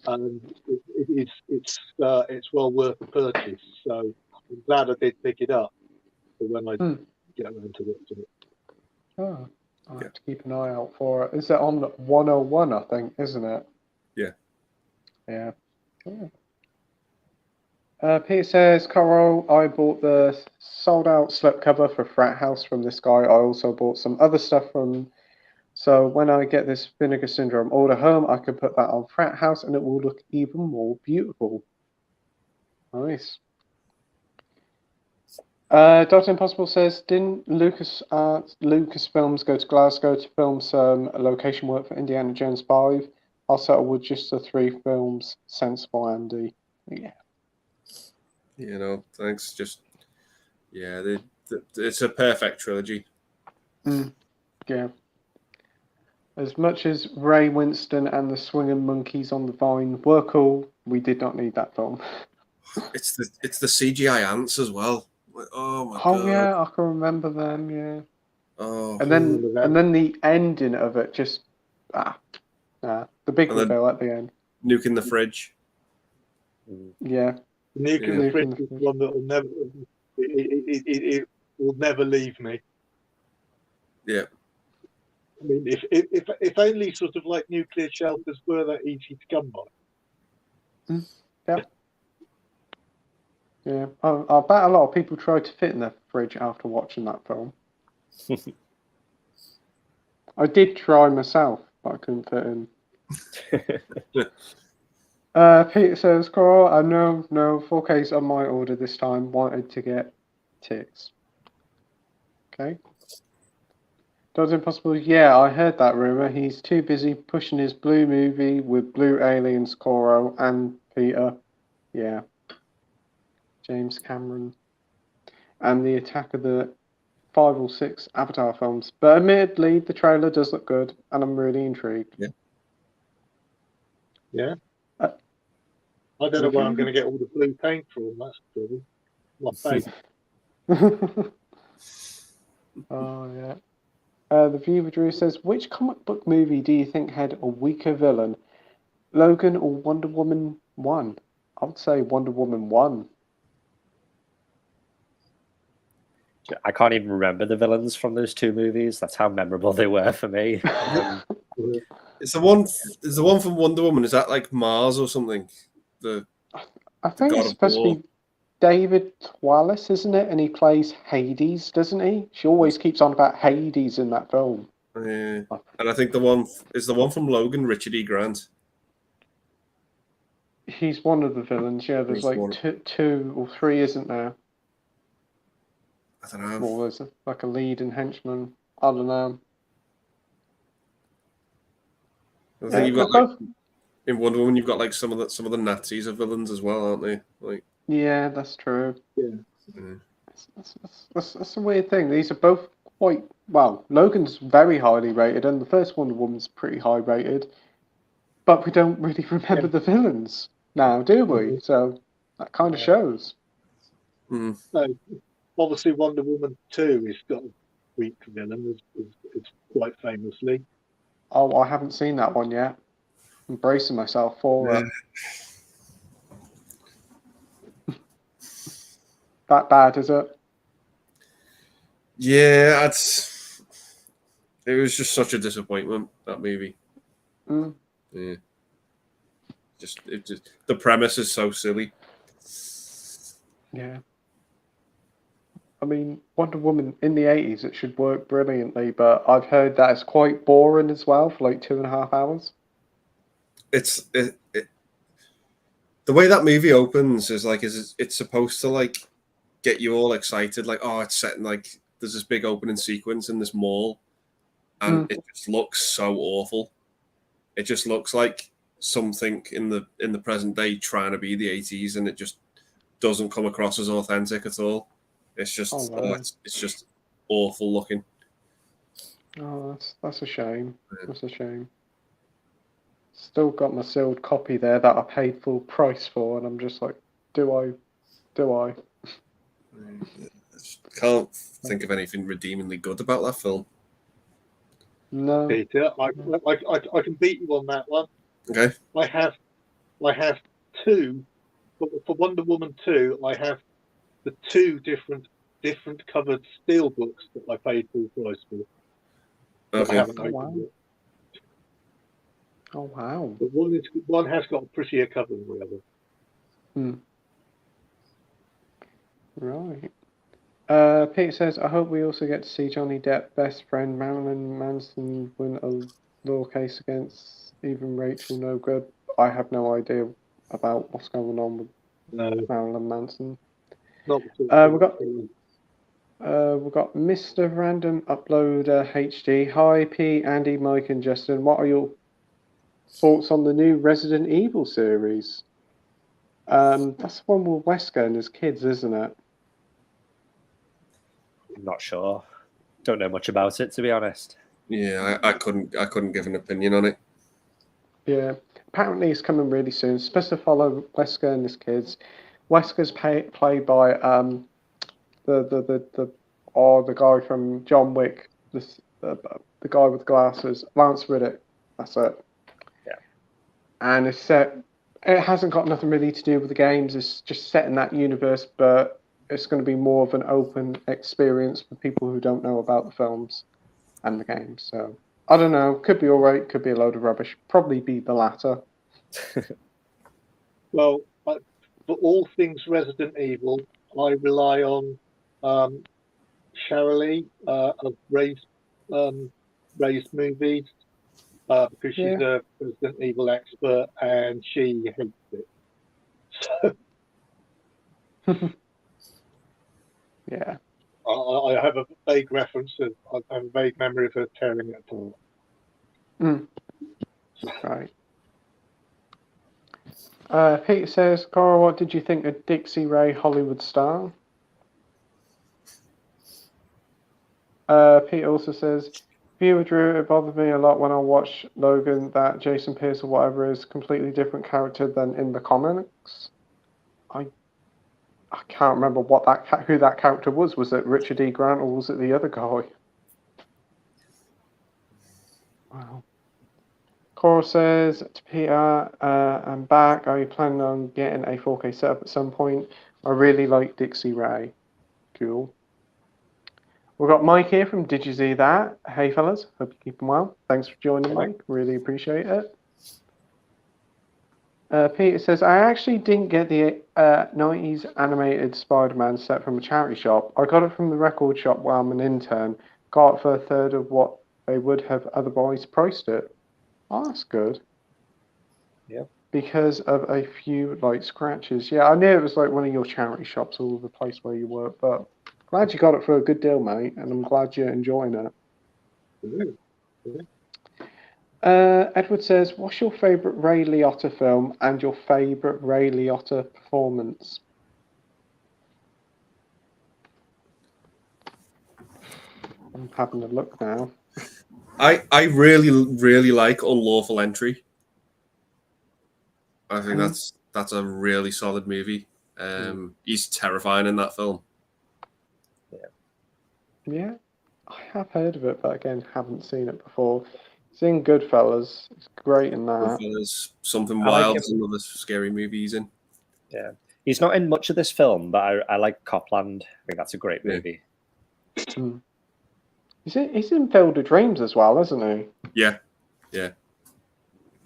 And it's well worth the purchase. So I'm glad I did pick it up for when I get around to watching it. Oh, I'll have to keep an eye out for it. Is it on 101, I think, isn't it? Yeah. Yeah. Peter says, Carol, I bought the sold-out slipcover for Frat House from this guy. I also bought some other stuff from... So when I get this Vinegar Syndrome order home, I can put that on Frat House and it will look even more beautiful. Nice. Dr. Impossible says, didn't Lucasfilms go to Glasgow to film some location work for Indiana Jones 5? I'll settle with just the 3 films. Sensible, Andy. Yeah. Thanks. Just, it's a perfect trilogy. Yeah. As much as Ray Winston and the Swinging Monkeys on the Vine were cool, we did not need that film. It's the CGI ants as well. Like, oh my Oh god. yeah, I can remember them. Yeah. Oh. And then the ending of it just the big reveal at the end. Nuke in the fridge. Yeah. Nuke in the fridge is one that will never it will never leave me. Yeah. I mean, if only sort of like nuclear shelters were that easy to come by. Yeah. Yeah. I bet a lot of people tried to fit in their fridge after watching that film. I did try myself, but I couldn't fit in. Peter says, Carl, I know, 4K's on my order this time. Wanted to get ticks. Okay. Does Impossible? Yeah, I heard that rumor. He's too busy pushing his blue movie with Blue Aliens, Coro, and Peter. Yeah. James Cameron. And the Attack of the 5 or 6 Avatar films. But admittedly, the trailer does look good, and I'm really intrigued. Yeah. I don't know where I'm going to get all the blue paint from. That's true. My favourite. Oh, yeah. The Viewer Drew says, which comic book movie do you think had a weaker villain? Logan or Wonder Woman 1? I would say Wonder Woman 1. I can't even remember the villains from those two movies. That's how memorable they were for me. It's the one from Wonder Woman. Is that like Mars or something? I think it's supposed to be David Wallace, isn't it? And he plays Hades, doesn't he? She always keeps on about Hades in that film. Yeah. And I think the one from Logan, Richard E. Grant. He's one of the villains. Yeah, there's like two or three, isn't there? I don't know. Or there's like a lead and henchman. I don't know. I think you've got in Wonder Woman, you've got like some of the Nazis are villains as well, aren't they? Like. Yeah, that's true. Yeah. That's a weird thing. These are both quite well. Logan's very highly rated, and the first Wonder Woman's pretty high rated. But we don't really remember the villains now, do we? So that kind of shows. No, obviously, Wonder Woman 2 has got a weak villain, it's quite famously. Oh, I haven't seen that one yet. I'm bracing myself for it. That bad, is it? Yeah, it was just such a disappointment, that movie. Yeah. The premise is so silly. Yeah. I mean, Wonder Woman in the 80s, it should work brilliantly, but I've heard that it's quite boring as well for like 2.5 hours. The way that movie opens is like it's supposed to like get you all excited, like, oh, it's set in like there's this big opening sequence in this mall, and it just looks so awful. It just looks like something in the present day trying to be the 80s, and it just doesn't come across as authentic at all. It's just it's just awful looking. Oh, that's a shame. That's a shame. Still got my sealed copy there that I paid full price for, and I'm just like, do I? Can't think of anything redeemingly good about that film. No. Peter, I can beat you on that one. Okay. I have two. For Wonder Woman 2, I have the two different covered steel books that I paid full price for. Okay. I haven't opened yet. Oh wow! But one has got a prettier cover than the other. Right. Pete says, I hope we also get to see Johnny Depp best friend Marilyn Manson win a law case against even Rachel No Good. I have no idea about what's going on with Marilyn Manson. We've got Mr. Random Uploader HD. Hi, P, Andy, Mike, and Justin. What are your thoughts on the new Resident Evil series? That's the one with Wesker and his kids, isn't it? I'm not sure. Don't know much about it, to be honest. Yeah, I couldn't give an opinion on it. Yeah, apparently it's coming really soon. It's supposed to follow Wesker and his kids. Wesker's played by the guy from John Wick, the guy with glasses, Lance Reddick. That's it. Yeah. And it's set. It hasn't got nothing really to do with the games. It's just set in that universe, but it's going to be more of an open experience for people who don't know about the films and the games. So I don't know. Could be all right. Could be a load of rubbish. Probably be the latter. Well, for all things Resident Evil, I rely on Shirley of Raised Movies because she's a Resident Evil expert and she hates it. Yeah. I have a vague reference. I have a vague memory of her tearing it apart. Right. Peter says, Cora, what did you think of Dixie Ray Hollywood Star? Peter also says, Viewer Drew, it bothered me a lot when I watched Logan that Jason Pierce or whatever is a completely different character than in the comics. I can't remember who that character was. Was it Richard E. Grant or was it the other guy? Wow. Cora says to Peter, I'm back. Are you planning on getting a 4K setup at some point? I really like Dixie Ray. Cool. We've got Mike here from Did You See That? Hey fellas, hope you're keeping well. Thanks for joining, Mike. Really appreciate it. Peter says, I actually didn't get the 90s animated Spider-Man set from a charity shop. I got it from the record shop while I'm an intern. Got it for a third of what they would have otherwise priced it. Oh, that's good. Yeah. Because of a few light scratches. Yeah, I knew it was like one of your charity shops all over the place where you work, but glad you got it for a good deal, mate, and I'm glad you're enjoying it. Edward says, what's your favourite Ray Liotta film and your favourite Ray Liotta performance? I'm having a look now. I really like Unlawful Entry. I think that's a really solid movie. He's terrifying in that film. Yeah, I have heard of it, but again, haven't seen it before. He's in Goodfellas. He's great in that. Goodfellas, Something Wild is another scary movie he's in. Yeah, he's not in much of this film, but I like Copland. I think that's a great movie. Yeah. He's in Field of Dreams as well, isn't he? Yeah.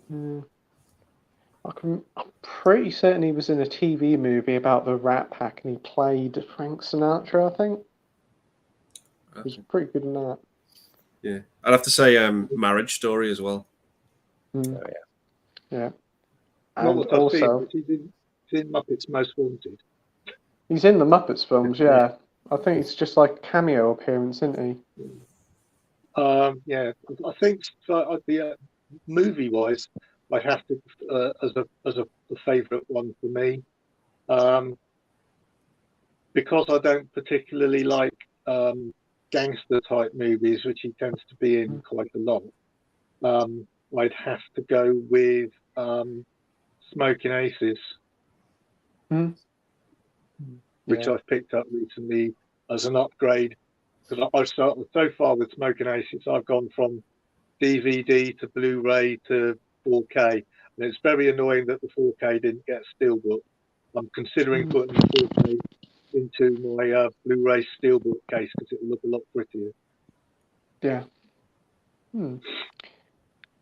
I'm pretty certain he was in a TV movie about the Rat Pack, and he played Frank Sinatra, I think. He was pretty good in that. Yeah, I'd have to say Marriage Story as well. Oh, yeah. And Not also, he's in Muppets Most Wanted. He's in the Muppets films, yeah. I think it's just like a cameo appearance, isn't he? Yeah, I think the movie-wise, I have to as a favourite one for me, because I don't particularly like gangster type movies, which he tends to be in quite a lot. I'd have to go with Smoking Aces, which I've picked up recently as an upgrade. Because I've started so far with Smoking Aces, I've gone from DVD to Blu-ray to 4K, and it's very annoying that the 4K didn't get steelbook. I'm considering putting the 4K into my Blu-ray steelbook case because it will look a lot prettier. Yeah.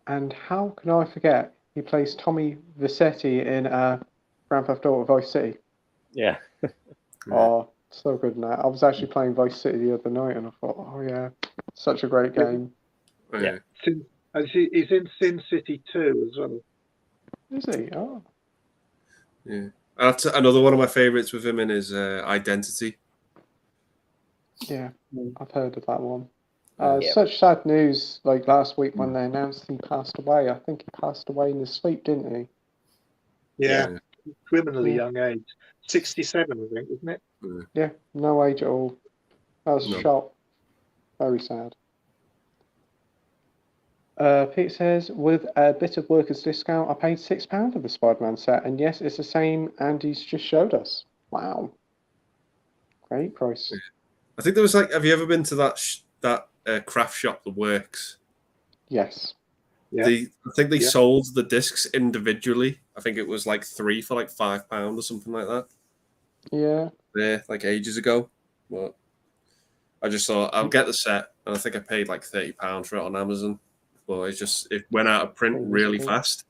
And how can I forget? He plays Tommy Vercetti in Grand Theft Auto Vice City. Yeah. Oh, so good in that. I was actually playing Vice City the other night, and I thought, oh yeah, such a great game. Yeah. He's in Sin City 2 as well. Is he? Oh. Yeah. That's another one of my favourites with him in is Identity. Yeah, I've heard of that one. Yep. Such sad news, like last week when they announced he passed away. I think he passed away in his sleep, didn't he? Yeah. Criminally young age. 67, I think, isn't it? Yeah, no age at all. I was shocked. Very sad. Peter says, with a bit of workers' discount, I paid £6 for the Spider-Man set, and yes, it's the same Andy's just showed us. Wow. Great price. I think there was like, have you ever been to that craft shop, The Works? Yes. Yeah. I think they sold the discs individually. I think it was like 3 for like £5 or something like that. Yeah. There, like ages ago. But I just thought I'll get the set, and I think I paid like £30 for it on Amazon. But it went out of print really fast.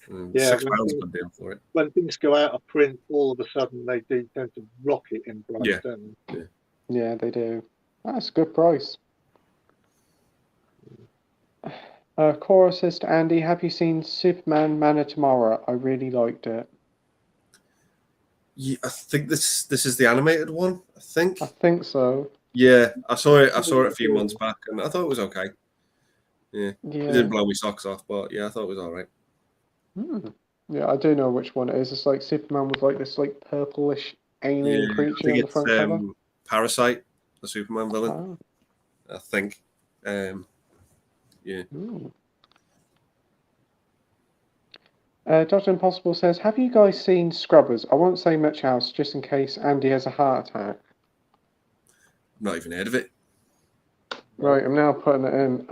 Yeah, £6 was a good deal for it. When things go out of print, all of a sudden they do tend to rocket in price, Yeah. don't they? Yeah, they do. That's a good price. Cora says to Andy, have you seen Superman Man of Tomorrow? I really liked it. Yeah, I think this is the animated one. I think so. Yeah, I saw it a few months back, and I thought it was okay. Yeah. It Yeah. didn't blow my socks off, but yeah, I thought it was all right. Yeah, I do know which one it is. It's like Superman with like this like purplish alien I creature think on the it's front cover. Parasite, the Superman villain. Oh. I think. Yeah. Dr. Impossible says, have you guys seen Scrubbers? I won't say much else, just in case Andy has a heart attack. Not even heard of it. Right, I'm now putting it in.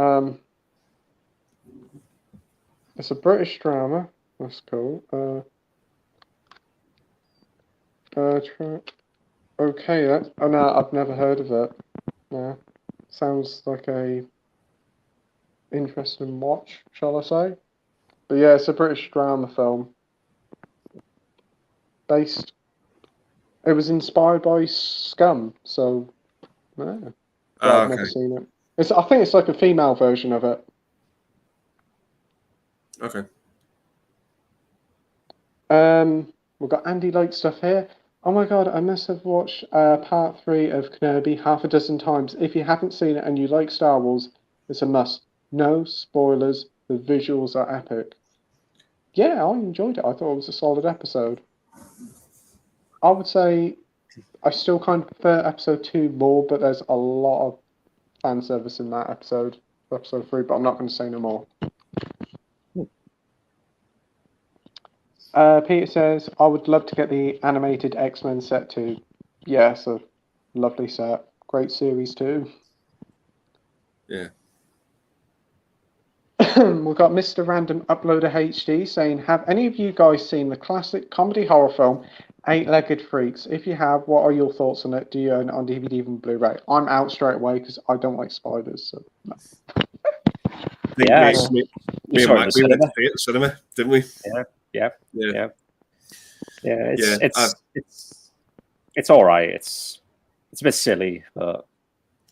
It's a British drama. That's cool. Okay, no, I've never heard of it. Yeah, sounds like a interesting watch, shall I say? But yeah, it's a British drama film. It was inspired by Scum, so yeah. Well, I've never seen it. I think it's like a female version of it. Okay. We've got Andy Lake stuff here. Oh my god, I must have watched part 3 of Kenobi half a dozen times. If you haven't seen it and you like Star Wars, it's a must. No spoilers, the visuals are epic. Yeah, I enjoyed it. I thought it was a solid episode. I would say I still kind of prefer episode 2 more, but there's a lot of fan service in that episode 3, but I'm not going to say no more. Peter says, I would love to get the animated X-Men set too. Yeah, it's a lovely set. Great series too. Yeah. We've got Mr. Random Uploader HD saying, have any of you guys seen the classic comedy horror film, Eight-Legged Freaks? If you have, what are your thoughts on it? Do you own it on DVD and Blu-ray? I'm out straight away because I don't like spiders. So no. We went to the cinema, didn't we? Yeah. It's all right. It's a bit silly, but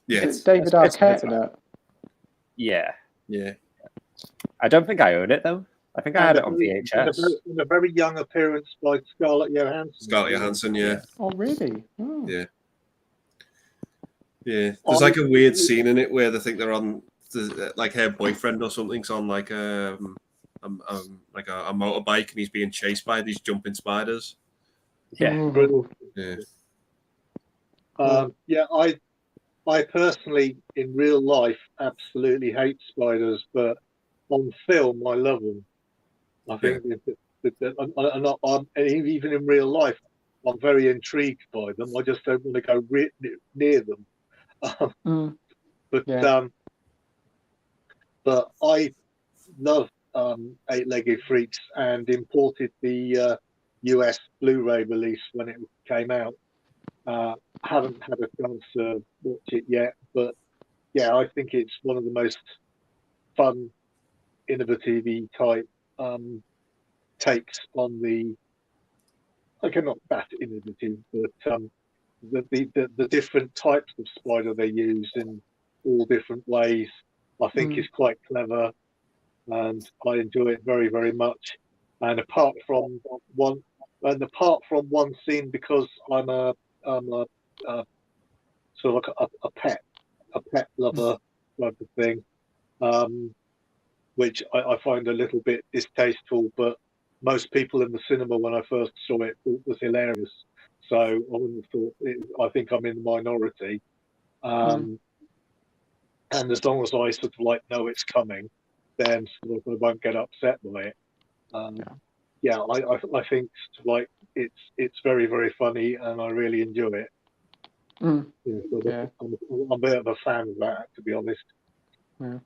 it's David Arquette in it. Yeah. Yeah. I don't think I own it though. I think I had it on VHS. And a very young appearance by Scarlett Johansson. Scarlett Johansson, yeah. Oh, really? Oh. Yeah. Yeah. There's like a weird scene in it where they think they're on, like her boyfriend or something's on like a motorbike and he's being chased by these jumping spiders. Yeah. Yeah. I personally, in real life, absolutely hate spiders, but on film, I love them. I think, even in real life, I'm very intrigued by them. I just don't want to go near them. But I love Eight-Legged Freaks and imported the US Blu-ray release when it came out. Haven't had a chance to watch it yet, but yeah, I think it's one of the most fun, innovative type takes on the, okay, not that innovative, but the different types of spider they use in all different ways. I think is quite clever, and I enjoy it very, very much. And apart from one scene, because I'm a sort of a pet lover type of thing, which I find a little bit distasteful, but most people in the cinema when I first saw it thought it was hilarious. So I wouldn't have thought I think I'm in the minority. and as long as I sort of like know it's coming, then sort of I won't get upset by it. I think sort of like it's very, very funny, and I really enjoy it. Mm. Yeah, I'm a bit of a fan of that, to be honest. Yeah.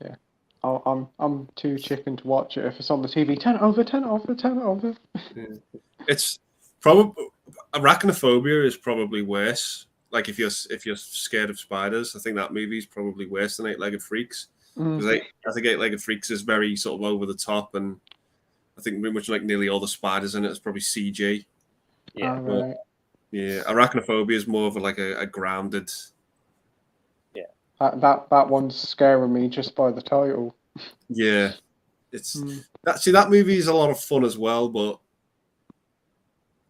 Yeah. I'm too chicken to watch it if it's on the TV. Turn it over, turn it over, turn it over. Yeah. It's probably Arachnophobia is probably worse. Like if you're scared of spiders, I think that movie is probably worse than Eight-Legged Freaks, because I think Eight-Legged Freaks is very sort of over the top, and I think pretty much like nearly all the spiders in it is probably CG. Yeah. Right. Yeah, Arachnophobia is more of a grounded. Yeah. That one's scaring me just by the title. Yeah, it's that movie is a lot of fun as well, but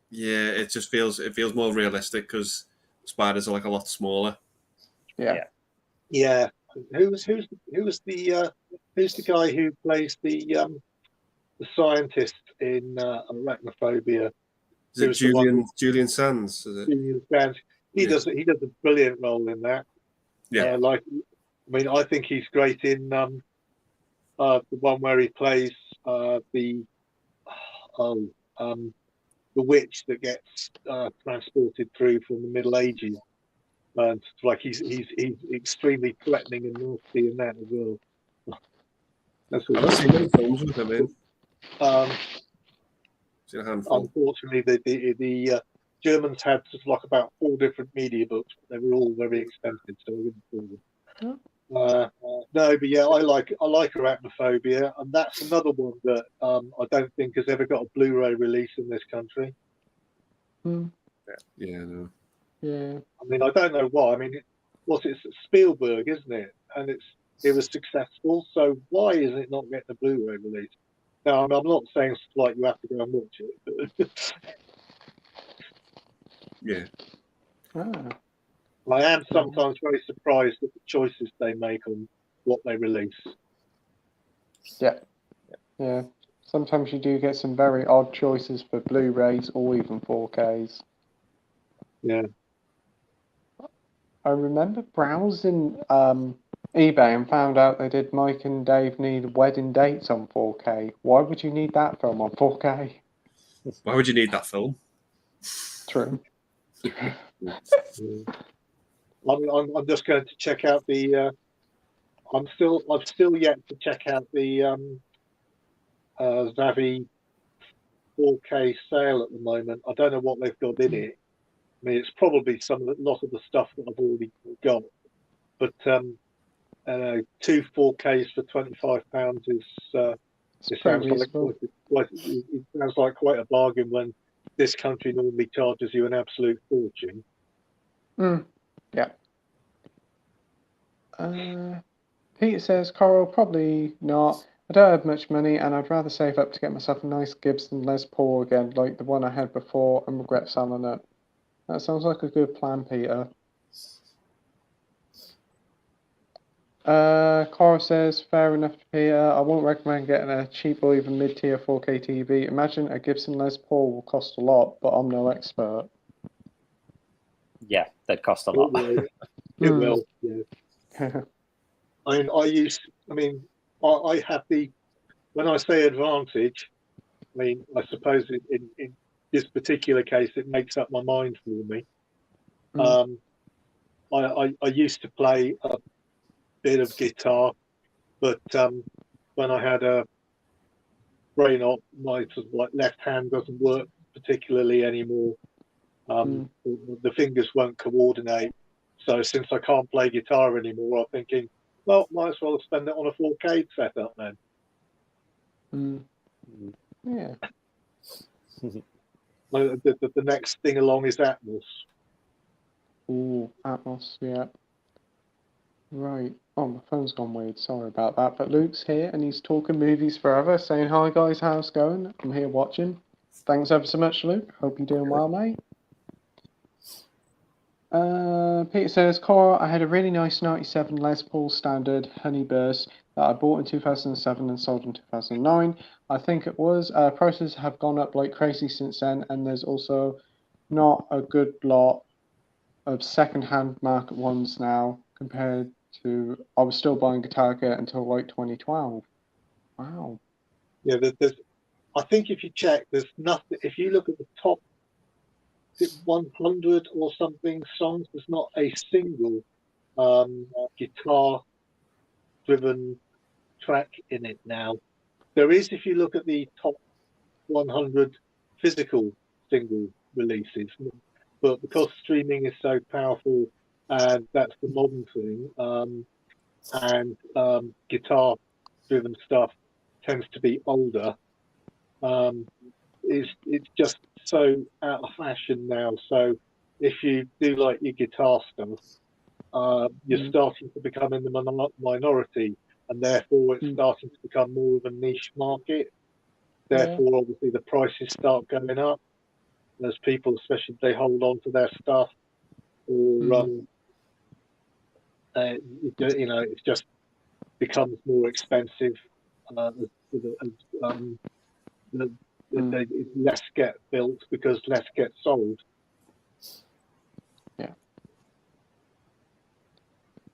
yeah, it just feels more realistic because spiders are like a lot smaller. Yeah. Yeah. Who's the guy who plays the scientist in Arachnophobia? Is it Julian Sands? Is it? Julian Sands. He does a brilliant role in that. Yeah. I think he's great in the one where he plays the witch that gets transported through from the Middle Ages, and like he's extremely threatening and nasty in that as well. That's I've not seen any films with him in. Seen a handful. Unfortunately, the Germans had just like about 4 different media books, but they were all very expensive, so we didn't pull them. No, but yeah, I like Arachnophobia, and that's another one that I don't think has ever got a Blu-ray release in this country. Yeah, no. Yeah. I mean, I don't know why. I mean, it's Spielberg, isn't it? And it was successful, so why is it not getting a Blu-ray release? Now, I'm not saying like you have to go and watch it. But Yeah. I am sometimes very surprised at the choices they make on what they release. Yeah. Sometimes you do get some very odd choices for Blu-rays or even 4Ks. Yeah. I remember browsing eBay and found out they did Mike and Dave Need Wedding Dates on 4K. Why would you need that film on 4K? Why would you need that film? True. I'm just going to check out the. I've still yet to check out the Zavi 4K sale at the moment. I don't know what they've got in it. I mean, it's probably a lot of the stuff that I've already got. But 2 4Ks for £25 is. It sounds like quite a bargain when this country normally charges you an absolute fortune. Yeah. Peter says, Coral, probably not. I don't have much money and I'd rather save up to get myself a nice Gibson Les Paul again, like the one I had before, and regret selling it. That sounds like a good plan, Peter. Cora says, fair enough, Peter. I won't recommend getting a cheap or even mid-tier 4K TV. Imagine a Gibson Les Paul will cost a lot, but I'm no expert. Yeah, they'd cost a lot. It will. Yeah. I have the. When I say advantage, I mean I suppose in this particular case it makes up my mind for me. I used to play a bit of guitar, but when I had a brain op, my sort of like left hand doesn't work particularly anymore. The fingers won't coordinate. So since I can't play guitar anymore, I'm thinking, well, might as well spend it on a 4K setup then. Yeah. The next thing along is Atmos. Ooh, Atmos, yeah. Right. Oh, my phone's gone weird. Sorry about that. But Luke's here and he's talking movies forever, saying, hi guys, how's it going? I'm here watching. Thanks ever so much, Luke. Hope you're doing well, mate. Peter says, Cora, I had a really nice 97 Les Paul Standard Honeyburst that I bought in 2007 and sold in 2009. I think it was. Prices have gone up like crazy since then, and there's also not a good lot of second-hand market ones now compared to I was still buying Guitar Gear until like 2012. Wow. Yeah, there's. I think if you check, there's nothing. If you look at the top 100 or something songs, there's not a single guitar-driven track in it now. There is if you look at the top 100 physical single releases, but because streaming is so powerful and that's the modern thing, and guitar-driven stuff tends to be older. It's just so out of fashion now. So if you do like your guitar stuff, you're starting to become in the minority, and therefore it's starting to become more of a niche market. Therefore, obviously, the prices start going up as people, especially if they hold on to their stuff, or it just becomes more expensive. Less get built because less get sold. Yeah.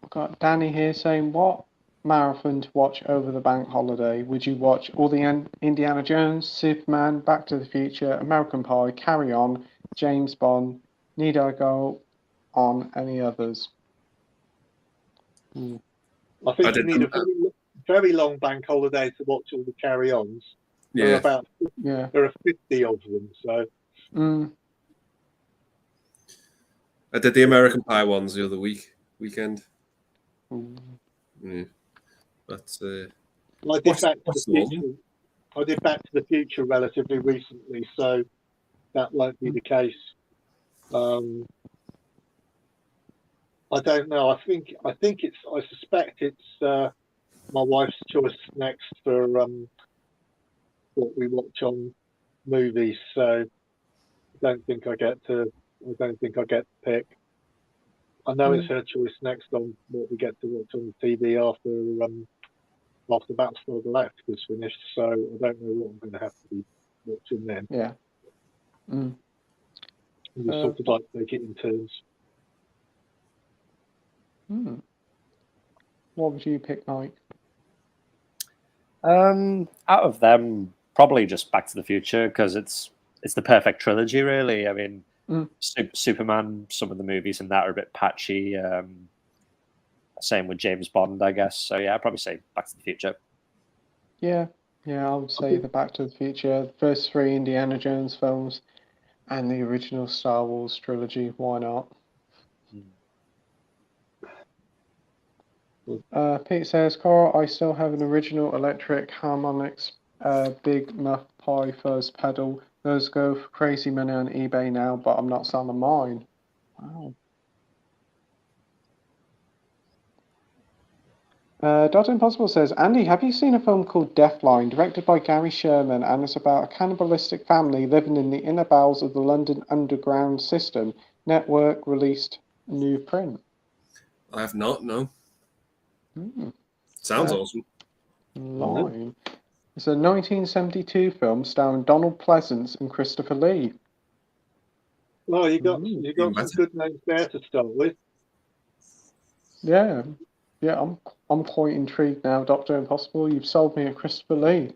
I've got Danny here saying, what marathon to watch over the bank holiday? Would you watch all the Indiana Jones, Superman, Back to the Future, American Pie, Carry On, James Bond? Need I go on any others? I think you need a very long bank holiday to watch all the carry-ons. Yeah. There are 50 of them, so. I did the American Pie ones the other weekend. Yeah. That's I did Back to the Future. I did Back to the Future relatively recently, so that won't be the case. I don't know. I think it's. I suspect it's my wife's choice next for what we watch on movies. So I don't think I get to pick. I know it's her choice next on what we get to watch on the TV after Battlestar Galactica's finished. So I don't know what I'm going to have to be watching then. Yeah. We sort of like take it in turns. What would you pick, Mike? Out of them, probably just Back to the Future, because it's the perfect trilogy, really. I mean, Superman, some of the movies in that are a bit patchy. Same with James Bond, I guess. So yeah, I'd probably say Back to the Future. Yeah, I would say the Back to the Future, the first 3 Indiana Jones films, and the original Star Wars trilogy. Why not? Pete says, Carl, I still have an original electric harmonics Big Muff Pie Fuzz pedal. Those go for crazy money on eBay now, but I'm not selling mine. Wow. Dr. Impossible says, Andy, have you seen a film called Deathline, directed by Gary Sherman, and it's about a cannibalistic family living in the inner bowels of the London Underground System? Network released new print. I have not, no. Sounds awesome. Line. It's a 1972 film starring Donald Pleasance and Christopher Lee. Well, you got some good names there to start with. Yeah, I'm quite intrigued now, Dr. Impossible. You've sold me a Christopher Lee.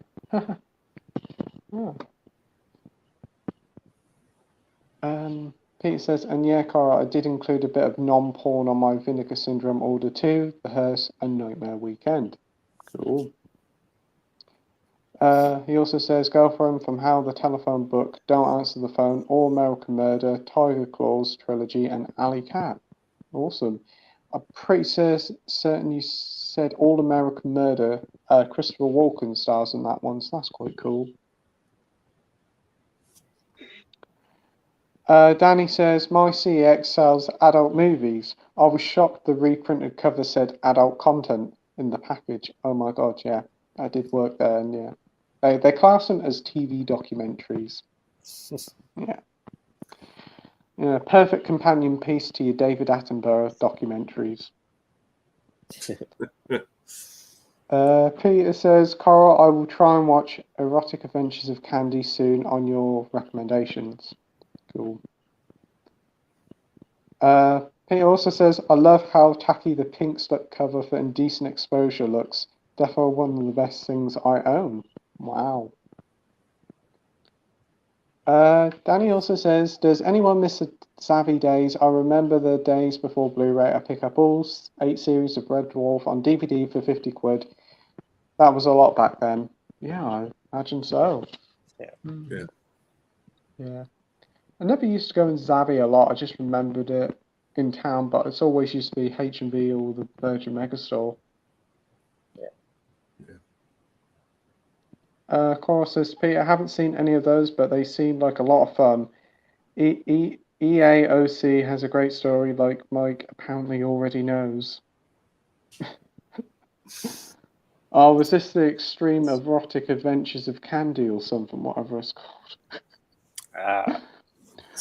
Pete says, and yeah, Cara, I did include a bit of non-porn on my Vinegar Syndrome order too, The Hearse and Nightmare Weekend. Cool. He also says, Girlfriend from How the Telephone Book, Don't Answer the Phone, All American Murder, Tiger Claws Trilogy, and Alley Cat. Awesome. I'm pretty certain you said All American Murder. Christopher Walken stars in that one, so that's quite cool. Danny says, my CX sells adult movies. I was shocked the reprinted cover said adult content in the package. Oh my god, yeah. I did work there, and yeah. They class them as TV documentaries. Yeah, perfect companion piece to your David Attenborough documentaries. Peter says, Carl, I will try and watch Erotic Adventures of Candy soon on your recommendations. Cool. Peter also says, I love how tacky the pink slip cover for Indecent Exposure looks. Definitely one of the best things I own. Wow. Danny also says, does anyone miss the savvy days? I remember the days before Blu-ray. I pick up all 8 series of Red Dwarf on DVD for 50 quid. That was a lot back then. Yeah, I imagine so. Yeah. Yeah. Yeah. I never used to go in Zavvi a lot. I just remembered it in town, but it's always used to be H&V or the Virgin Megastore. Cora says, Peter, I haven't seen any of those, but they seem like a lot of fun. EAOC has a great story, like Mike apparently already knows. Oh, was this the Extreme Erotic Adventures of Candy or something, whatever it's called?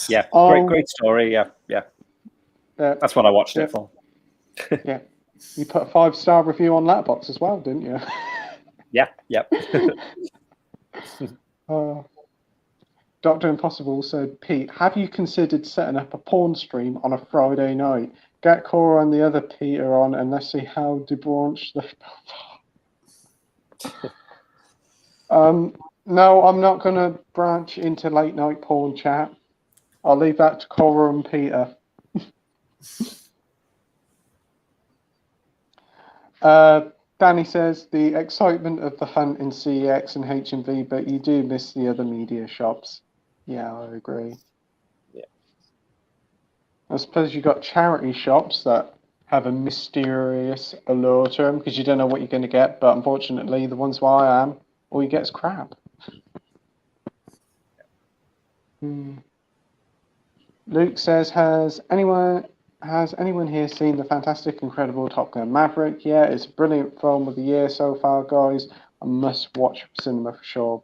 Yeah, Oh, great story. Yeah. That's what I watched it for. Yeah. You put a 5-star review on Letterboxd as well, didn't you? Yeah, yep. Dr. Impossible said, Pete, have you considered setting up a porn stream on a Friday night? Get Cora and the other Peter on and let's see how debauched they No, I'm not going to branch into late night porn chat. I'll leave that to Cora and Peter. Danny says, the excitement of the hunt in CEX and H&V, but you do miss the other media shops. Yeah, I agree. Yeah. I suppose you've got charity shops that have a mysterious allure to them because you don't know what you're going to get, but unfortunately, the ones where I am, all you get is crap. Luke says, has anyone here seen the fantastic, incredible Top Gun Maverick? Yeah, it's a brilliant film of the year so far, guys. A must watch cinema for sure.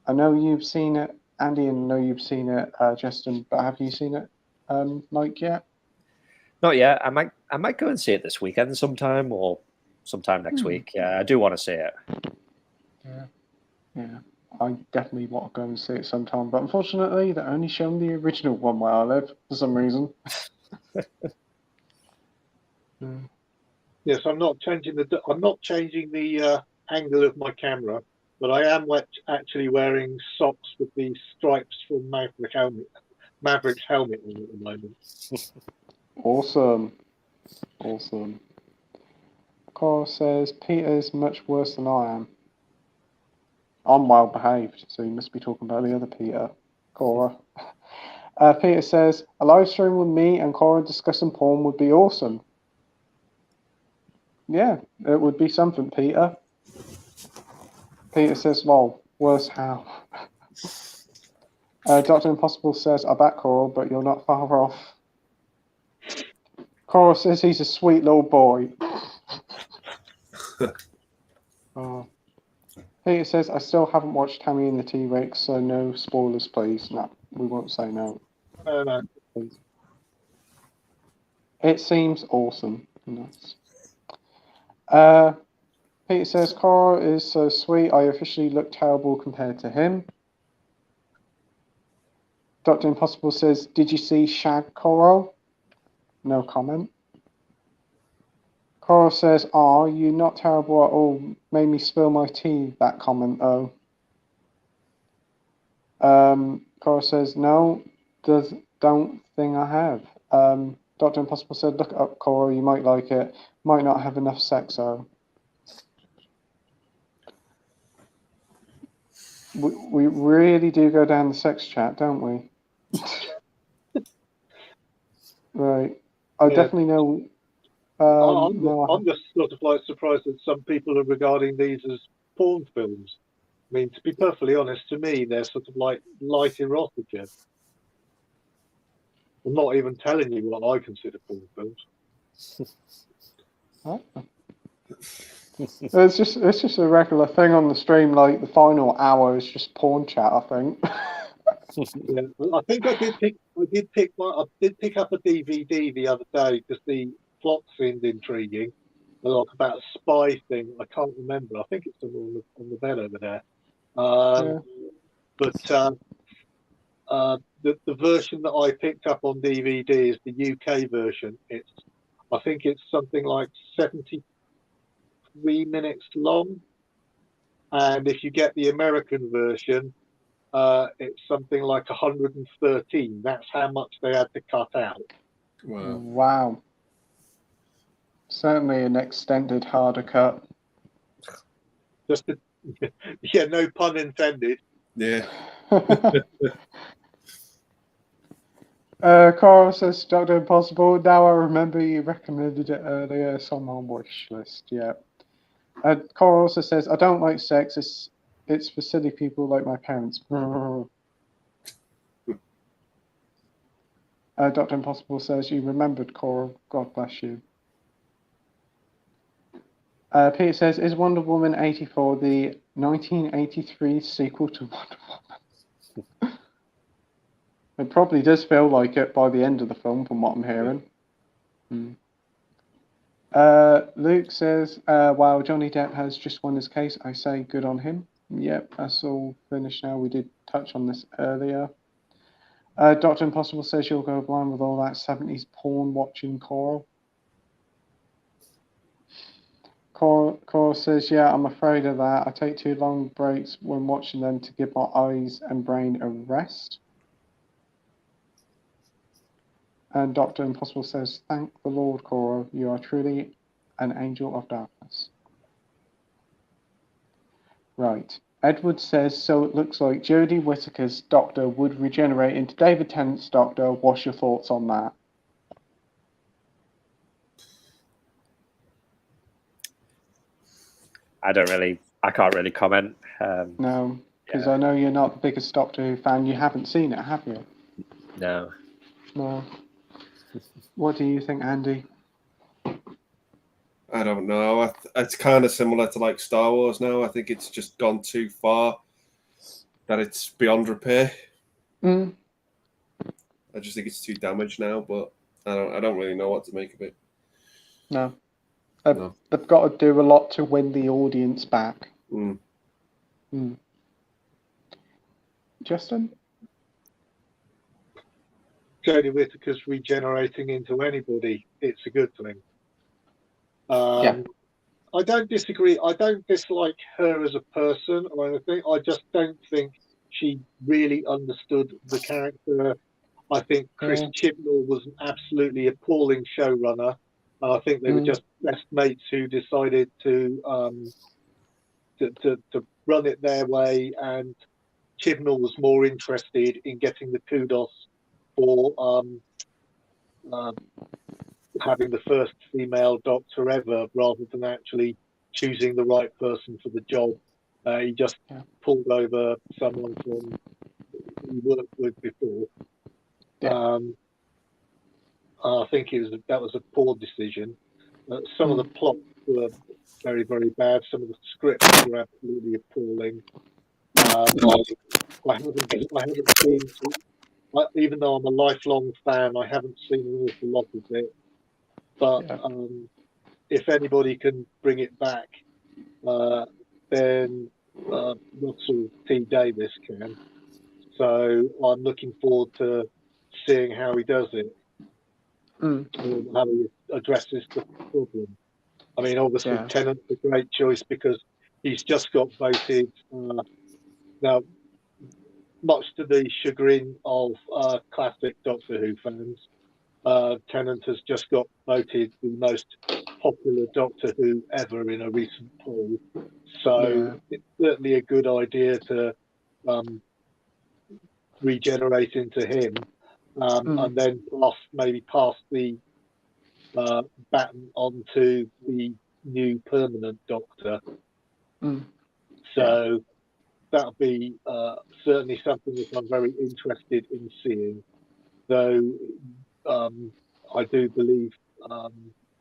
I know you've seen it, Andy, and I know you've seen it, Justin, but have you seen it, Mike, yet? Not yet. I might go and see it this weekend sometime or sometime next week. Yeah, I do want to see it. Yeah. I definitely want to go and see it sometime, but unfortunately, they're only showing the original one where I live for some reason. Yes, I'm not changing the angle of my camera, but I am actually wearing socks with the stripes from Maverick's helmet on at the moment. Awesome. Carl says, Peter's much worse than I am. I'm well behaved, so you must be talking about the other Peter. Cora. Peter says, a live stream with me and Cora discussing porn would be awesome. Yeah, it would be something, Peter. Peter says, lol, worse how? Dr. Impossible says, I back Cora, but you're not far off. Cora says he's a sweet little boy. Peter says, I still haven't watched Tammy and the T-Rex, so no spoilers, please. No, we won't say no. No. Please. It seems awesome. Nice. Peter says, Cora is so sweet, I officially look terrible compared to him. Dr. Impossible says, did you see Shag Cora? No comment. Cora says, oh, you're not terrible at all. Made me spill my tea, that comment, though. Cora says, no, don't think I have. Dr. Impossible said, look it up, Cora, you might like it. Might not have enough sex, though. We really do go down the sex chat, don't we? Right. I definitely know. I'm just sort of like surprised that some people are regarding these as porn films. I mean, to be perfectly honest, to me, they're sort of like light erotica. I'm not even telling you what I consider porn films. It's just a regular thing on the stream. Like the final hour is just porn chat, I think. Yeah, I think I did pick up a DVD the other day because the plot seemed intriguing. Like about a spy thing. I can't remember. I think it's on the bed over there. But the version that I picked up on DVD is the UK version. I think it's something like 73 minutes long, and if you get the American version, it's something like 113. That's how much they had to cut out. Wow. Wow. Certainly an extended, harder cut. Just to, yeah, no pun intended. Yeah. Carl says Dr. Impossible. Now I remember you recommended it earlier. It's on my wish list. Yeah. Carl also says I don't like sex. It's for silly people like my parents. Dr. Impossible says you remembered, Coral. God bless you. Peter says, is Wonder Woman 84 the 1983 sequel to Wonder Woman? It probably does feel like it by the end of the film, from what I'm hearing. Luke says, while Johnny Depp has just won his case, I say good on him. Yep, that's all finished now. We did touch on this earlier. Dr. Impossible says you'll go blind with all that 70s porn watching, Coral. Coral says, yeah, I'm afraid of that. I take too long breaks when watching them to give my eyes and brain a rest. And Dr. Impossible says, thank the Lord, Coral. You are truly an angel of darkness. Right. Edward says, so it looks like Jodie Whittaker's Doctor would regenerate into David Tennant's Doctor. What's your thoughts on that? I can't really comment. No, because I know you're not the biggest Doctor Who fan. You haven't seen it, have you? No. No. What do you think, Andy? I don't know. It's kind of similar to like Star Wars now. I think it's just gone too far, that it's beyond repair. I just think it's too damaged now, but I don't really know what to make of it. No. They've got to do a lot to win the audience back. Justin? Jodie Whittaker's regenerating into anybody. It's a good thing. I don't disagree. I don't dislike her as a person or anything. I just don't think she really understood the character. I think Chris Chibnall was an absolutely appalling showrunner. And I think they were just best mates who decided to run it their way. And Chibnall was more interested in getting the kudos for having the first female Doctor ever, rather than actually choosing the right person for the job. He just pulled over someone from he worked with before. I think that was a poor decision. Some of the plots were very, very bad. Some of the scripts were absolutely appalling. I haven't seen, even though I'm a lifelong fan, I haven't seen an awful lot of it. But if anybody can bring it back, then Russell T Davies can. So I'm looking forward to seeing how he does it, and how he addresses the problem. I mean, obviously Tennant's a great choice because he's just got voted. Now, much to the chagrin of classic Doctor Who fans, Tennant has just got voted the most popular Doctor Who ever in a recent poll. So it's certainly a good idea to regenerate into him, and then pass the baton on to the new permanent Doctor. So that'll be certainly something that I'm very interested in seeing. Though I do believe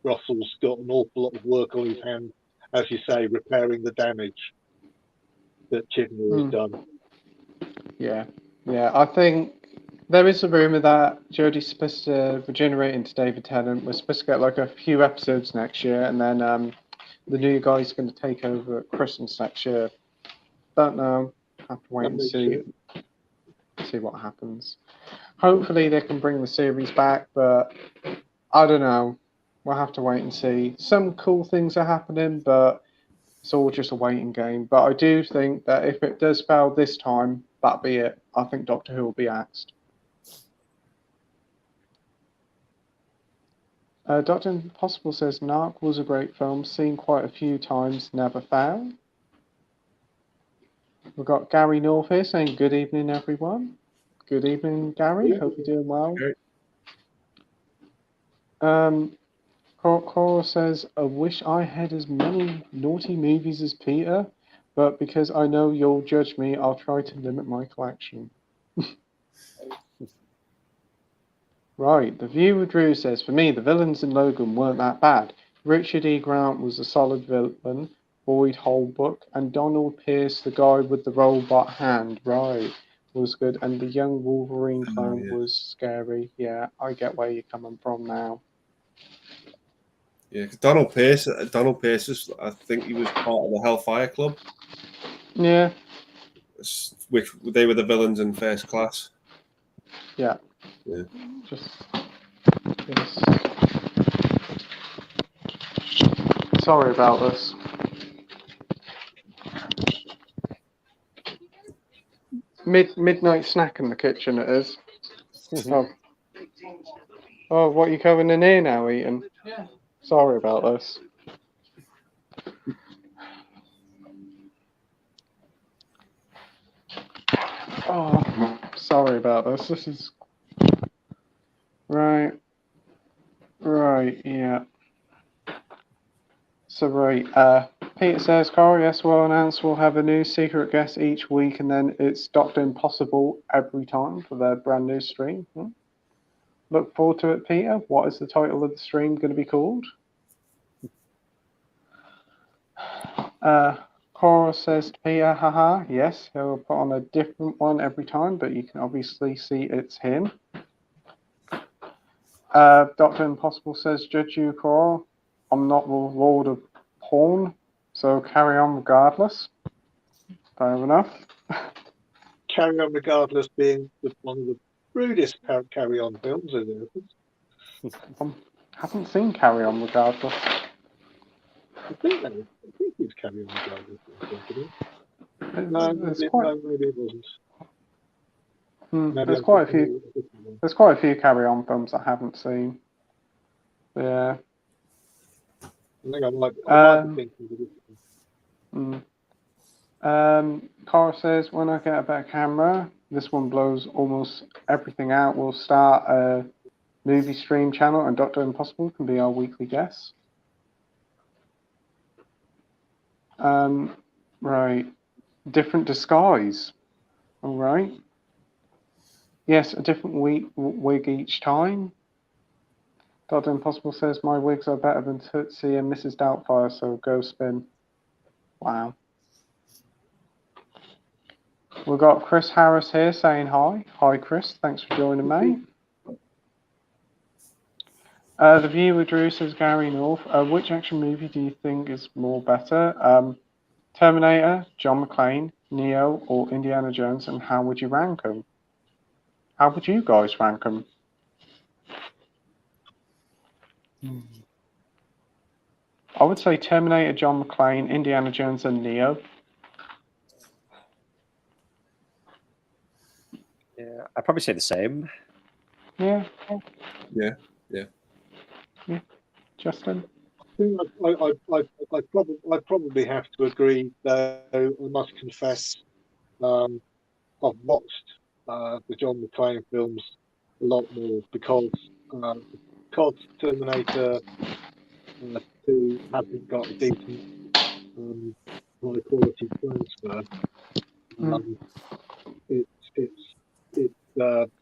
Russell's got an awful lot of work on his hands, as you say, repairing the damage that Chibnall has done. Yeah, I think there is a rumour that Jodie's supposed to regenerate into David Tennant. We're supposed to get like a few episodes next year, and then the new guy's going to take over at Christmas next year. Don't know. Have to wait and see. See what happens. Hopefully they can bring the series back, but I don't know. We'll have to wait and see. Some cool things are happening, but it's all just a waiting game. But I do think that if it does fail this time, that'll be it. I think Doctor Who will be axed. Dr. Impossible says Narc was a great film, seen quite a few times, never failed. We've got Gary North here saying good evening, everyone. Good evening, Gary. Hope you're doing well. Cora says, I wish I had as many naughty movies as Peter, but because I know you'll judge me, I'll try to limit my collection. Right, The View with Drew says, for me, the villains in Logan weren't that bad. Richard E. Grant was a solid villain, Boyd Holbrook, and Donald Pierce, the guy with the robot hand, right, was good. And the young Wolverine clone was scary. Yeah, I get where you're coming from now. Yeah, 'cause Donald Pierce is, I think he was part of the Hellfire Club. Yeah. Which they were the villains in First Class. Yeah. Yeah. Just yes. Sorry about this. Midnight snack in the kitchen it is. Oh, what are you covering in here now, Ethan? Yeah. Sorry about this. Oh, sorry about this. This is right, yeah. So right, Peter says, Carl, yes, well announced we'll have a new secret guest each week, and then it's Dr. Impossible every time for their brand new stream. Look forward to it, Peter. What is the title of the stream going to be called? Cora says to Peter, haha, yes, he'll put on a different one every time, but you can obviously see it's him. Dr. Impossible says, judge you, Cora. I'm not the Lord of Porn, so carry on regardless. Fair enough. Carry On Regardless being one of the rudest Carry On films, isn't it? Haven't seen Carry On Regardless. I think it's Carry On Regardless. No, maybe it wasn't. There's quite a few. There's quite a few Carry On films I haven't seen. Yeah. I think I might be thinking of it. Cara says, when I get a better camera, this one blows almost everything out. We'll start a movie stream channel, and Dr. Impossible can be our weekly guest. Right. Different disguise. All right. Yes, a different wig each time. Dr. Impossible says, my wigs are better than Tootsie and Mrs. Doubtfire, so go spin. Wow. We've got Chris Harris here saying hi. Hi, Chris. Thanks for joining me. The View with Drew says, Gary North. Which action movie do you think is more better? Terminator, John McClane, Neo, or Indiana Jones, and how would you rank them? How would you guys rank them? I would say Terminator, John McClane, Indiana Jones, and Neo. Yeah, I'd probably say the same. Yeah. Justin? I probably have to agree, though I must confess, I've watched the John McClane films a lot more because Terminator 2 hasn't got a decent high quality transfer.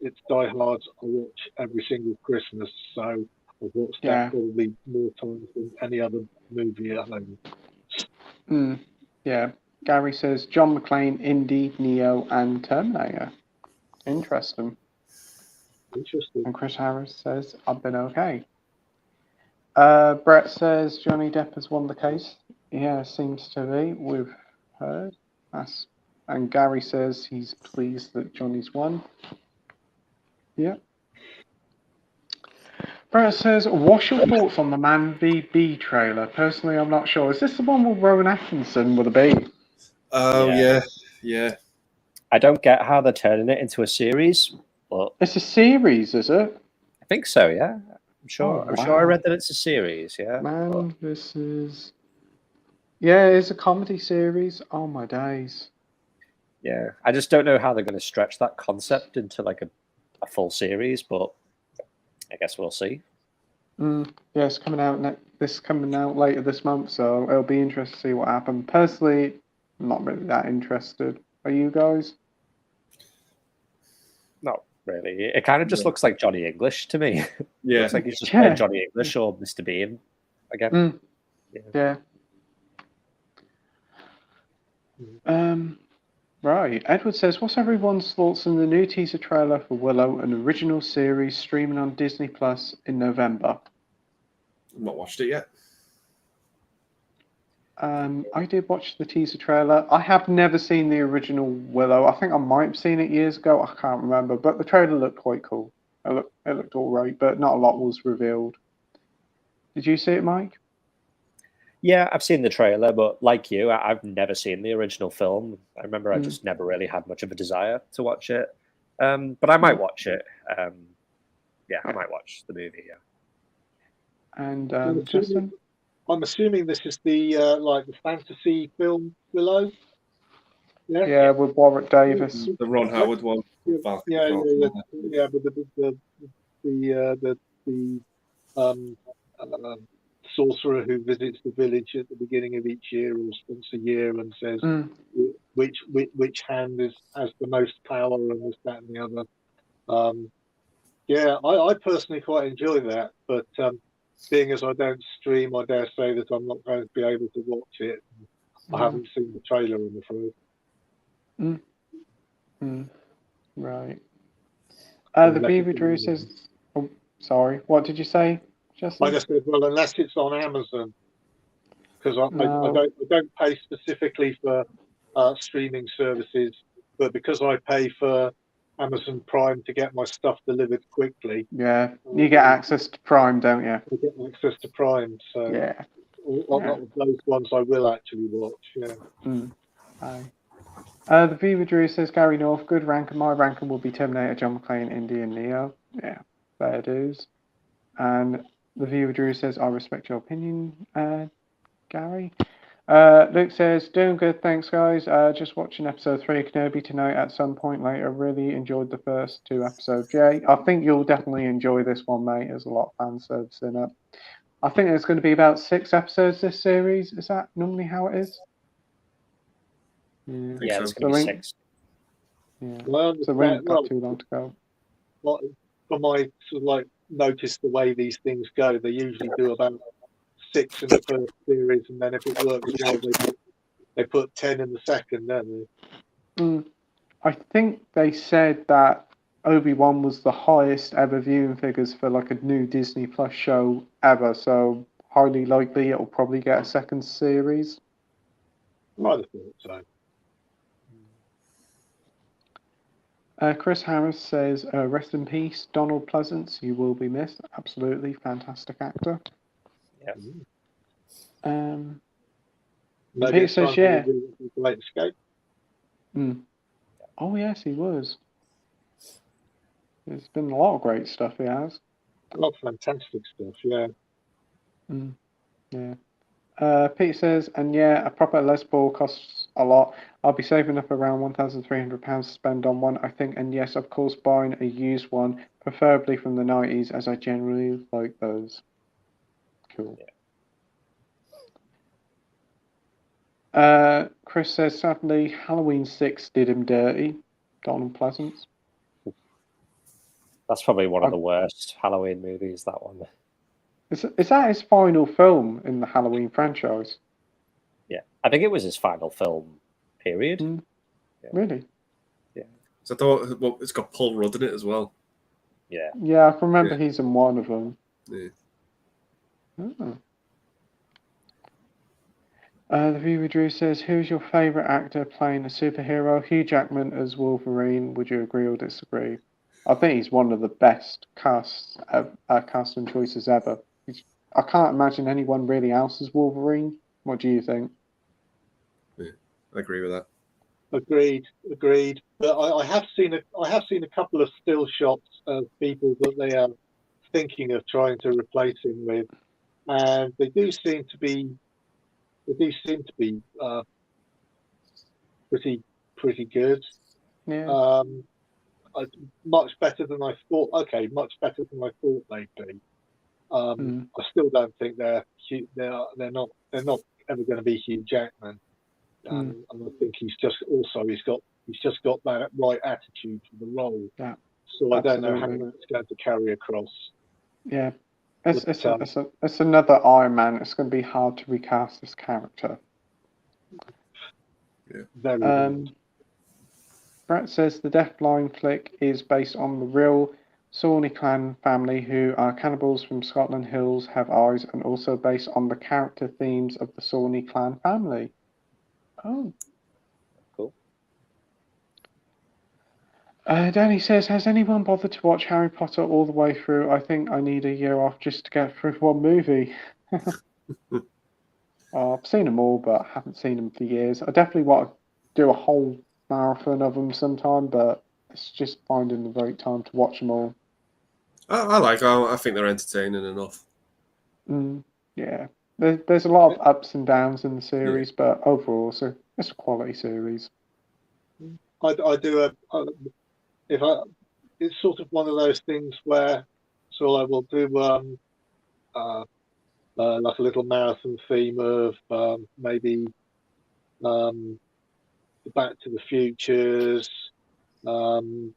It's Die Hard. I watch every single Christmas, so I've watched that probably more times than any other movie at home. Yeah. Gary says John McClane, Indy, Neo, and Terminator. Interesting. And Chris Harris says, I've been okay. Brett says Johnny Depp has won the case. Yeah, seems to be. We've heard. That's And Gary says he's pleased that Johnny's won. Yeah. Brett says, what's your thoughts on the Man v. Bee trailer? Personally, I'm not sure. Is this the one with Rowan Atkinson with a bee? Oh, yeah. I don't get how they're turning it into a series, but It's a series, is it? I think so, yeah. I'm sure. Oh, I'm sure I wow. read that it's a series, yeah. Man, this is... Yeah, it's a comedy series. Oh, my days. Yeah. I just don't know how they're going to stretch that concept into like a full series, but I guess we'll see. Yeah, it's coming out coming out later this month, so it'll be interesting to see what happens. Personally, I'm not really that interested. Are you guys? Not really. It kind of just looks like Johnny English to me. Yeah. Looks like he's just playing Johnny English or Mr. Bean again. Yeah. Right. Edward says, what's everyone's thoughts on the new teaser trailer for Willow, an original series streaming on Disney Plus in November? I've not watched it yet. I did watch the teaser trailer. I have never seen the original Willow. I think I might have seen it years ago. I can't remember, but the trailer looked quite cool. It looked all right, but not a lot was revealed. Did you see it, Mike? Yeah, I've seen the trailer, but like you, I've never seen the original film. I remember I just never really had much of a desire to watch it. But I might watch it. Yeah, I might watch the movie, yeah. And Justin? I'm assuming this is the like the fantasy film Willow. Yeah, with Warwick Davis. The Ron Howard one. But the sorcerer who visits the village at the beginning of each year or once a year and says which hand has the most power and this, that, and the other. Yeah, I personally quite enjoy that, but being as I don't stream, I dare say that I'm not going to be able to watch it. I haven't seen the trailer, I'm afraid. Right. The Beaver Drew says, oh, sorry, what did you say, Justin? I just said, well, unless it's on Amazon, because I don't pay specifically for streaming services, but because I pay for Amazon Prime to get my stuff delivered quickly. Yeah, you get access to Prime, don't you? I get access to Prime, so yeah. Those ones I will actually watch. Yeah. Aye. The Beaver Drew says, Gary North, good ranking. My ranking will be Terminator, John McClane, Indy, and Neo. Yeah, fair dues. And the Viewer Drew says, I respect your opinion, Gary. Luke says, doing good, thanks guys. Just watching episode 3 of Kenobi tonight at some point later. Really enjoyed the first 2 episodes. Jay, I think you'll definitely enjoy this one, mate. There's a lot of fan service in it. I think there's going to be about 6 episodes this series. Is that normally how it is? Yeah, it's going to be 6. Yeah. Well, so we haven't got too long to go. Well, from my sort of notice the way these things go, they usually do about 6 in the first series, and then if it works well, they put 10 in the second, don't they? I think they said that Obi-Wan was the highest ever viewing figures for like a new Disney Plus show ever, so highly likely it'll probably get a second series. I'd have thought so. Chris Harris says, rest in peace, Donald Pleasance. You will be missed. Absolutely fantastic actor. Yeah. Peter says, yeah. Late Escape. Oh, yes, he was. There's been a lot of great stuff he has. A lot of fantastic stuff, yeah. Yeah. Pete says, and yeah, a proper Les Paul costs a lot. I'll be saving up around £1,300 to spend on one, I think, and yes, of course, buying a used one, preferably from the 90s, as I generally like those. Cool. Yeah. Chris says, sadly, Halloween 6 did him dirty. Donald Pleasance. That's probably one of the worst Halloween movies, that one. Is that his final film in the Halloween franchise? Yeah, I think it was his final film, period. Yeah. Really? Yeah. So I thought it's got Paul Rudd in it as well. Yeah. Yeah, I can remember he's in one of them. Yeah. The viewer Drew says, "Who's your favourite actor playing a superhero?" Hugh Jackman as Wolverine. Would you agree or disagree? I think he's one of the best casting choices ever. I can't imagine anyone really else as Wolverine. What do you think? Yeah, I agree with that. Agreed. But I have seen a couple of still shots of people that they are thinking of trying to replace him with, and they do seem to be pretty good. Yeah. Much better than I thought. Okay, much better than I thought they'd be. I still don't think they're not ever going to be Hugh Jackman. And I think he's just got that right attitude for the role. Yeah, so I don't know how absolutely. that's going to carry across. Yeah. But, It's another Iron Man. It's going to be hard to recast this character. very hard. Brett says the Deathline flick is based on the real Sawney clan family, who are cannibals from Scotland Hills, have eyes, and also based on the character themes of the Sawney clan family. Oh. Cool. Danny says, "Has anyone bothered to watch Harry Potter all the way through? I think I need a year off just to get through one movie." I've seen them all, but I haven't seen them for years. I definitely want to do a whole marathon of them sometime, but it's just finding the right time to watch them all. I think they're entertaining enough. Yeah. There's a lot of ups and downs in the series, but overall, it's a quality series. I do it's sort of one of those things where I will do like a little marathon theme of maybe the Back to the Futures, the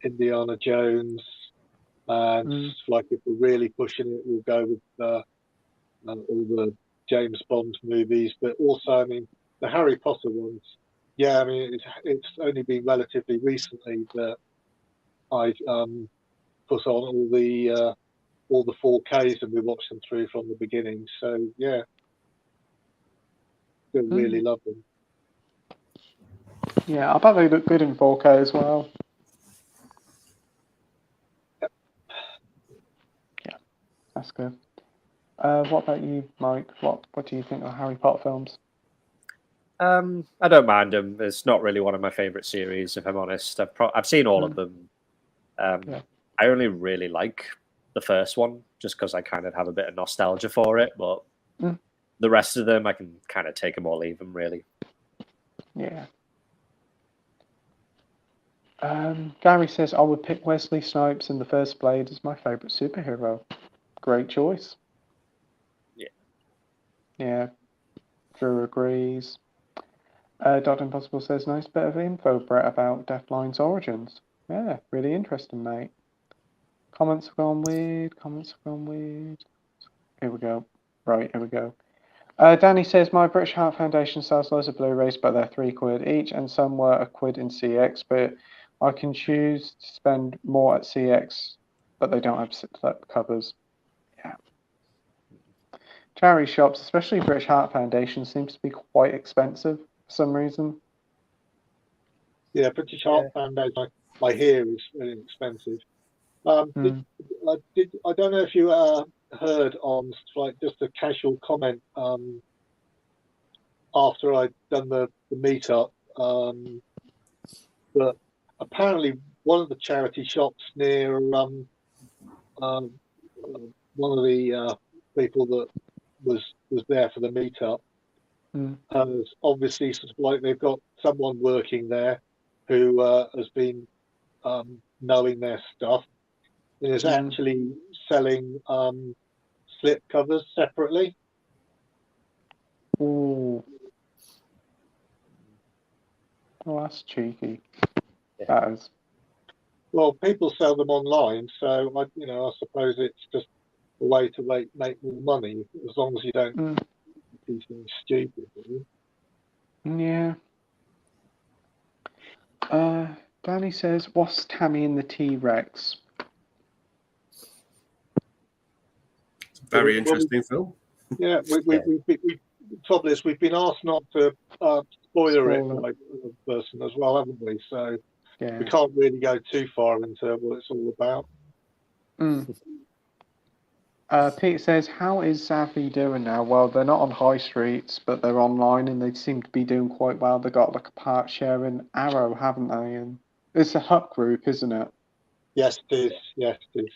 Indiana Jones, and like if we're really pushing it, we'll go with all the James Bond movies, but also, I mean, the Harry Potter ones. Yeah, I mean, it's only been relatively recently that I put on all the 4Ks and we watched them through from the beginning. So yeah, still really love them. Yeah, I bet they look good in 4K as well. Yeah, that's good. What about you, Mike? What do you think of Harry Potter films? I don't mind them. It's not really one of my favorite series, if I'm honest. I've seen all of them. I only really like the first one, just because I kind of have a bit of nostalgia for it. But the rest of them, I can kind of take them or leave them, really. Yeah. Gary says, "I would pick Wesley Snipes in The First Blade as my favorite superhero." Great choice. Yeah. Drew agrees. Dr. Impossible says, "Nice bit of info, Brett, about Deathline's origins." Yeah, really interesting, mate. Comments have gone weird. Here we go. Right, here we go. Danny says, "My British Heart Foundation sells loads of Blu-rays, but they're £3 each, and some were £1 in CX, but I can choose to spend more at CX, but they don't have slip covers." Yeah. Charity shops, especially British Heart Foundation, seems to be quite expensive for some reason. Yeah, British Heart Foundation, I hear, is really expensive. I don't know if you heard on like just a casual comment after I'd done the meetup, but apparently one of the charity shops near one of the people that was there for the meetup has obviously sort of like they've got someone working there who has been knowing their stuff and is actually selling slip covers separately. Ooh. Oh, that's cheeky. That is. Well, people sell them online, so I suppose it's just a way to make more money as long as you don't do things stupid. Yeah. Danny says, "What's Tammy and the T-Rex?" It's a very interesting film. Yeah, we trouble is we've been asked not to spoiler it Spoiler. by the person as well, haven't we? So Yeah. we can't really go too far into what it's all about. Mm. Pete says, how is Savvy doing now? Well, they're not on high streets, but they're online and they seem to be doing quite well. They got like a part sharing Arrow, haven't they? And it's a Hut group, isn't it? Yes, it is. Yes, it is.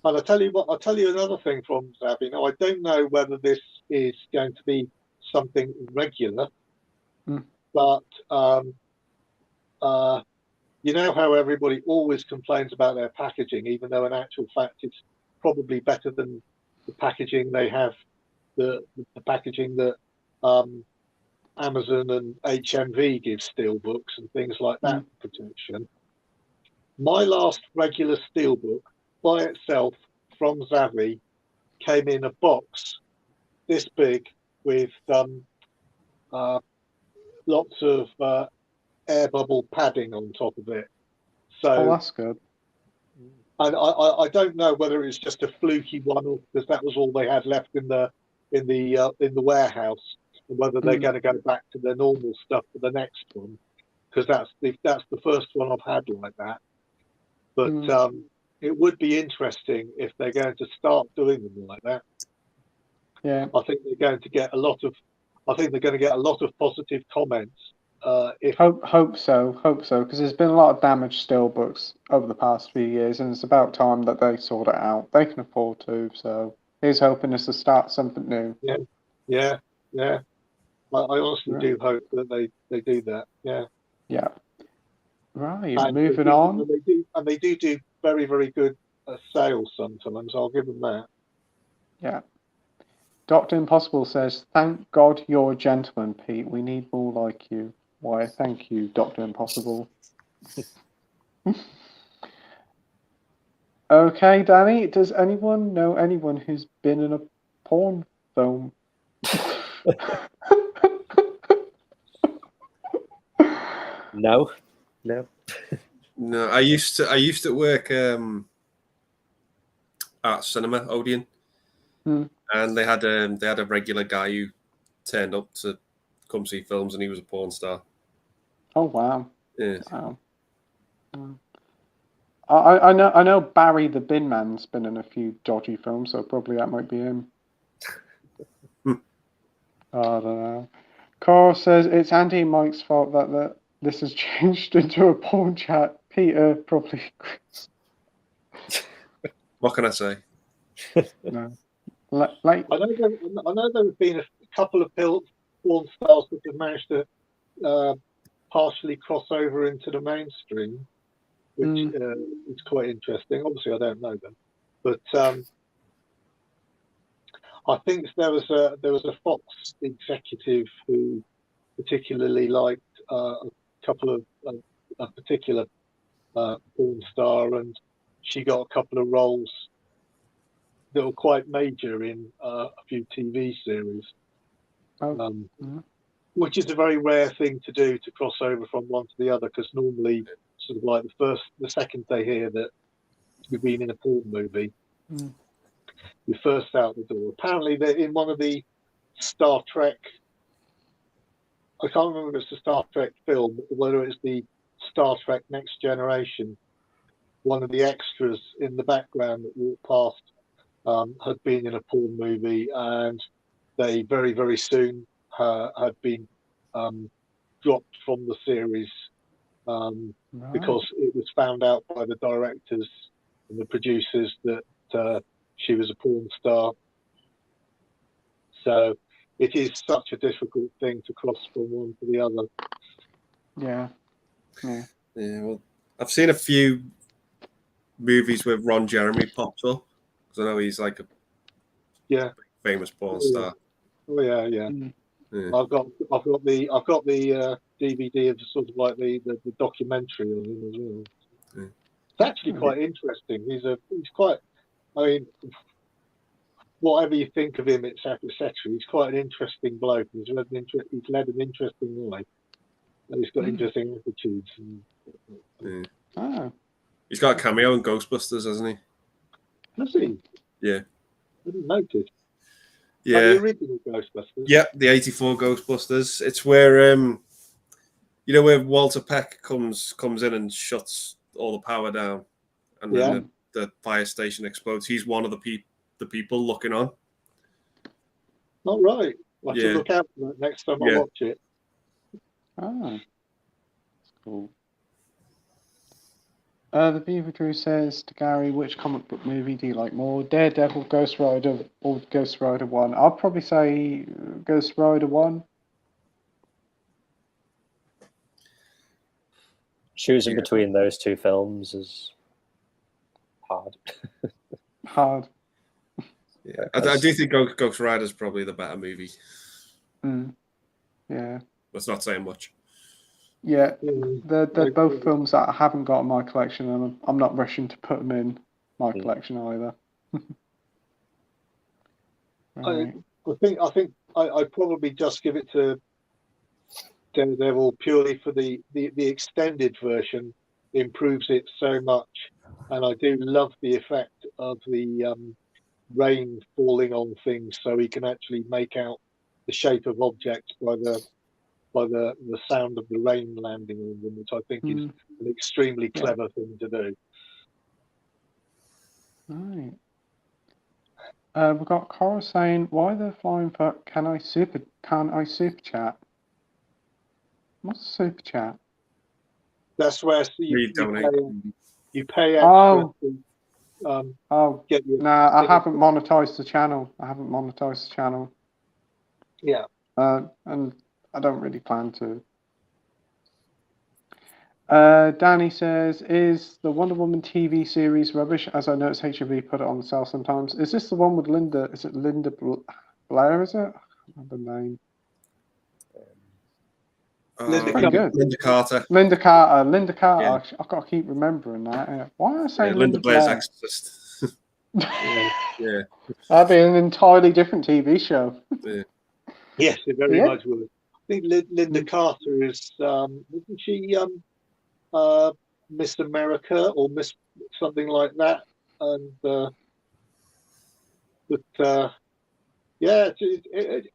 And I'll tell you what. I'll tell you another thing from Zabby. Now, I don't know whether this is going to be something regular, Mm. but you know how everybody always complains about their packaging, even though in actual fact it's probably better than the packaging they have, the packaging that Amazon and HMV give steelbooks and things like that protection. My last regular steelbook by itself from Zavvi came in a box this big with lots of air bubble padding on top of it. So Oh, that's good. and I don't know whether it's just a fluky one or because that was all they had left in the warehouse, and whether they're going to go back to their normal stuff for the next one, because that's the first one I've had like that. But it would be interesting if they're going to start doing them like that. Yeah. I think they're going to get a lot of positive comments. Hope so, because there's been a lot of damaged steelbooks over the past few years, and it's about time that they sort it out. They can afford to, so he's hoping us to start something new. Yeah. I honestly do hope that they do that. Yeah. Yeah. Right. And moving on. And they do very, very good sales sometimes. I'll give them that. Yeah. Dr. Impossible says, thank God you're a gentleman, Pete. We need more like you. Why, thank you, Dr. Impossible. Okay, Danny, does anyone know anyone who's been in a porn film? No. No, I used to work at cinema Odeon, and they had a regular guy who turned up to come see films, and he was a porn star. Oh wow! Yeah. Wow. I know Barry the Bin Man's been in a few dodgy films, so probably that might be him. I don't know. Carl says it's Andy and Mike's fault that this has changed into a porn chat. Peter probably. What can I say? No. I know there have been a couple of porn stars that have managed to partially cross over into the mainstream, which is quite interesting. Obviously, I don't know them, but I think there was a Fox executive who particularly liked a couple of a particular porn star, and she got a couple of roles that were quite major in a few TV series, which is a very rare thing to do, to cross over from one to the other, because normally sort of like the second they hear that you've been in a porn movie, you're first out the door. Apparently they're in one of the Star Trek, I can't remember if it's the Star Trek film or whether it's the Star Trek Next Generation, one of the extras in the background that walked past had been in a porn movie, and they very, very soon had been dropped from the series because it was found out by the directors and the producers that she was a porn star. So it is such a difficult thing to cross from one to the other. Yeah. Well, I've seen a few movies where Ron Jeremy pops up, because I know he's like a famous porn star. Oh yeah. I've got the DVD of sort of like the documentary on him as well. It's actually quite interesting. He's quite. I mean, whatever you think of him, etc., he's quite an interesting bloke. He's led an interesting life. And he's got interesting attitudes. He's got a cameo in Ghostbusters, hasn't he? Has he? Yeah. I didn't notice. Yeah, the original Ghostbusters. yeah, the '84 Ghostbusters. It's where you know where Walter Peck comes in and shuts all the power down, and then the fire station explodes. He's one of the people looking on. Not right. I have to Yeah. look out for that next time I Yeah. watch it. Ah, that's cool. The Beaver Drew says to Gary, which comic book movie do you like more? Daredevil, Ghost Rider, or Ghost Rider 1? I'll probably say Ghost Rider 1. Choosing Yeah. between those two films is hard. Hard. Yeah, I do think Ghost Rider is probably the better movie. Yeah. That's not saying much. Yeah, Mm, they're I both agree. films that I haven't got in my collection, and I'm not rushing to put them in my collection either. Right. I think I'd probably just give it to Daredevil purely for the extended version improves it so much, and I do love the effect of the rain falling on things, so he can actually make out the shape of objects by the sound of the rain landing on them, which I think is an extremely clever thing to do. Right. We've got Cora saying, "Why the flying fuck can I super chat? What's super chat? That's where You donate. you pay extra Oh, to get your nah, I haven't monetized the channel. Yeah. And I don't really plan to. Danny says, is the Wonder Woman TV series rubbish? As I noticed, HMV put it on the sale sometimes. Is this the one with Linda? Is it Linda Blair? Is it? I can't remember the name. Linda Carter. Linda Carter. Linda Carter. Yeah. I've got to keep remembering that. Why am I saying Linda Blair's Blair? Exorcist. Yeah. That'd be an entirely different TV show. Yeah. Yes, it very much would. I think Linda Carter is, wasn't she Miss America or Miss something like that? And yeah,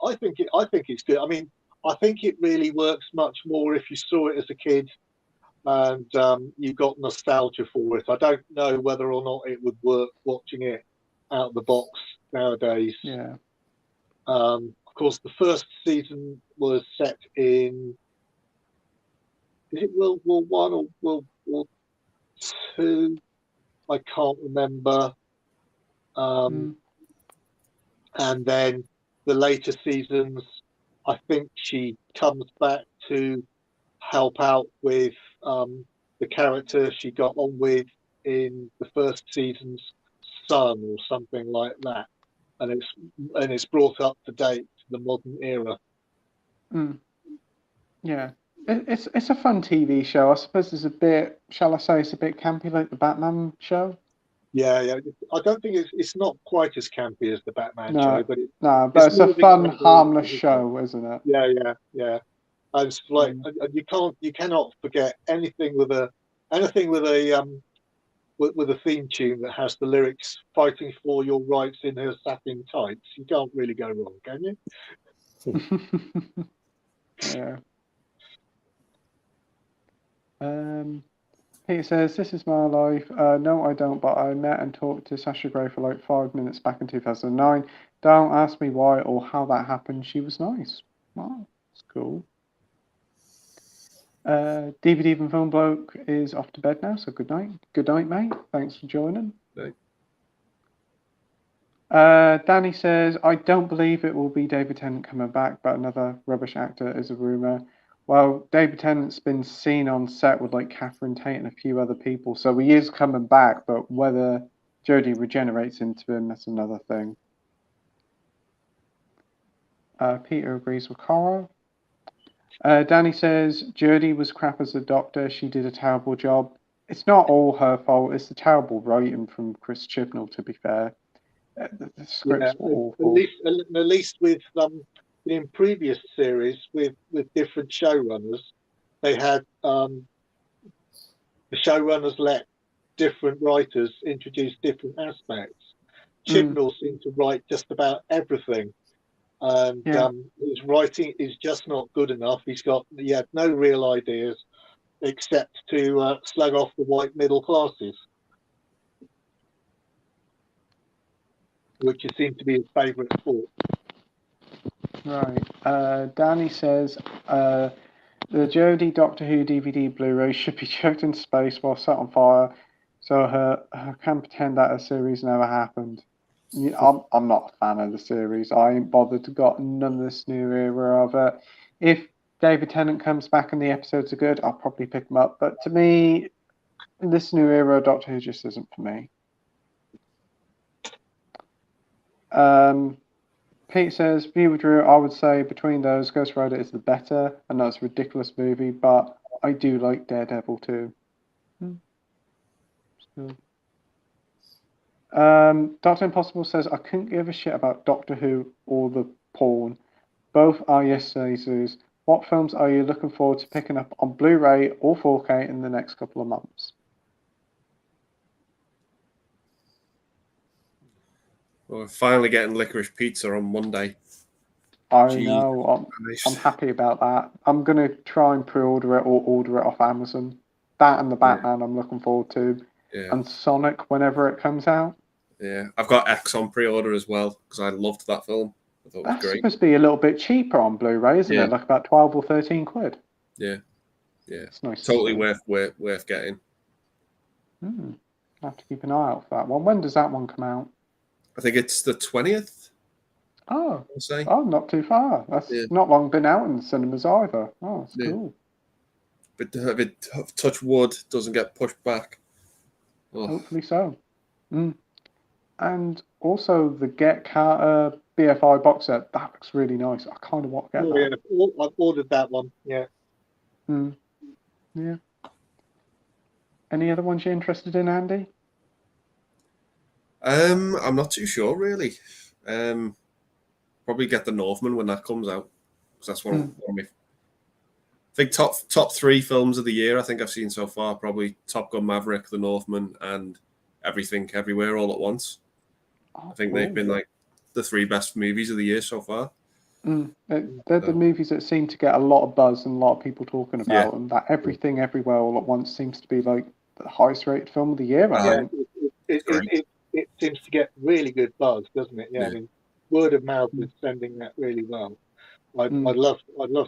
I think it's good. I mean, I think it really works much more if you saw it as a kid and you got nostalgia for it. I don't know whether or not it would work watching it out of the box nowadays. Yeah. Of course, the first season was set in, is it World War One or World War Two? I can't remember. And then the later seasons, I think she comes back to help out with the character she got on with in the first season's son or something like that, and it's brought up to date to the modern era. Yeah, it's a fun TV show. I suppose it's a bit, shall I say, it's a bit campy like the Batman show. Yeah. I don't think it's not quite as campy as the Batman show, but it's a fun, harmless show, isn't it? Yeah. And it's like you cannot forget anything with a theme tune that has the lyrics "fighting for your rights in her satin tights." You can't really go wrong, can you? Yeah. Peter says, "This is my life." No, I don't, but I met and talked to Sasha Grey for like 5 minutes back in 2009. Don't ask me why or how that happened. She was nice. Wow, that's cool. DVD and Film Bloke is off to bed now, so good night. Good night, mate. Thanks for joining. Right. Danny says, I don't believe it will be David Tennant coming back, but another rubbish actor is a rumour. Well, David Tennant's been seen on set with like Catherine Tate and a few other people, so he is coming back, but whether Jodie regenerates into him, that's another thing. Peter agrees with Cora. Danny says, Jodie was crap as a doctor. She did a terrible job. It's not all her fault. It's the terrible writing from Chris Chibnall, to be fair. The script's awful. At least with in previous series with different showrunners, they had the showrunners let different writers introduce different aspects. Chibnall seemed to write just about everything, and Yeah. his writing is just not good enough. He had no real ideas except to slag off the white middle classes, which seems to be his favourite sport. Right. Danny says the Jodie Doctor Who DVD Blu-ray should be chucked into space while set on fire, so her can pretend that a series never happened. Yeah, I'm not a fan of the series. I ain't bothered to got none of this new era of it. If David Tennant comes back and the episodes are good, I'll probably pick them up. But to me, this new era of Doctor Who just isn't for me. Pete says, Viewer Drew, I would say between those, Ghost Rider is the better. I know it's a ridiculous movie, but I do like Daredevil too. Dr. Impossible says, I couldn't give a shit about Doctor Who or the porn. Both are yesterday's zoos. What films are you looking forward to picking up on Blu-ray or 4K in the next couple of months? Well, we're finally getting Licorice Pizza on Monday. I Jeez, know. nice. I'm happy about that. I'm going to try and pre-order it or order it off Amazon. That and the Batman I'm looking forward to. Yeah. And Sonic whenever it comes out. Yeah, I've got X on pre-order as well because I loved that film. I thought it was That's great. supposed to be a little bit cheaper on Blu-ray, isn't Yeah. it? Like about 12 or 13 quid. Yeah, yeah. It's nice. Totally worth getting. I'll have to keep an eye out for that one. When does that one come out? I think it's the 20th. Oh, I'll say. oh, not too far. That's not long been out in the cinemas either. Oh, that's cool. But if it, touch wood, doesn't get pushed back. Oh. Hopefully so. And also the Get Carter BFI box set. That looks really nice. I kind of want to get that. Yeah, I've ordered that one. Yeah. Yeah. Any other ones you're interested in, Andy? I'm not too sure really. Probably get the Northman when that comes out because that's one of my. I think top three films of the year. I think I've seen so far probably Top Gun, Maverick, The Northman, and Everything Everywhere All at Once. I think they've been like the three best movies of the year so far. They're the movies that seem to get a lot of buzz and a lot of people talking about, and that Everything Everywhere All at Once seems to be like the highest rated film of the year. I think. It seems to get really good buzz, doesn't it? Yeah. I mean, word of mouth is sending that really well. I'd love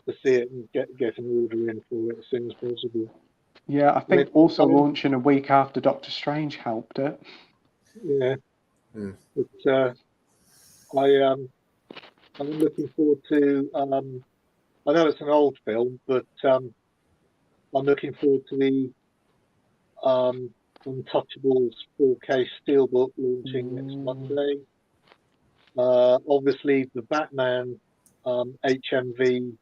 to see it and get an order in for it as soon as possible. Yeah, I think also launching a week after Doctor Strange helped it. Yeah. But I'm looking forward to. I know it's an old film, but I'm looking forward to the Untouchables 4K Steelbook launching next Monday. Obviously, the Batman HMV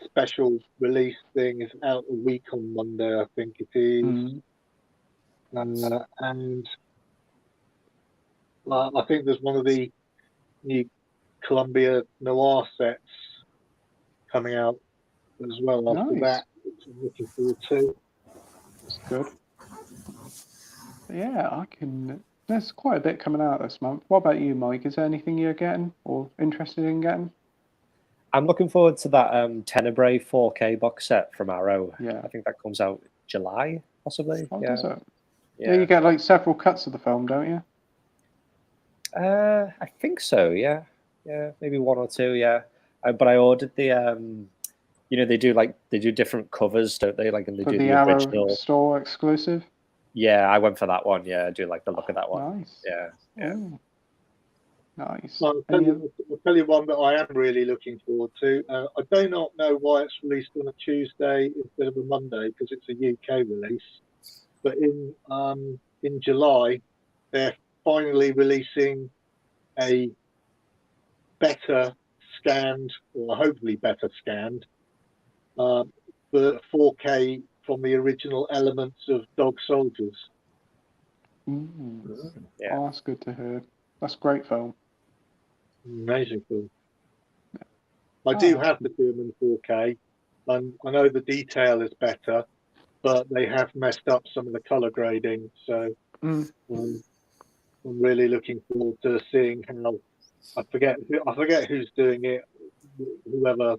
special release thing is out a week on Monday, I think it is. And I think there's one of the new Columbia Noir sets coming out as well after that, which I'm looking forward to. That's good. Yeah, there's quite a bit coming out this month. What about you, Mike? Is there anything you're getting or interested in getting? I'm looking forward to that Tenebrae 4K box set from Arrow. Yeah. I think that comes out July, possibly. Oh, yeah. Does it? Yeah, you get like several cuts of the film, don't you? I think so, yeah. Yeah, maybe one or two, yeah. But I ordered the they do different covers, don't they? Like, and they For do the the Arrow original store exclusive. Yeah, I went for that one. Yeah, I do like the look of that one. Nice. Yeah. Ooh. Nice. I'll tell you one that I am really looking forward to. I do not know why it's released on a Tuesday instead of a Monday because it's a UK release. But in July, they're finally releasing a better scanned, or hopefully better scanned, for 4K from the original elements of Dog Soldiers. Yeah. Oh, that's good to hear. That's a great film. Amazing film. I do have the film in 4K, and I know the detail is better, but they have messed up some of the color grading. So I'm really looking forward to seeing how I forget who's doing it. Whoever.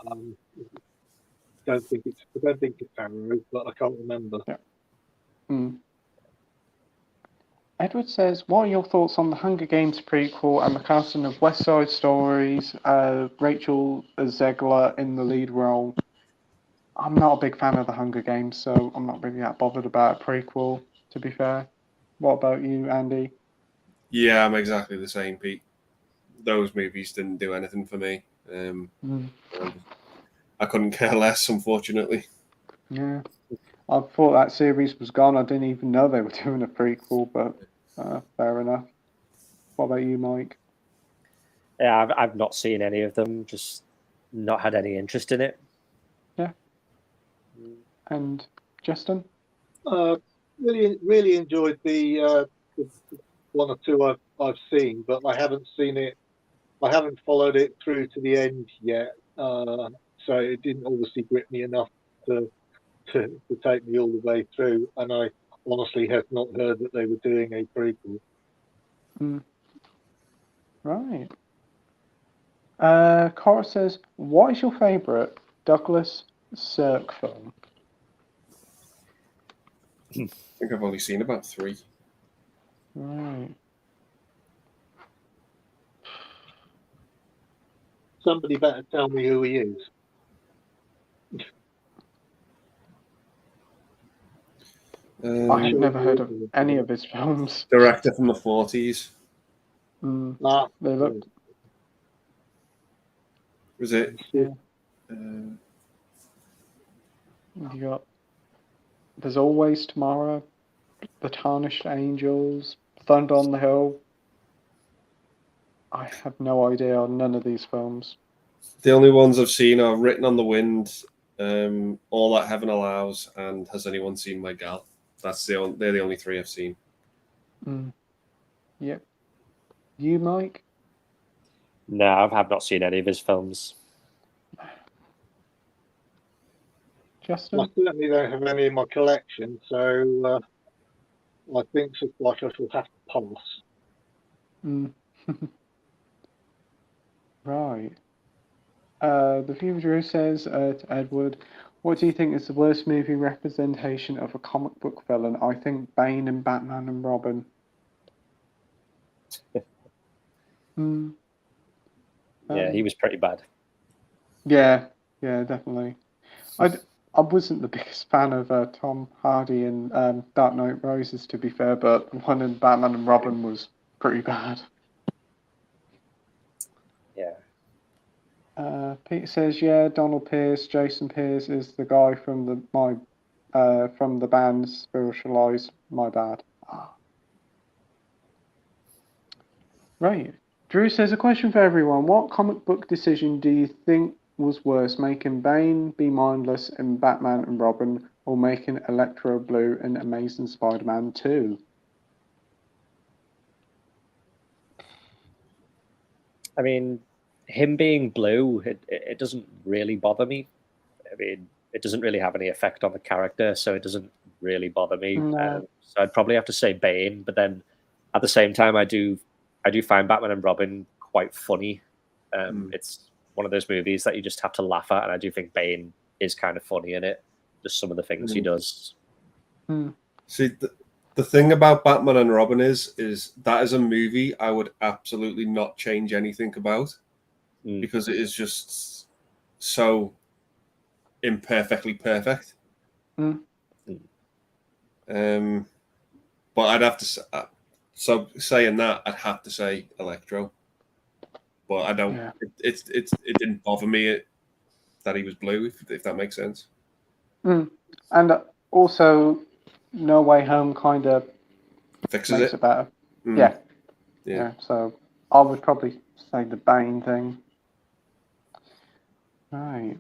I don't think it's Arrow, but I can't remember. Yeah. Edward says, what are your thoughts on the Hunger Games prequel and the casting of West Side Stories, Rachel Zegler in the lead role? I'm not a big fan of the Hunger Games, so I'm not really that bothered about a prequel, to be fair. What about you, Andy? Yeah, I'm exactly the same, Pete. Those movies didn't do anything for me. I couldn't care less, unfortunately. Yeah. I thought that series was gone. I didn't even know they were doing a prequel, but fair enough. What about you, Mike? Yeah, I've not seen any of them. Just not had any interest in it. Yeah. And Justin? Really enjoyed the one or two I've seen, but I haven't seen it. I haven't followed it through to the end yet, so it didn't obviously grip me enough to take me all the way through. And I honestly have not heard that they were doing a prequel. Right. Cora says, what is your favourite Douglas Sirk film? I think I've only seen about 3. Right. Somebody better tell me who he is. I have never heard of any of his films. Director from the 40s. They looked. Was it? Yeah. You got There's Always Tomorrow, The Tarnished Angels, Thunder on the Hill. I have no idea on none of these films. The only ones I've seen are Written on the Wind, All That Heaven Allows, and Has Anyone Seen My Gal? They're the only 3 I've seen. Yep. You, Mike? No, I've not seen any of his films. Justin? I certainly don't have any in my collection, so I think like I shall have to pass. Right. The Viewer Drew says to Edward, what do you think is the worst movie representation of a comic book villain? I think Bane in Batman and Robin. Yeah, he was pretty bad. Yeah, definitely. I wasn't the biggest fan of Tom Hardy in Dark Knight Rises, to be fair, but the one in Batman and Robin was pretty bad. Yeah. Peter says, yeah, Donald Pierce, Jason Pierce is the guy from the band Spiritualized. My bad. Right. Drew says, a question for everyone. What comic book decision do you think was worse, making Bane be mindless in Batman and Robin, or making Electro blue in Amazing Spider-Man 2? I mean, him being blue, it doesn't really bother me. I mean, it doesn't really have any effect on the character, so it doesn't really bother me. No. So I'd probably have to say Bane, but then at the same time, I do find Batman and Robin quite funny. It's one of those movies that you just have to laugh at, and I do think Bane is kind of funny in it. Just some of the things he does. See, the thing about Batman and Robin is that is a movie I would absolutely not change anything about, because it is just so imperfectly perfect. But I'd have to so saying that, I'd have to say Electro. But I don't. Yeah. It didn't bother me that he was blue, if that makes sense. And also, No Way Home kind of makes it better. Yeah. So I would probably say the Bane thing. Right.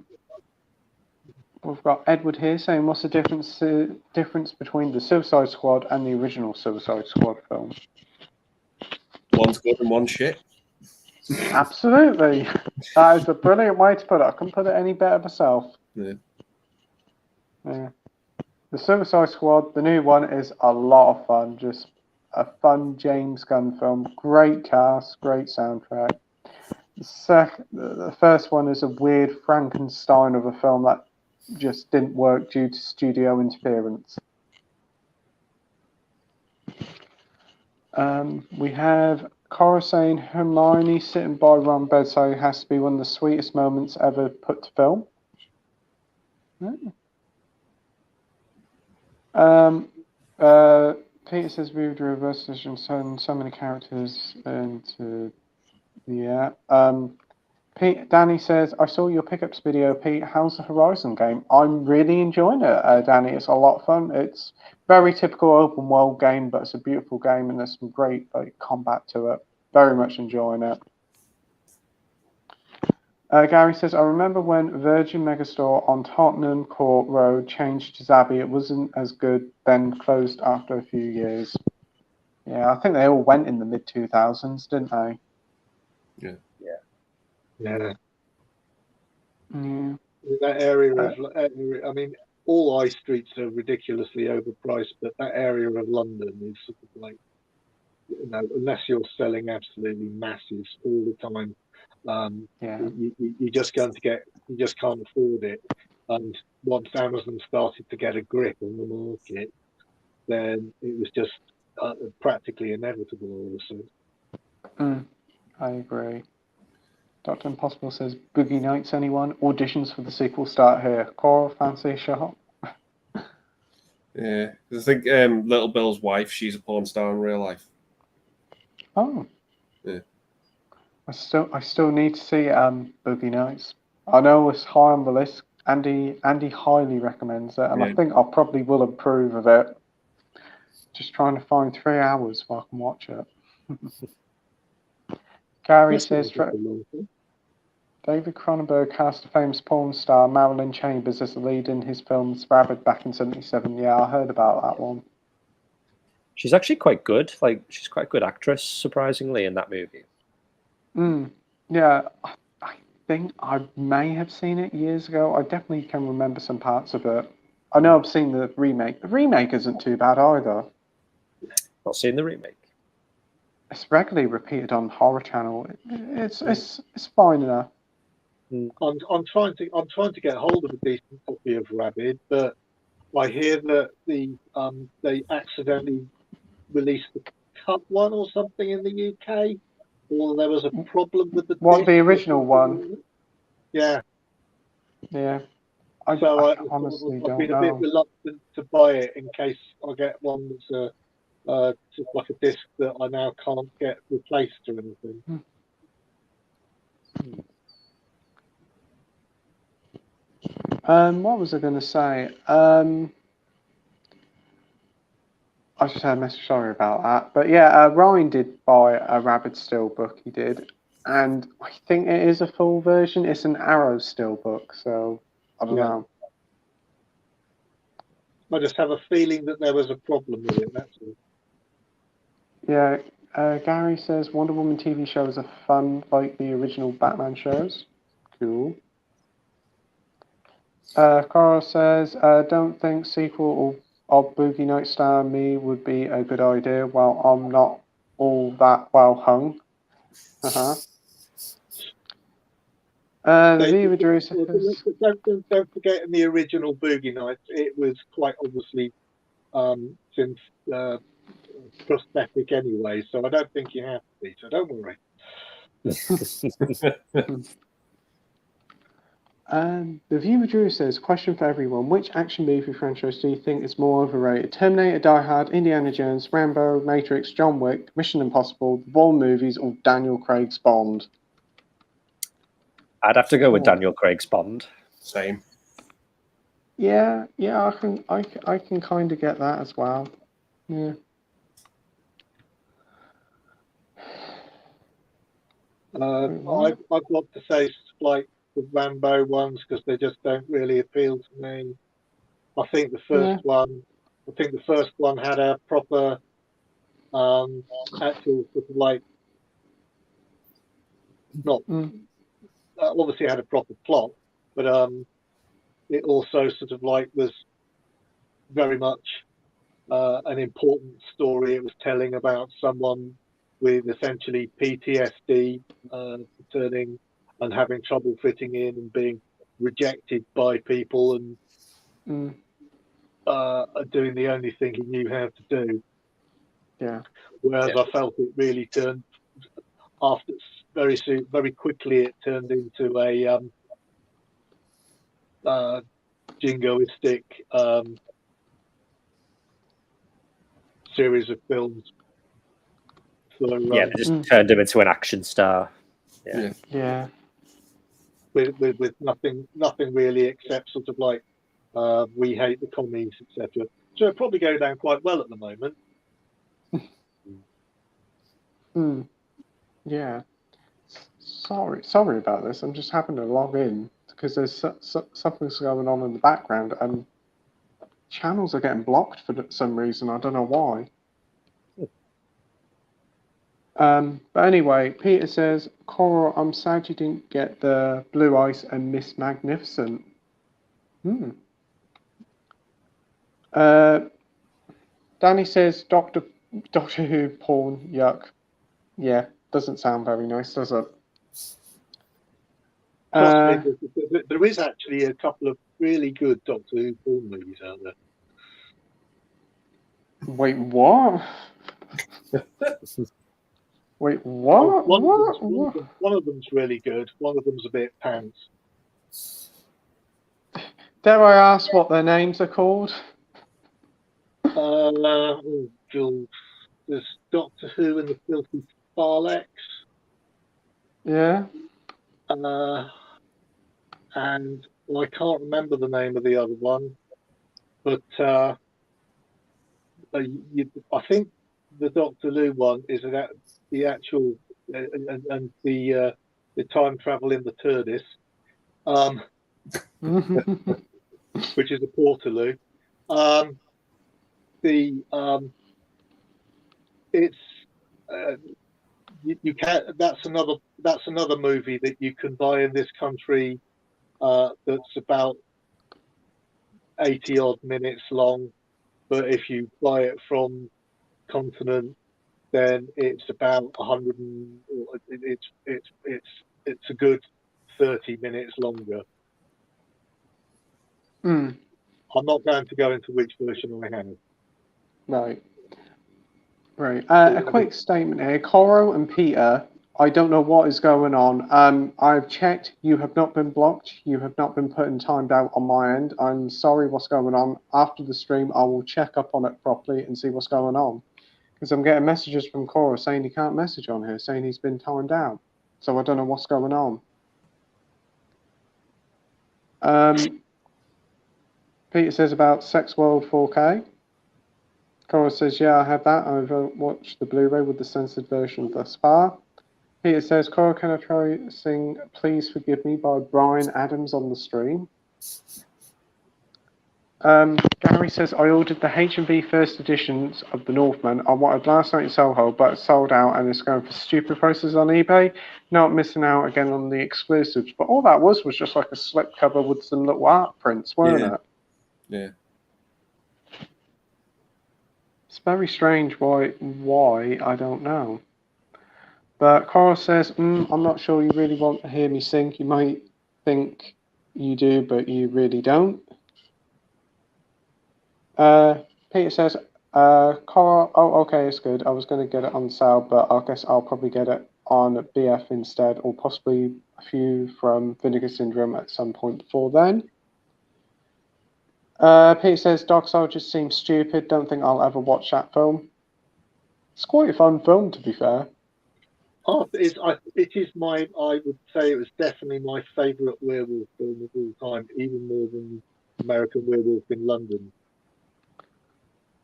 We've got Edward here saying, what's the difference between the Suicide Squad and the original Suicide Squad film? One's good and one's shit. Absolutely. That is a brilliant way to put it. I couldn't put it any better myself. Yeah. The Suicide Squad, the new one, is a lot of fun. Just a fun James Gunn film. Great cast, great soundtrack. The first one is a weird Frankenstein of a film that just didn't work due to studio interference. We have Cora saying Hermione sitting by Ron bedside has to be one of the sweetest moments ever put to film. Peter says we would reverse and so many characters into yeah. Danny says, I saw your pickups video, Pete. How's the Horizon game? I'm really enjoying it, Danny. It's a lot of fun. It's very typical open world game, but it's a beautiful game and there's some great combat to it. Very much enjoying it. Gary says, I remember when Virgin Megastore on Tottenham Court Road changed to Zabi. It wasn't as good, then closed after a few years. Yeah, I think they all went in the mid-2000s, didn't they? Yeah. Yeah. Yeah. That area I mean, all high streets are ridiculously overpriced, but that area of London is sort of like, you know, unless you're selling absolutely masses all the time, you're just going to you just can't afford it. And once Amazon started to get a grip on the market, then it was just practically inevitable all of a sudden. I agree. Dr. Impossible says, Boogie Nights, anyone? Auditions for the sequel start here. Cora, fancy a shot? Yeah, I think Little Bill's wife, she's a porn star in real life. Oh. Yeah. I still need to see Boogie Nights. I know it's high on the list. Andy highly recommends it, and I think I probably will approve of it. Just trying to find 3 hours so I can watch it. Gary says, David Cronenberg cast a famous porn star Marilyn Chambers as the lead in his film Rabid back in '77. Yeah, I heard about that one. She's actually quite good. Like, she's quite a good actress, surprisingly, in that movie. Yeah, I think I may have seen it years ago. I definitely can remember some parts of it. I know I've seen the remake. The remake isn't too bad either. Not seen the remake. It's regularly repeated on Horror Channel. It's fine enough. I'm trying to get hold of a decent copy of Rabid, but I hear that they accidentally released the cut one or something in the UK, or there was a problem with the the original one? Yeah. I honestly don't know. I've been a bit reluctant to buy it in case I get one that's just like a disc that I now can't get replaced or anything. What was I going to say? I just had a message. Sorry about that. But yeah, Ryan did buy a Rabid Steelbook. He did, and I think it is a full version. It's an Arrow Steelbook, so I don't know. I just have a feeling that there was a problem with it. That's all. Yeah. Gary says Wonder Woman TV shows are fun, like the original Batman shows. Cool. Carl says, don't think sequel of Boogie Nights Star Me would be a good idea. Well, I'm not all that well hung. The Viva Drew says, don't forget in the original Boogie Nights, it was quite obviously since prosthetic anyway, so I don't think you have to be, so don't worry. The Viewer Drew says, question for everyone, which action movie franchise do you think is more overrated? Terminator, Die Hard, Indiana Jones, Rambo, Matrix, John Wick, Mission Impossible, the Bourne movies, or Daniel Craig's Bond? I'd have to go with Daniel Craig's Bond. Same. Yeah, I can kind of get that as well. Yeah. I've got to say, like the Rambo ones, because they just don't really appeal to me. I think the first one had a proper actual sort of like not obviously had a proper plot, but it also sort of like was very much an important story it was telling about someone with essentially PTSD turning and having trouble fitting in and being rejected by people and doing the only thing he knew how to do. Yeah. Whereas I felt it really turned after very quickly it turned into a jingoistic series of films. For, they just turned him into an action star. Yeah. With nothing really except sort of like we hate the commies, etc. So it probably go down quite well at the moment. Yeah. Sorry about this. I'm just having to log in because there's something's going on in the background and channels are getting blocked for some reason. I don't know why. But anyway, Peter says, Cora, I'm sad you didn't get the Blue Ice and Miss Magnificent. Danny says, Doctor Who porn, yuck. Yeah, doesn't sound very nice, does it? Trust me, there is actually a couple of really good Doctor Who porn movies out there. Wait, what? Wait, what? One of them's really good. One of them's a bit pants. Dare I ask what their names are called? Oh, God. There's Doctor Who and the Filthy Daleks. Yeah. And I can't remember the name of the other one, but I think the Doctor Who one is the actual and the time travel in the TARDIS, which is a Portaloo. It's you can that's another movie that you can buy in this country that's about 80 odd minutes long, but if you buy it from continent, then it's about 100 and it's a good 30 minutes longer. I'm not going to go into which version I have. Right. A quick statement here. Coro and Peter, I don't know what is going on. I've checked. You have not been blocked. You have not been put in timed out on my end. I'm sorry what's going on. After the stream, I will check up on it properly and see what's going on. Because I'm getting messages from Coro saying he can't message on here, saying he's been timed out. So I don't know what's going on. Peter says about Sex World 4K. Cora says, yeah, I have that. I've watched the Blu-ray with the censored version thus far. Peter says, Cora, can I try sing Please Forgive Me by Bryan Adams on the stream? Gary says, I ordered the H&B first editions of The Northman. I wanted last night in Soho, but it's sold out and it's going for stupid prices on eBay. Not missing out again on the exclusives. But all that was just like a slipcover with some little art prints, weren't it? Yeah. It's very strange why I don't know. But Cora says, I'm not sure you really want to hear me sing. You might think you do, but you really don't. Peter says, Cora, oh, okay, it's good. I was going to get it on sale, but I guess I'll probably get it on BF instead, or possibly a few from Vinegar Syndrome at some point before then. Peter says, Dog Soldiers seems stupid. Don't think I'll ever watch that film. It's quite a fun film, to be fair. Oh, it is my. I would say it was definitely my favourite werewolf film of all time, even more than American Werewolf in London.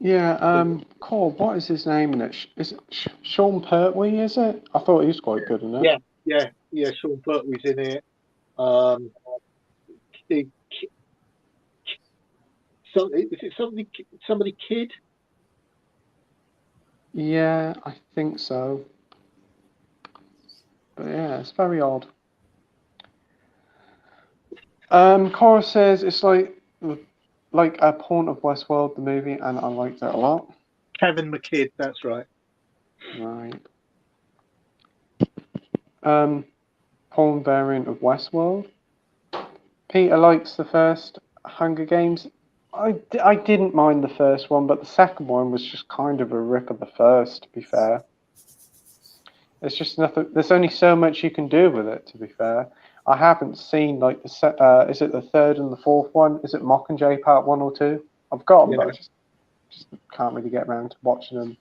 Yeah, Cole, what is his name in it? Is it Sean Pertwee, is it? I thought he was quite good in it. Yeah, Sean Pertwee's in it. Is it somebody Kid? Yeah, I think so. But yeah, it's very odd. Cora says it's like like a Pawn of Westworld, the movie, and I liked it a lot. Kevin McKidd, that's right. Right. Porn variant of Westworld. Peter likes the first Hunger Games. I didn't mind the first one, but the second one was just kind of a rip of the first, to be fair. There's just nothing. There's only so much you can do with it, to be fair. I haven't seen like is it the third and the fourth one? Is it Mockingjay Part 1 or 2? I've got them, but I just can't really get around to watching them.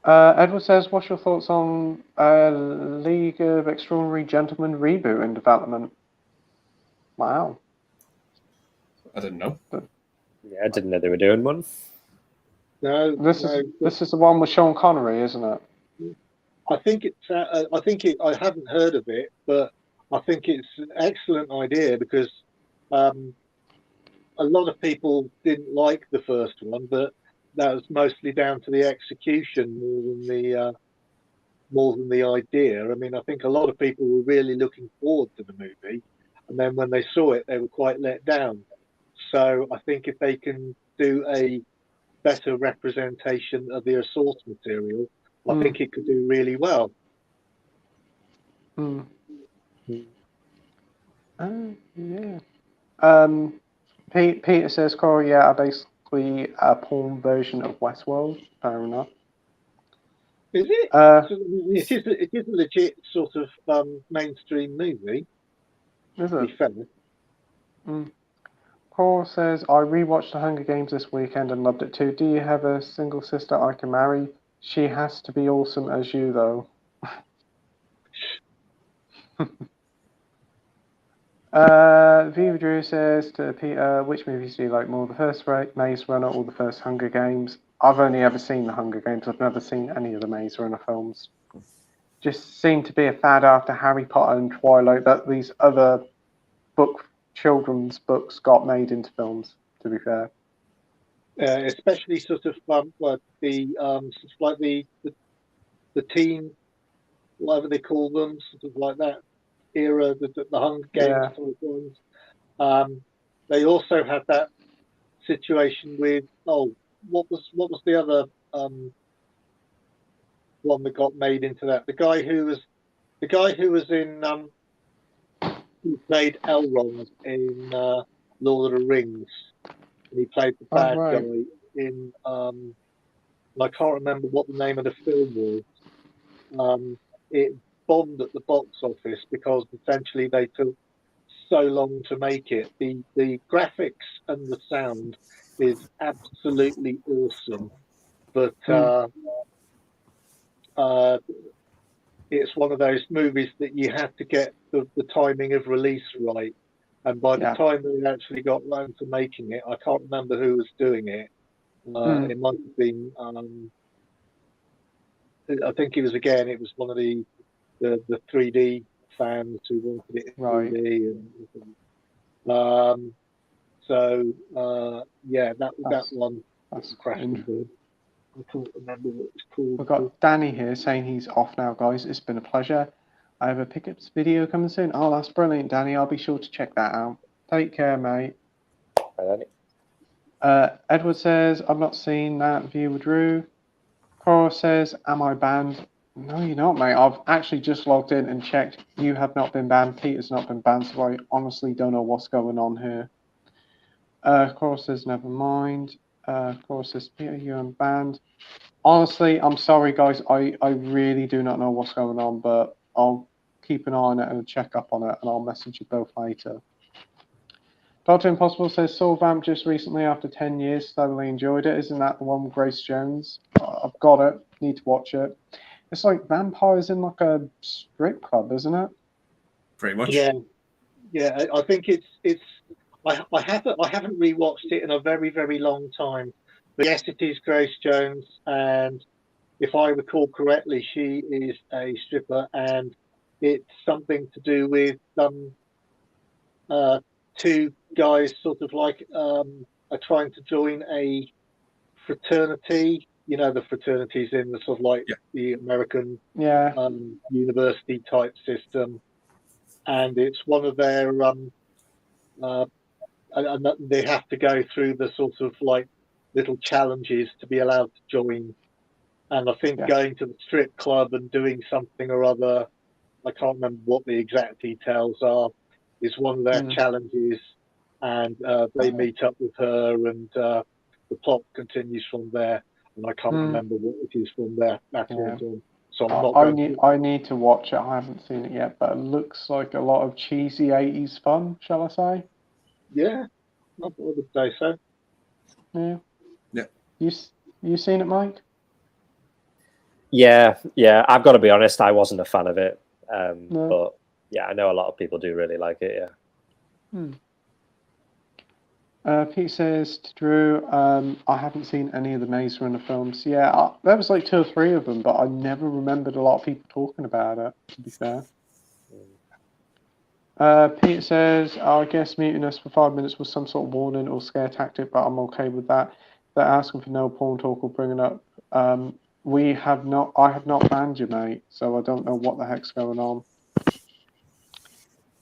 Edward says, "What's your thoughts on League of Extraordinary Gentlemen reboot in development?" Wow. I didn't know. Yeah, I didn't know they were doing one. No, This is the one with Sean Connery, isn't it? I think it's. I haven't heard of it, but I think it's an excellent idea because a lot of people didn't like the first one, but that was mostly down to the execution more than the idea. I mean, I think a lot of people were really looking forward to the movie, and then when they saw it, they were quite let down. So I think if they can do a better representation of the source material, I think it could do really well. Yeah. Peter says, "Corey, yeah, basically a porn version of Westworld." Fair enough. Is it? It is a legit sort of mainstream movie. Is to it? be fair. Paul says, "I rewatched The Hunger Games this weekend and loved it too. Do you have a single sister I can marry? She has to be awesome as you, though." Viva Drew says to Peter, "Which movies do you like more, the first Maze Runner or the first Hunger Games?" I've only ever seen the Hunger Games. I've never seen any of the Maze Runner films. Just seemed to be a fad after Harry Potter and Twilight that these other children's books got made into films, to be fair. Especially sort of like the teen, whatever they call them, sort of like that era, the Hunger Games sort of ones. They also had that situation with what was the other one that got made into that? The guy who was in who played Elrond in Lord of the Rings. And he played the bad guy in I can't remember what the name of the film was. It bombed at the box office because essentially they took so long to make it. The graphics and the sound is absolutely awesome, but it's one of those movies that you have to get the timing of release right. And by the time they actually got round to making it, I can't remember who was doing it. It might have been, I think it was one of the 3D fans who wanted it in 3D. And, that one was crashing. I can't remember what it's called. We've got Danny here saying he's off now, guys. It's been a pleasure. I have a pickups video coming soon. Oh, that's brilliant, Danny. I'll be sure to check that out. Take care, mate. Bye, Danny. Edward says, "I've not seen that view with Drew." Cora says, "Am I banned?" No, you're not, mate. I've actually just logged in and checked. You have not been banned. Peter's not been banned, so I honestly don't know what's going on here. Cora says, "Never mind." Cora says, "Peter, you're unbanned." Honestly, I'm sorry, guys. I really do not know what's going on, but I'll keep an eye on it and check up on it, and I'll message you both later. Dr. Impossible says, "Saw Vamp just recently after 10 years. Thoroughly enjoyed it. Isn't that the one with Grace Jones?" I've got it. Need to watch it. It's like vampires in like a strip club, isn't it? Pretty much. Yeah. I think it's. I haven't rewatched it in a very, very long time. But yes, it is Grace Jones, and if I recall correctly, she is a stripper, and it's something to do with two guys sort of like are trying to join a fraternity. You know, the fraternities in the sort of like the American university type system, and it's one of their and they have to go through the sort of like little challenges to be allowed to join. And I think going to the strip club and doing something or other, I can't remember what the exact details are, is one of their challenges. And they meet up with her, and the plot continues from there. And I can't remember what it is from there. That's all. So I'm not I need to watch it. I haven't seen it yet, but it looks like a lot of cheesy 80s fun, shall I say? Yeah, I would say so. Yeah. Yeah. You seen it, Mike? Yeah. I've got to be honest, I wasn't a fan of it. No. But yeah, I know a lot of people do really like it, yeah. Pete says to Drew, I haven't seen any of the Maze Runner films. Yeah, there was like 2 or 3 of them, but I never remembered a lot of people talking about it, to be fair. Pete says, I guess muting us for 5 minutes was some sort of warning or scare tactic, but I'm okay with that. They're asking for no porn talk or bringing up. I have not banned you, mate, so I don't know what the heck's going on.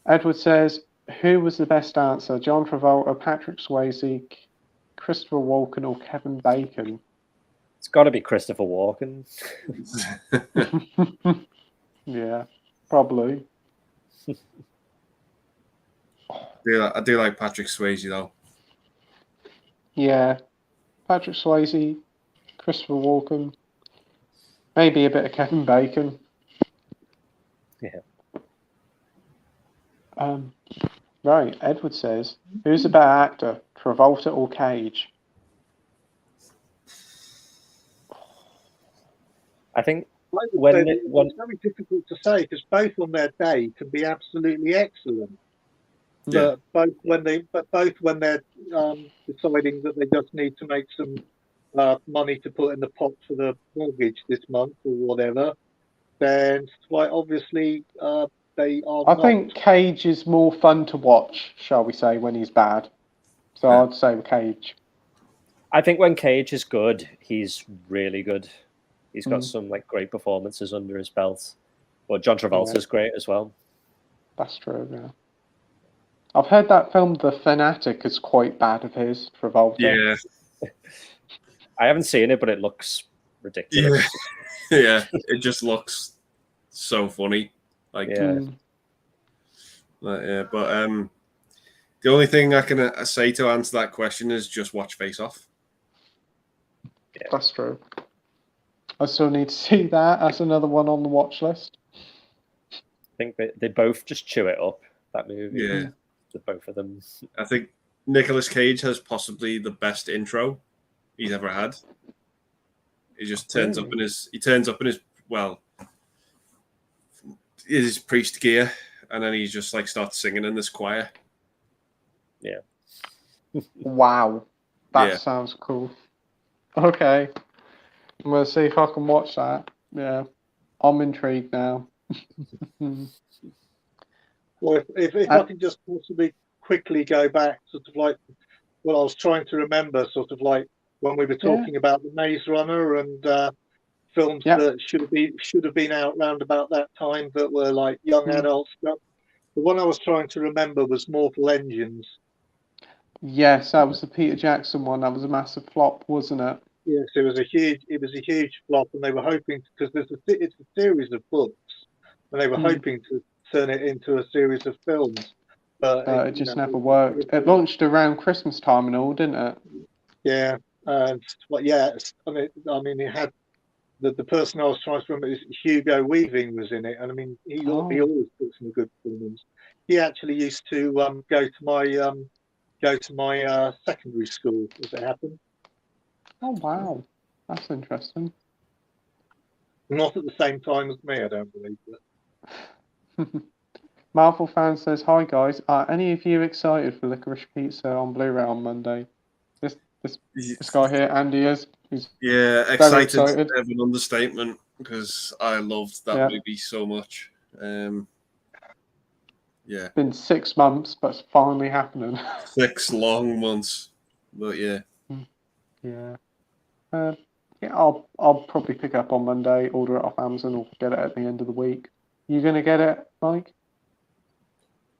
Edward says, who was the best dancer? John Travolta, Patrick Swayze, Christopher Walken, or Kevin Bacon? It's got to be Christopher Walken. Yeah, probably. I do like Patrick Swayze though. Yeah, Patrick Swayze, Christopher Walken, maybe a bit of Kevin Bacon. Yeah. Right, Edward says, who's the better actor, Travolta or Cage? I think it's very difficult to say because both on their day can be absolutely excellent. Yeah. But both when they're deciding that they just need to make some money to put in the pot for the mortgage this month or whatever, then quite obviously they are. I think Cage is more fun to watch, shall we say, when he's bad. So I'd say with Cage. I think when Cage is good, he's really good. He's got some like great performances under his belt. Well, John Travolta's great as well. That's true, yeah. I've heard that film The Fanatic is quite bad of his, Travolta. Yeah. I haven't seen it, but it looks ridiculous. Yeah, it just looks so funny. Like, yeah. But the only thing I can say to answer that question is just watch Face Off. Yeah. That's true. I still need to see that. That's another one on the watch list. I think they both just chew it up, that movie. Yeah. The both of them. I think Nicolas Cage has possibly the best intro he's ever had. He just turns up in his his priest gear, and then he just like starts singing in this choir. Yeah. Wow. That sounds cool. Okay. I'm going to see if I can watch that. Yeah. I'm intrigued now. Well, if I can just possibly quickly go back, sort of like, well, I was trying to remember sort of like when we were talking about the Maze Runner and films that should have been out round about that time that were like young adult stuff. The one I was trying to remember was Mortal Engines. Yes, that was the Peter Jackson one. That was a massive flop, wasn't it? Yes, it was a huge flop, and they were hoping, because it's a series of books, and they were hoping to turn it into a series of films, but it just never worked. It launched around Christmas time and all, didn't it? Yeah, and I mean, it had the person I was trying to remember is Hugo Weaving was in it, and I mean, he always puts in a good performance. He actually used to go to my secondary school as it happened. Oh wow, that's interesting. Not at the same time as me, I don't believe that. Marvel fan says, "Hi guys, are any of you excited for Licorice Pizza on Blu-ray on Monday?" This guy here, Andy, is. He's excited. I have an understatement because I loved that movie so much. Yeah, it's been 6 months, but it's finally happening. 6 long months, but yeah. I'll probably pick it up on Monday, order it off Amazon, or get it at the end of the week. You gonna get it, Mike?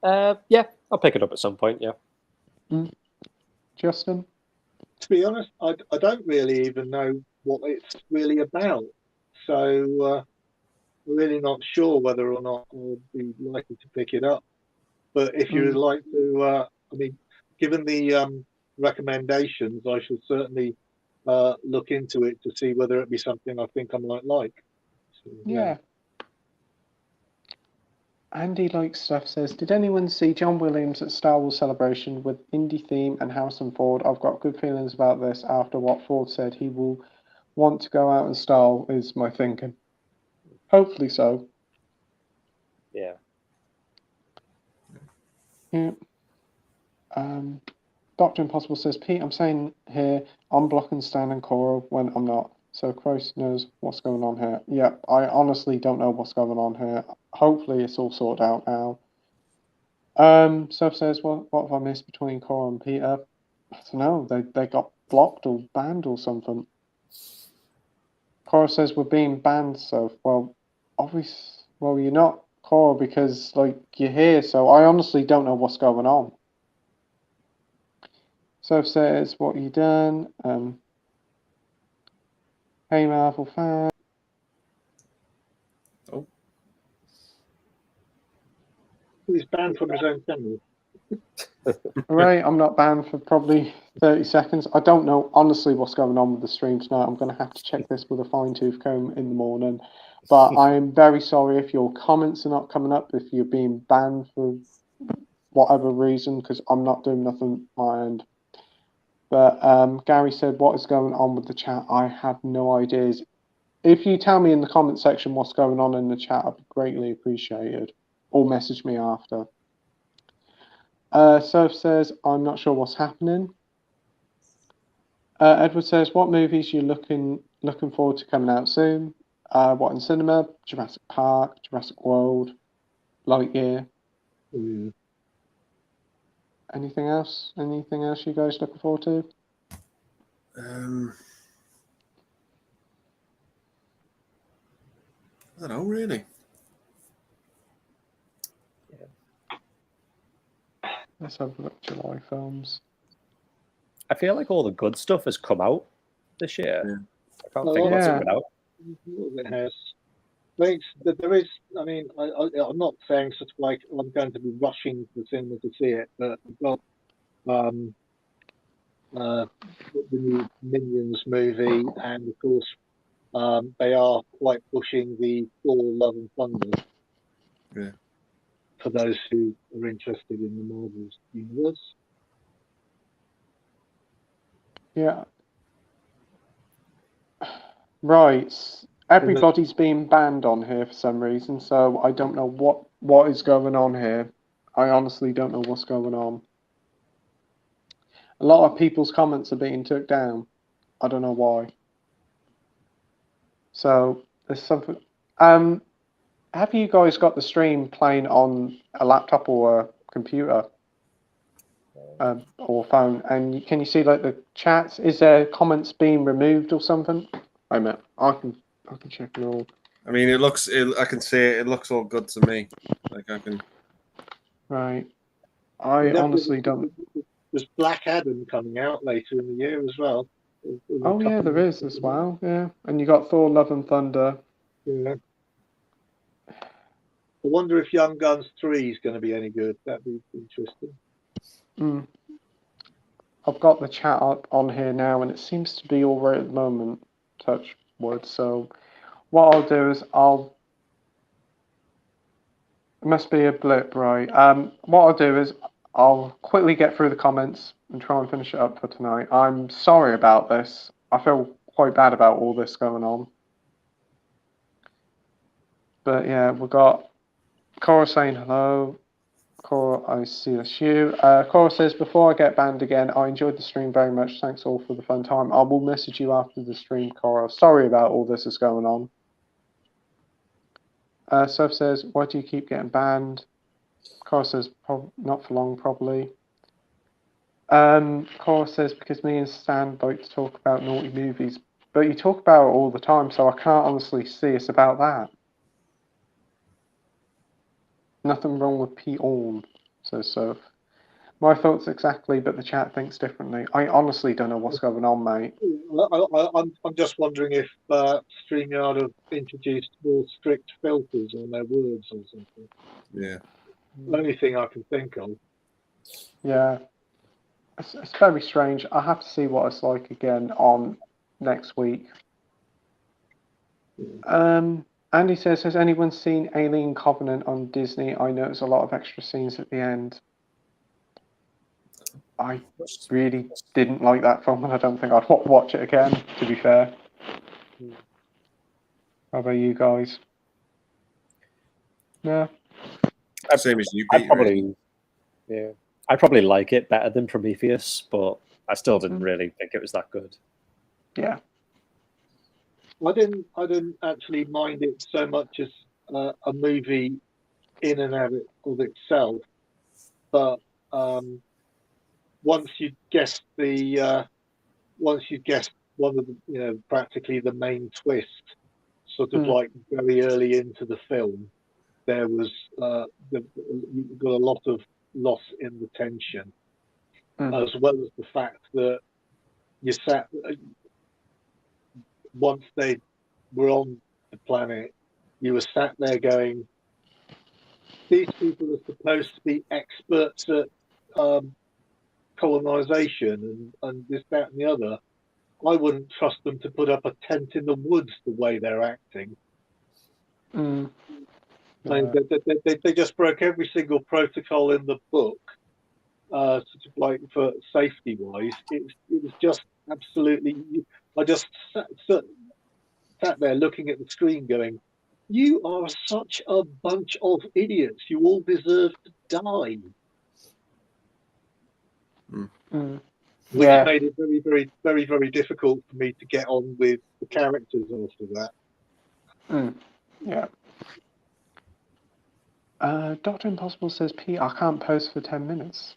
Yeah, I'll pick it up at some point. Yeah. Justin? To be honest, I don't really even know what it's really about. So I'm really not sure whether or not I'll be likely to pick it up. But if you would like to, I mean, given the recommendations, I shall certainly look into it to see whether it be something I think I might like. So, Yeah. Andy Likes Stuff says, did anyone see John Williams at Star Wars Celebration with indie theme and Harrison Ford? I've got good feelings about this after what Ford said he will want to go out in style, is my thinking. Hopefully so. Yeah. Yeah. Dr. Impossible says, Pete, I'm saying here, I'm blocking Stan and Cora when I'm not. So Christ knows what's going on here. Yeah, I honestly don't know what's going on here. Hopefully it's all sorted out now. Seth says, what have I missed between Cora and Peter? I don't know. They got blocked or banned or something. Cora says we're being banned, Seth. Well, obviously, well, you're not Cora because like you're here. So I honestly don't know what's going on. Seth says, what you done? Hey, Marvel fan. Oh, he's banned from his own channel. Right, I'm not banned for probably 30 seconds. I don't know honestly what's going on with the stream tonight. I'm going to have to check this with a fine-tooth comb in the morning. But I am very sorry if your comments are not coming up, if you're being banned for whatever reason, because I'm not doing nothing on my end. But Gary said, what is going on with the chat? I have no ideas. If you tell me in the comment section what's going on in the chat, I'd be greatly appreciated. Or message me after. Surf says, I'm not sure what's happening. Edward says, what movies you looking forward to coming out soon? What in cinema? Jurassic Park, Jurassic World, Lightyear. Anything else? Anything else you guys looking forward to? I don't know, really. Let's have a look at July films. I feel like all the good stuff has come out this year. Yeah. I can't think what's coming out. It has. There is. I mean, I'm not saying such like I'm going to be rushing to the cinema to see it, but I've got the new Minions movie, and of course, they are quite pushing the Thor: Love and Thunder. Yeah. For those who are interested in the Marvel universe. Yeah. Right. Everybody's being banned on here for some reason, so I don't know what is going on here. I honestly don't know what's going on. A lot of people's comments are being took down. I don't know why. So there's something. Have you guys got the stream playing on a laptop or a computer? Or phone? And can you see like the chats? Is there comments being removed or something? Wait a minute. I can check it all. I mean, I can see it. It looks all good to me. Like I can. Right. I honestly don't. There's Black Adam coming out later in the year as well. Oh yeah, there is as well. Yeah, and you got Thor: Love and Thunder. Yeah. I wonder if Young Guns 3 is going to be any good. That'd be interesting. I've got the chat up on here now, and it seems to be all right at the moment. Touch wood. So what I'll do is it must be a blip, right? What I'll do is I'll quickly get through the comments and try and finish it up for tonight. I'm sorry about this. I feel quite bad about all this going on. But yeah, we've got Cora saying hello. Cora, I see that's you. Cora says, before I get banned again, I enjoyed the stream very much. Thanks all for the fun time. I will message you after the stream, Cora. Sorry about all this is going on. Seth says, why do you keep getting banned? Cora says, not for long, probably. Cora says, because me and Stan like to talk about naughty movies. But you talk about it all the time, so I can't honestly see it's about that. Nothing wrong with Pete Orm, says Soph. My thoughts exactly, but the chat thinks differently. I honestly don't know what's going on, mate. I'm just wondering if StreamYard have introduced more strict filters on their words or something. Yeah. Only thing I can think of. Yeah. It's very strange. I have to see what it's like again on next week. Andy says, has anyone seen Alien Covenant on Disney? I noticed a lot of extra scenes at the end. I really didn't like that film, and I don't think I'd watch it again, to be fair. How about you guys? Yeah. Same as you, I Pete. probably, yeah, I probably like it better than Prometheus, but I still didn't really think it was that good. Yeah. I didn't actually mind it so much as a movie in and of itself, but once you guessed one of the practically the main twist, sort of like very early into the film, there was you got a lot of loss in the tension, as well as the fact that you sat once they were on the planet, you were sat there going, these people are supposed to be experts at colonization and this, that, and the other. I wouldn't trust them to put up a tent in the woods the way they're acting. They just broke every single protocol in the book, sort of like for safety wise. It was just absolutely. I just sat there looking at the screen, going, "You are such a bunch of idiots. You all deserve to die." Which made it very, very, very, very difficult for me to get on with the characters after that. Yeah. Dr. Impossible says, Pete, I can't post for 10 minutes.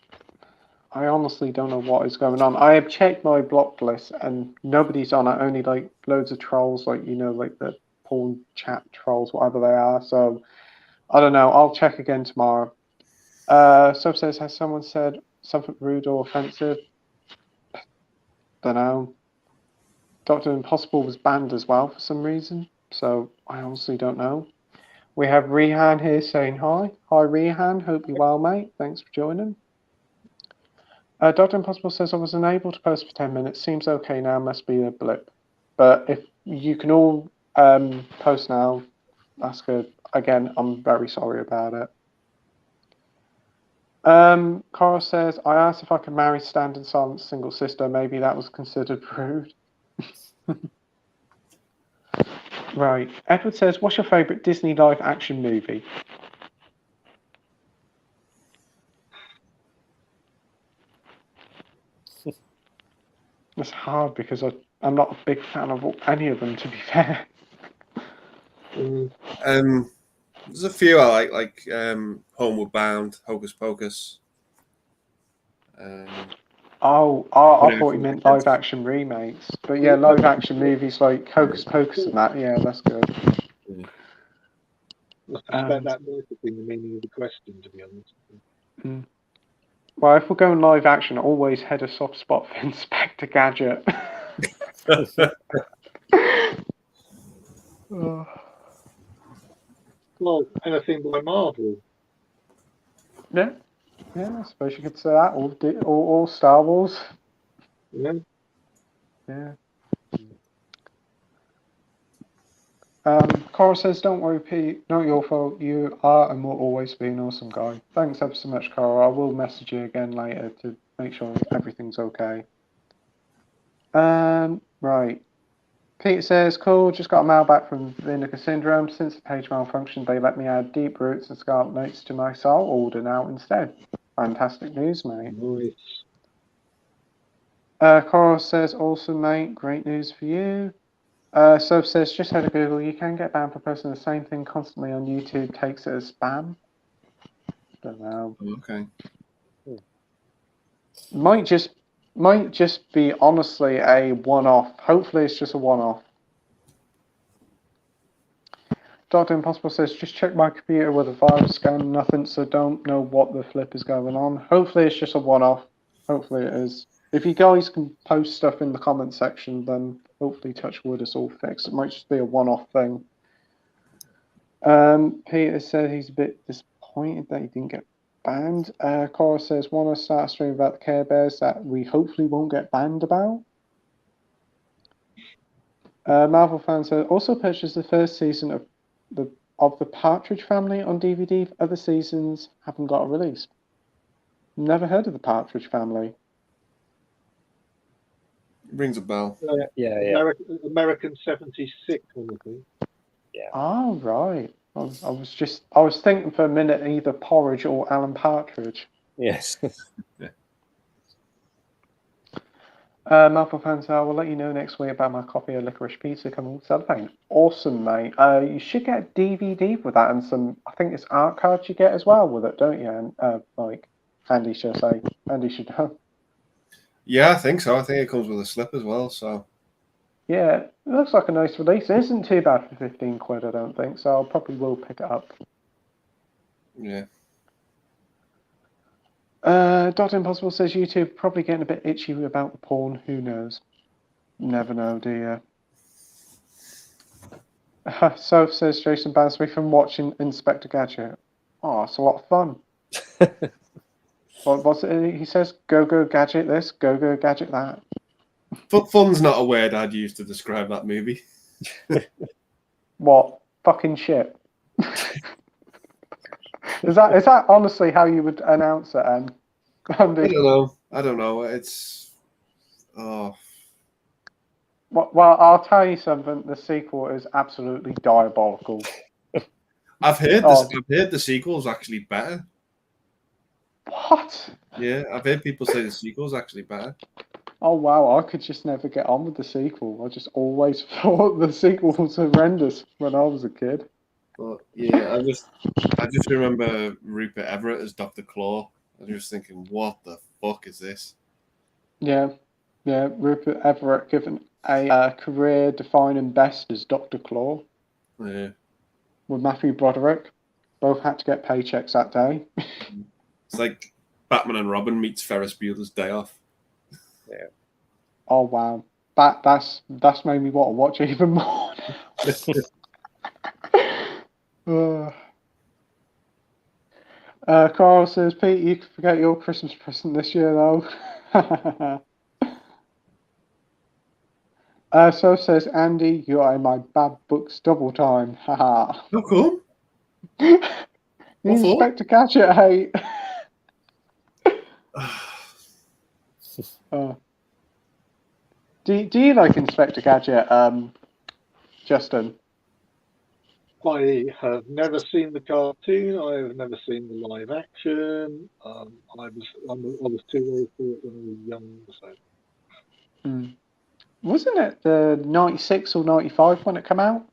I honestly don't know what is going on. I have checked my blocked list and nobody's on it, only like loads of trolls, like, like the porn chat trolls, whatever they are. So, I don't know. I'll check again tomorrow. Sub says, has someone said something rude or offensive? Don't know. Dr. Impossible was banned as well for some reason, so I honestly don't know. We have Rehan here saying hi. Hi, Rehan. Hope you're well, mate. Thanks for joining. Dr. Impossible says, I was unable to post for 10 minutes. Seems okay now. Must be a blip. But if you can all post now, that's good. Again, I'm very sorry about it. Cora says, I asked if I could marry Stand and Silent single sister. Maybe that was considered rude. Right. Edward says, what's your favourite Disney live action movie? It's hard because I'm not a big fan of any of them, to be fair. There's a few I like Homeward Bound, Hocus Pocus. I thought you meant live action remakes. But yeah, live action movies like Hocus Pocus and that, yeah, that's good. I suspect that might have been the meaning of the question, to be honest. Well, if we're going live action, always had a soft spot for Inspector Gadget. Well, anything by Marvel. Yeah, I suppose you could say that, or Star Wars. Yeah. Cora says, don't worry, Pete, not your fault. You are and will always be an awesome guy. Thanks ever so much, Cora. I will message you again later to make sure everything's okay. Right. Pete says, cool, just got a mail back from Vinegar Syndrome. Since the page malfunctioned, they let me add Deep Roots and Scarlet Notes to my soul order now instead. Fantastic news, mate. Nice. Cora says, awesome, mate. Great news for you. Sub says, just had a Google. You can get banned for posting the same thing constantly on YouTube. Takes it as spam. Don't know. Okay. Might just be honestly a one-off. Hopefully, it's just a one-off. Dr. Impossible says, just check my computer with a virus scan, nothing, so don't know what the flip is going on. Hopefully it's just a one-off. Hopefully it is. If you guys can post stuff in the comment section, then hopefully touch wood it's all fixed. It might just be a one-off thing. Peter said he's a bit disappointed that he didn't get banned. Cora says, want to start a stream about the Care Bears that we hopefully won't get banned about. Marvel fan says, also purchased the first season of the Partridge Family on DVD. Other seasons haven't got a release. Never heard of the Partridge Family. Rings a bell. Yeah. American 76, I think. Yeah. Oh, right. I was thinking for a minute either Porridge or Alan Partridge. Yes. Marvel fans, I will let you know next week about my copy of Licorice Pizza coming cellophane. Awesome, mate. You should get a DVD with that and some, I think it's art cards you get as well with it, don't you? And like Andy should say. Andy should know. Yeah, I think so. I think it comes with a slip as well. So yeah, it looks like a nice release. It isn't too bad for 15 quid, I don't think. So I'll probably will pick it up. yeah. Dr. Impossible says YouTube probably getting a bit itchy about the porn. Who knows? Never know, do you? Soph says Jason bans me from watching Inspector Gadget. Oh, it's a lot of fun. What's it? He says, go gadget this, go gadget that. Fun's not a word I'd use to describe that movie. What? Fucking shit. Is that honestly how you would announce it, Andy? I don't know. It's Well, I'll tell you something. The sequel is absolutely diabolical. I've heard this. I've heard the sequel's actually better. What? Yeah, I've heard people say the sequel's actually better. Oh wow, I could just never get on with the sequel. I just always thought the sequel was horrendous when I was a kid. But yeah, I just remember Rupert Everett as Dr. Claw. I was just thinking, what the fuck is this? Yeah, Rupert Everett given a career-defining best as Dr. Claw. Yeah. With Matthew Broderick. Both had to get paychecks that day. It's like Batman and Robin meets Ferris Bueller's Day Off. Yeah. Oh wow, that's made me want to watch it even more. Carl says, Pete, you can forget your Christmas present this year though. So says Andy, you are in my bad books double time. Haha. Oh, cool. You Inspector Gadget hate. Do you like Inspector Gadget, Justin? I have never seen the cartoon. I have never seen the live action. I was too old for it when I was young. So. Wasn't it the 96 or 95 when it came out?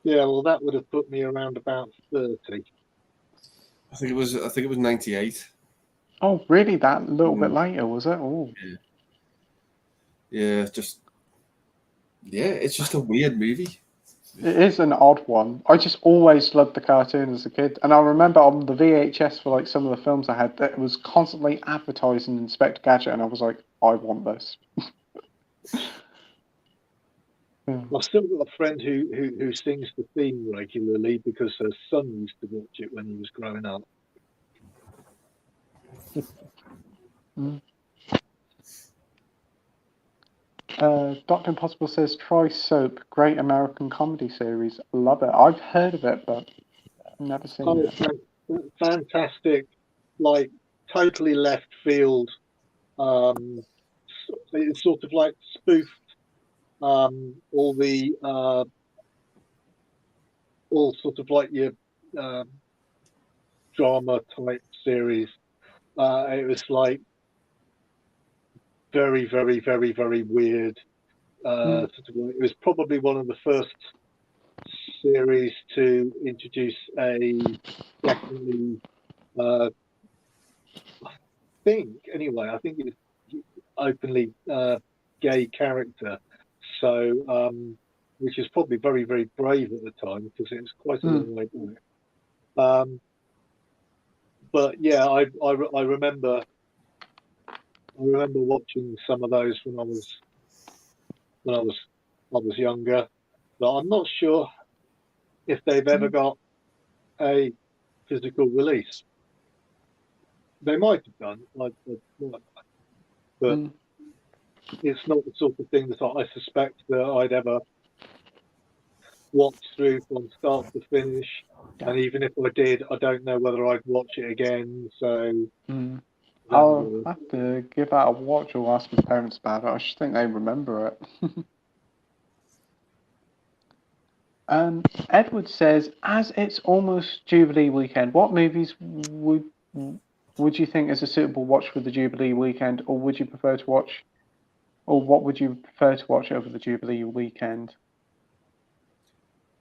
Yeah, well, that would have put me around about 30. I think it was 98. Oh, really? That little bit later, was it? Oh. Yeah, it's just a weird movie. It is an odd one. I just always loved the cartoon as a kid. And I remember on the VHS for like some of the films I had, that it was constantly advertising Inspector Gadget, and I was like, I want this. I've still got a friend who sings the theme regularly because her son used to watch it when he was growing up. Dr. Impossible says, try Soap, great American comedy series. Love it. I've heard of it, but I've never seen it. Fantastic, like totally left field. It's sort of like spoofed all sort of like your drama type series. It was like very, very, very, very weird. It was probably one of the first series to introduce a definitely, I think it was openly gay character. So which is probably very, very brave at the time because it was quite a long way back. But yeah, I remember watching some of those when I was younger, but I'm not sure if they've ever got a physical release. They might have done, but it's not the sort of thing that I suspect that I'd ever watch through from start to finish. Yeah. And even if I did, I don't know whether I'd watch it again. So I'll have to give that a watch or ask my parents about it. I should think they remember it. Edward says, as it's almost Jubilee weekend, what movies would you think is a suitable watch for the Jubilee weekend, or would you prefer to watch, or what would you prefer to watch over the Jubilee weekend?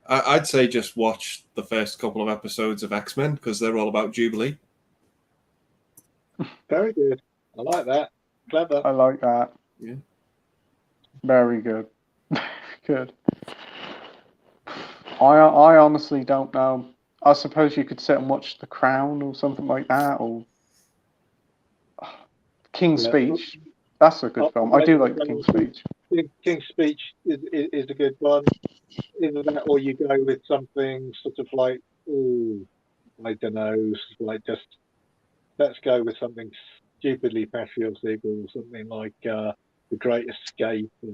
I'd say just watch the first couple of episodes of X-Men because they're all about Jubilee. Very good. I like that. Clever. I like that. Yeah. Very good. Good. I honestly don't know. I suppose you could sit and watch The Crown or something like that, or King's Speech. That's a good film. I do like King's Speech. King's Speech is a good one. Either that or you go with something sort of like, I don't know, like just let's go with something stupidly patriotic or something like The Great Escape or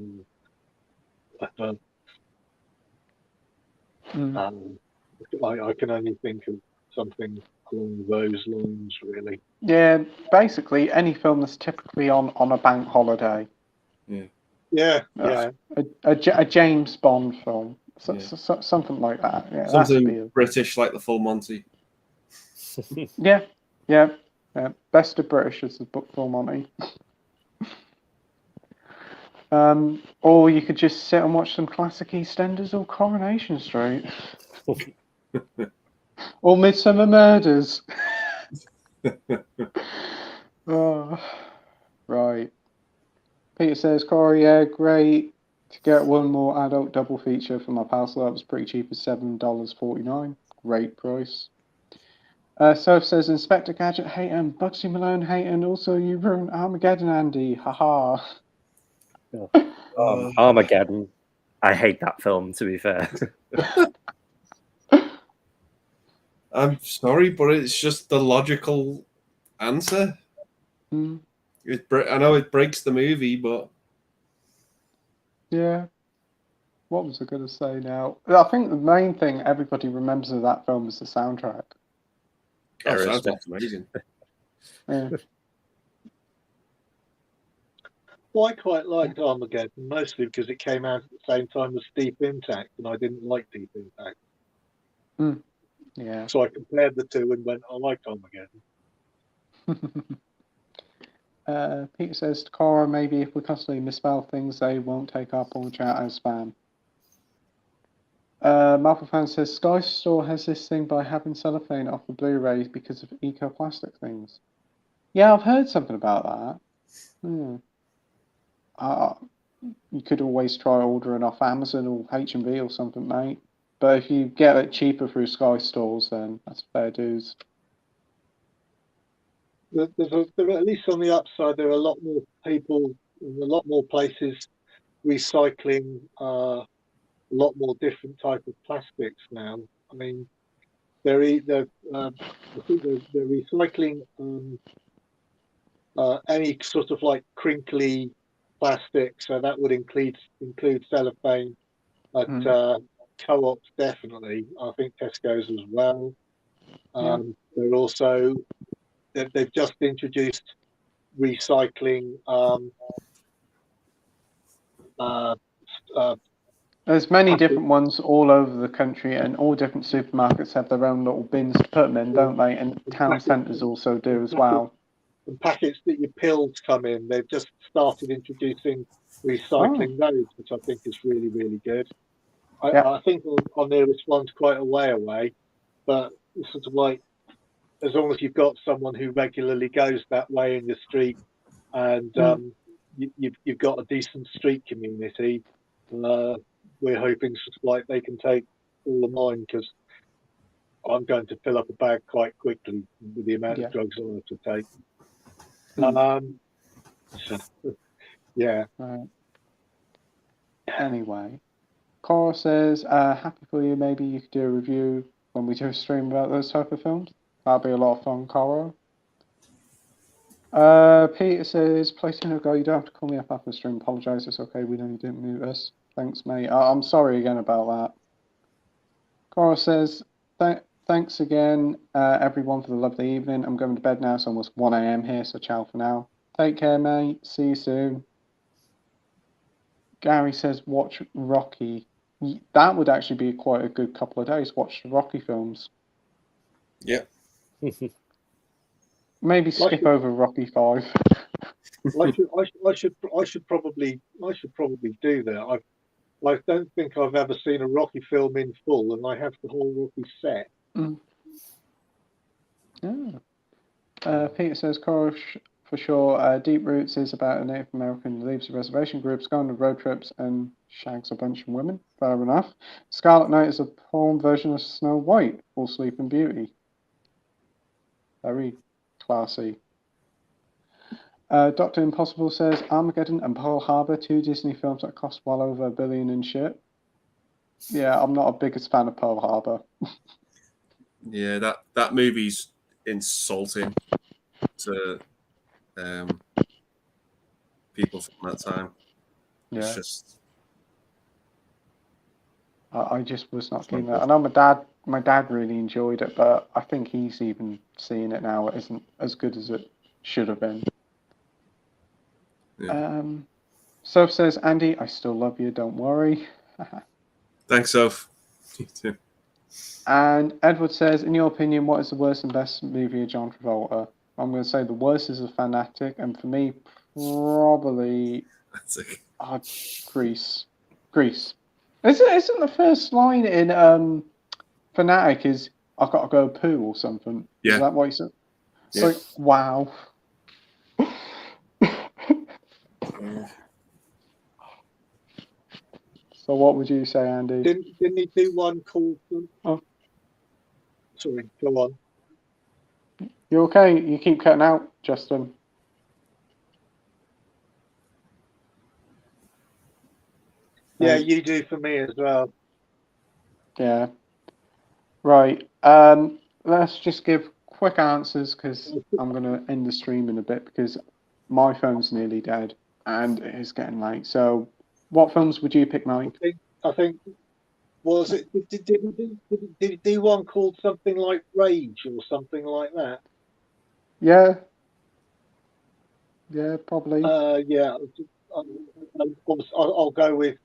I can only think of something along those lines, really. Yeah, basically any film that's typically on a bank holiday. Yeah. A James Bond film, something like that. Yeah, something British like the Full Monty. Yeah. Best of British is the book Full Monty. Or you could just sit and watch some classic EastEnders or Coronation Street. Or Midsummer Murders. Right. Peter says, Corey, yeah, great to get one more adult double feature for my parcel. That was pretty cheap at $7.49. Great price. Soph says, Inspector Gadget hate and Bugsy Malone hate, and also you ruined Armageddon, Andy. Haha. Armageddon. I hate that film, to be fair. I'm sorry, but it's just the logical answer. I know it breaks the movie, but... Yeah. What was I going to say now? I think the main thing everybody remembers of that film is the soundtrack. Oh, soundtrack's amazing. Yeah. Well, I quite liked Armageddon, mostly because it came out at the same time as Deep Impact, and I didn't like Deep Impact. Yeah. So I compared the two and went, I liked Armageddon. Peter says, Cora, maybe if we constantly misspell things, they won't take our porn chat as spam. Marvel fan says, Sky Store has this thing by having cellophane off the Blu-rays because of eco-plastic things. Yeah, I've heard something about that. You could always try ordering off Amazon or H&B or something, mate. But if you get it cheaper through Sky Stores, then that's fair dues. There, at least on the upside, there are a lot more people in a lot more places recycling a lot more different type of plastics now. I mean, I think they're recycling any sort of like crinkly plastic, so that would include cellophane at Co-ops, definitely. I think Tesco's as well. They're also they've just introduced recycling. There's many different ones all over the country, and all different supermarkets have their own little bins to put them in, don't they? And town centres also do as well. And packets that your pills come in, they've just started introducing recycling those, which I think is really, really good. I think our nearest one's quite a way away, but it's sort of like, as long as you've got someone who regularly goes that way in the street, and you've got a decent street community, we're hoping like they can take all of mine because I'm going to fill up a bag quite quickly with the amount of drugs I have to take. So, yeah. Right. Anyway, Cora says, happy for you. Maybe you could do a review when we do a stream about those type of films. That'd be a lot of fun, Cora. Peter says, Playtendoguy, you don't have to call me up after the stream. Apologise, it's okay. We know you didn't mute us. Thanks, mate. I'm sorry again about that. Cora says, thanks again, everyone, for the lovely evening. I'm going to bed now. It's almost 1 a.m. here, so ciao for now. Take care, mate. See you soon. Gary says, watch Rocky. That would actually be quite a good couple of days. Watch the Rocky films. Yeah. Maybe skip over Rocky 5. I should probably do that. I don't think I've ever seen a Rocky film in full, and I have the whole Rocky set. Yeah. Peter says, Cora, for sure. Deep Roots is about a Native American who leaves the reservation groups, goes on road trips, and shags a bunch of women. Fair enough. Scarlet Knight is a porn version of Snow White or Sleeping Beauty. Very classy. Dr. Impossible says, Armageddon and Pearl Harbor, 2 Disney films that cost well over $1 billion and shit. Yeah, I'm not a biggest fan of Pearl Harbor. Yeah, that movie's insulting to people from that time. Yeah. It's just... I just was not keen that. I know my dad really enjoyed it, but I think he's even seeing it now. It isn't as good as it should have been. Yeah. Soph says, Andy, I still love you, don't worry. Thanks, Soph. You too. And Edward says, in your opinion, what is the worst and best movie of John Travolta? I'm going to say the worst is A Fanatic, and for me, probably Grease. Grease. Isn't the first line in Fanatic is I've got to go poo or something? Yeah. Is that what he said? Yeah. Like, wow. So what would you say, Andy? Didn't he do one called... Oh. Sorry, go on. You okay? You keep cutting out, Justin. Yeah, you do for me as well. Yeah. Right. Let's just give quick answers because I'm going to end the stream in a bit because my phone's nearly dead and it is getting late. So what films would you pick, Mike? I think was it did it do one called something like Rage or something like that? Yeah. Yeah, probably. Yeah. I'll go with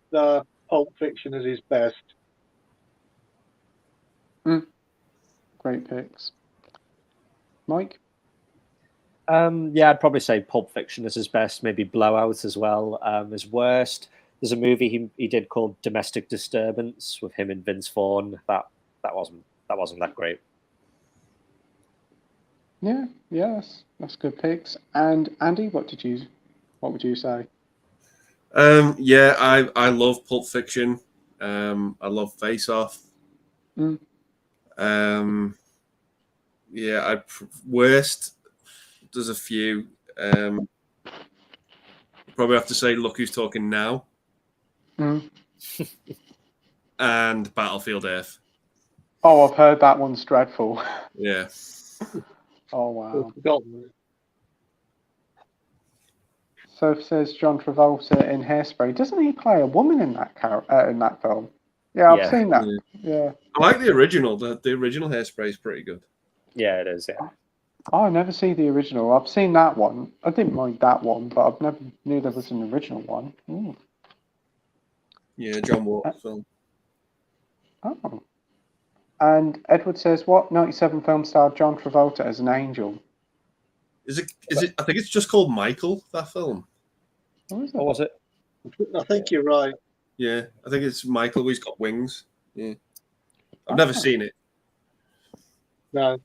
Pulp Fiction as his best. Great picks. Mike? Yeah, I'd probably say Pulp Fiction is his best, maybe Blowout as well. His worst, there's a movie he did called Domestic Disturbance with him and Vince Vaughn. That wasn't that great. Yeah, that's good picks. And Andy, what would you say? Yeah, I love Pulp Fiction. I love Face Off. Yeah, worst. There's a few. Probably have to say Look Who's Talking Now. And Battlefield Earth. Oh, I've heard that one's dreadful. Yeah. Oh wow. So it says John Travolta in Hairspray. Doesn't he play a woman in that in that film? Yeah, I've seen that. Yeah. I like the original. The original Hairspray is pretty good. Yeah, it is. Yeah. Oh, I never see the original. I've seen that one. I didn't mind that one, but I've never knew there was an original one. Yeah, John Watts film. Oh. And Edward says, what 97 film starred John Travolta as an angel? Is it? I think it's just called Michael, that film. What is it? What was it? I think you're right. Yeah, I think it's Michael. He's got wings. Yeah. I've never seen it. No.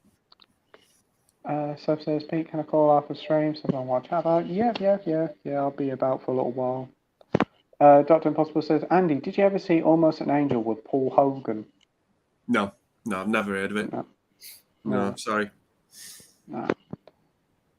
So says, Pete, can I call after stream so I can watch? How about? Yeah, I'll be about for a little while. Dr. Impossible says, Andy, did you ever see Almost an Angel with Paul Hogan? No, I've never heard of it. No, sorry. No.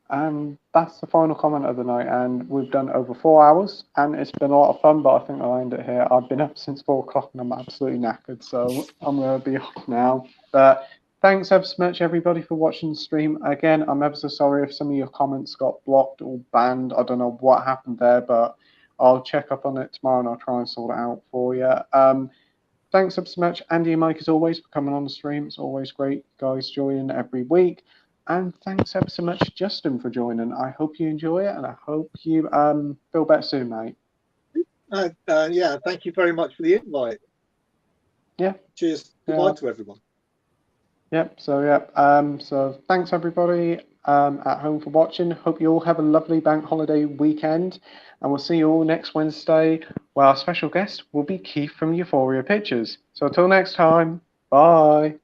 And that's the final comment of the night. And we've done over 4 hours, and it's been a lot of fun. But I think I'll end it here. I've been up since 4 o'clock, and I'm absolutely knackered, so I'm going to be off now. But thanks ever so much, everybody, for watching the stream. Again, I'm ever so sorry if some of your comments got blocked or banned. I don't know what happened there, but I'll check up on it tomorrow, and I'll try and sort it out for you. Thanks ever so much, Andy and Mike, as always, for coming on the stream. It's always great, guys, joining every week. And thanks ever so much, Justin, for joining. I hope you enjoy it, and I hope you feel better soon, mate. Yeah, thank you very much for the invite. Yeah. Cheers. Goodbye to everyone. Yep. So thanks everybody at home for watching. Hope you all have a lovely bank holiday weekend, and we'll see you all next Wednesday, where our special guest will be Keith from Euphoria Pictures. So until next time, bye.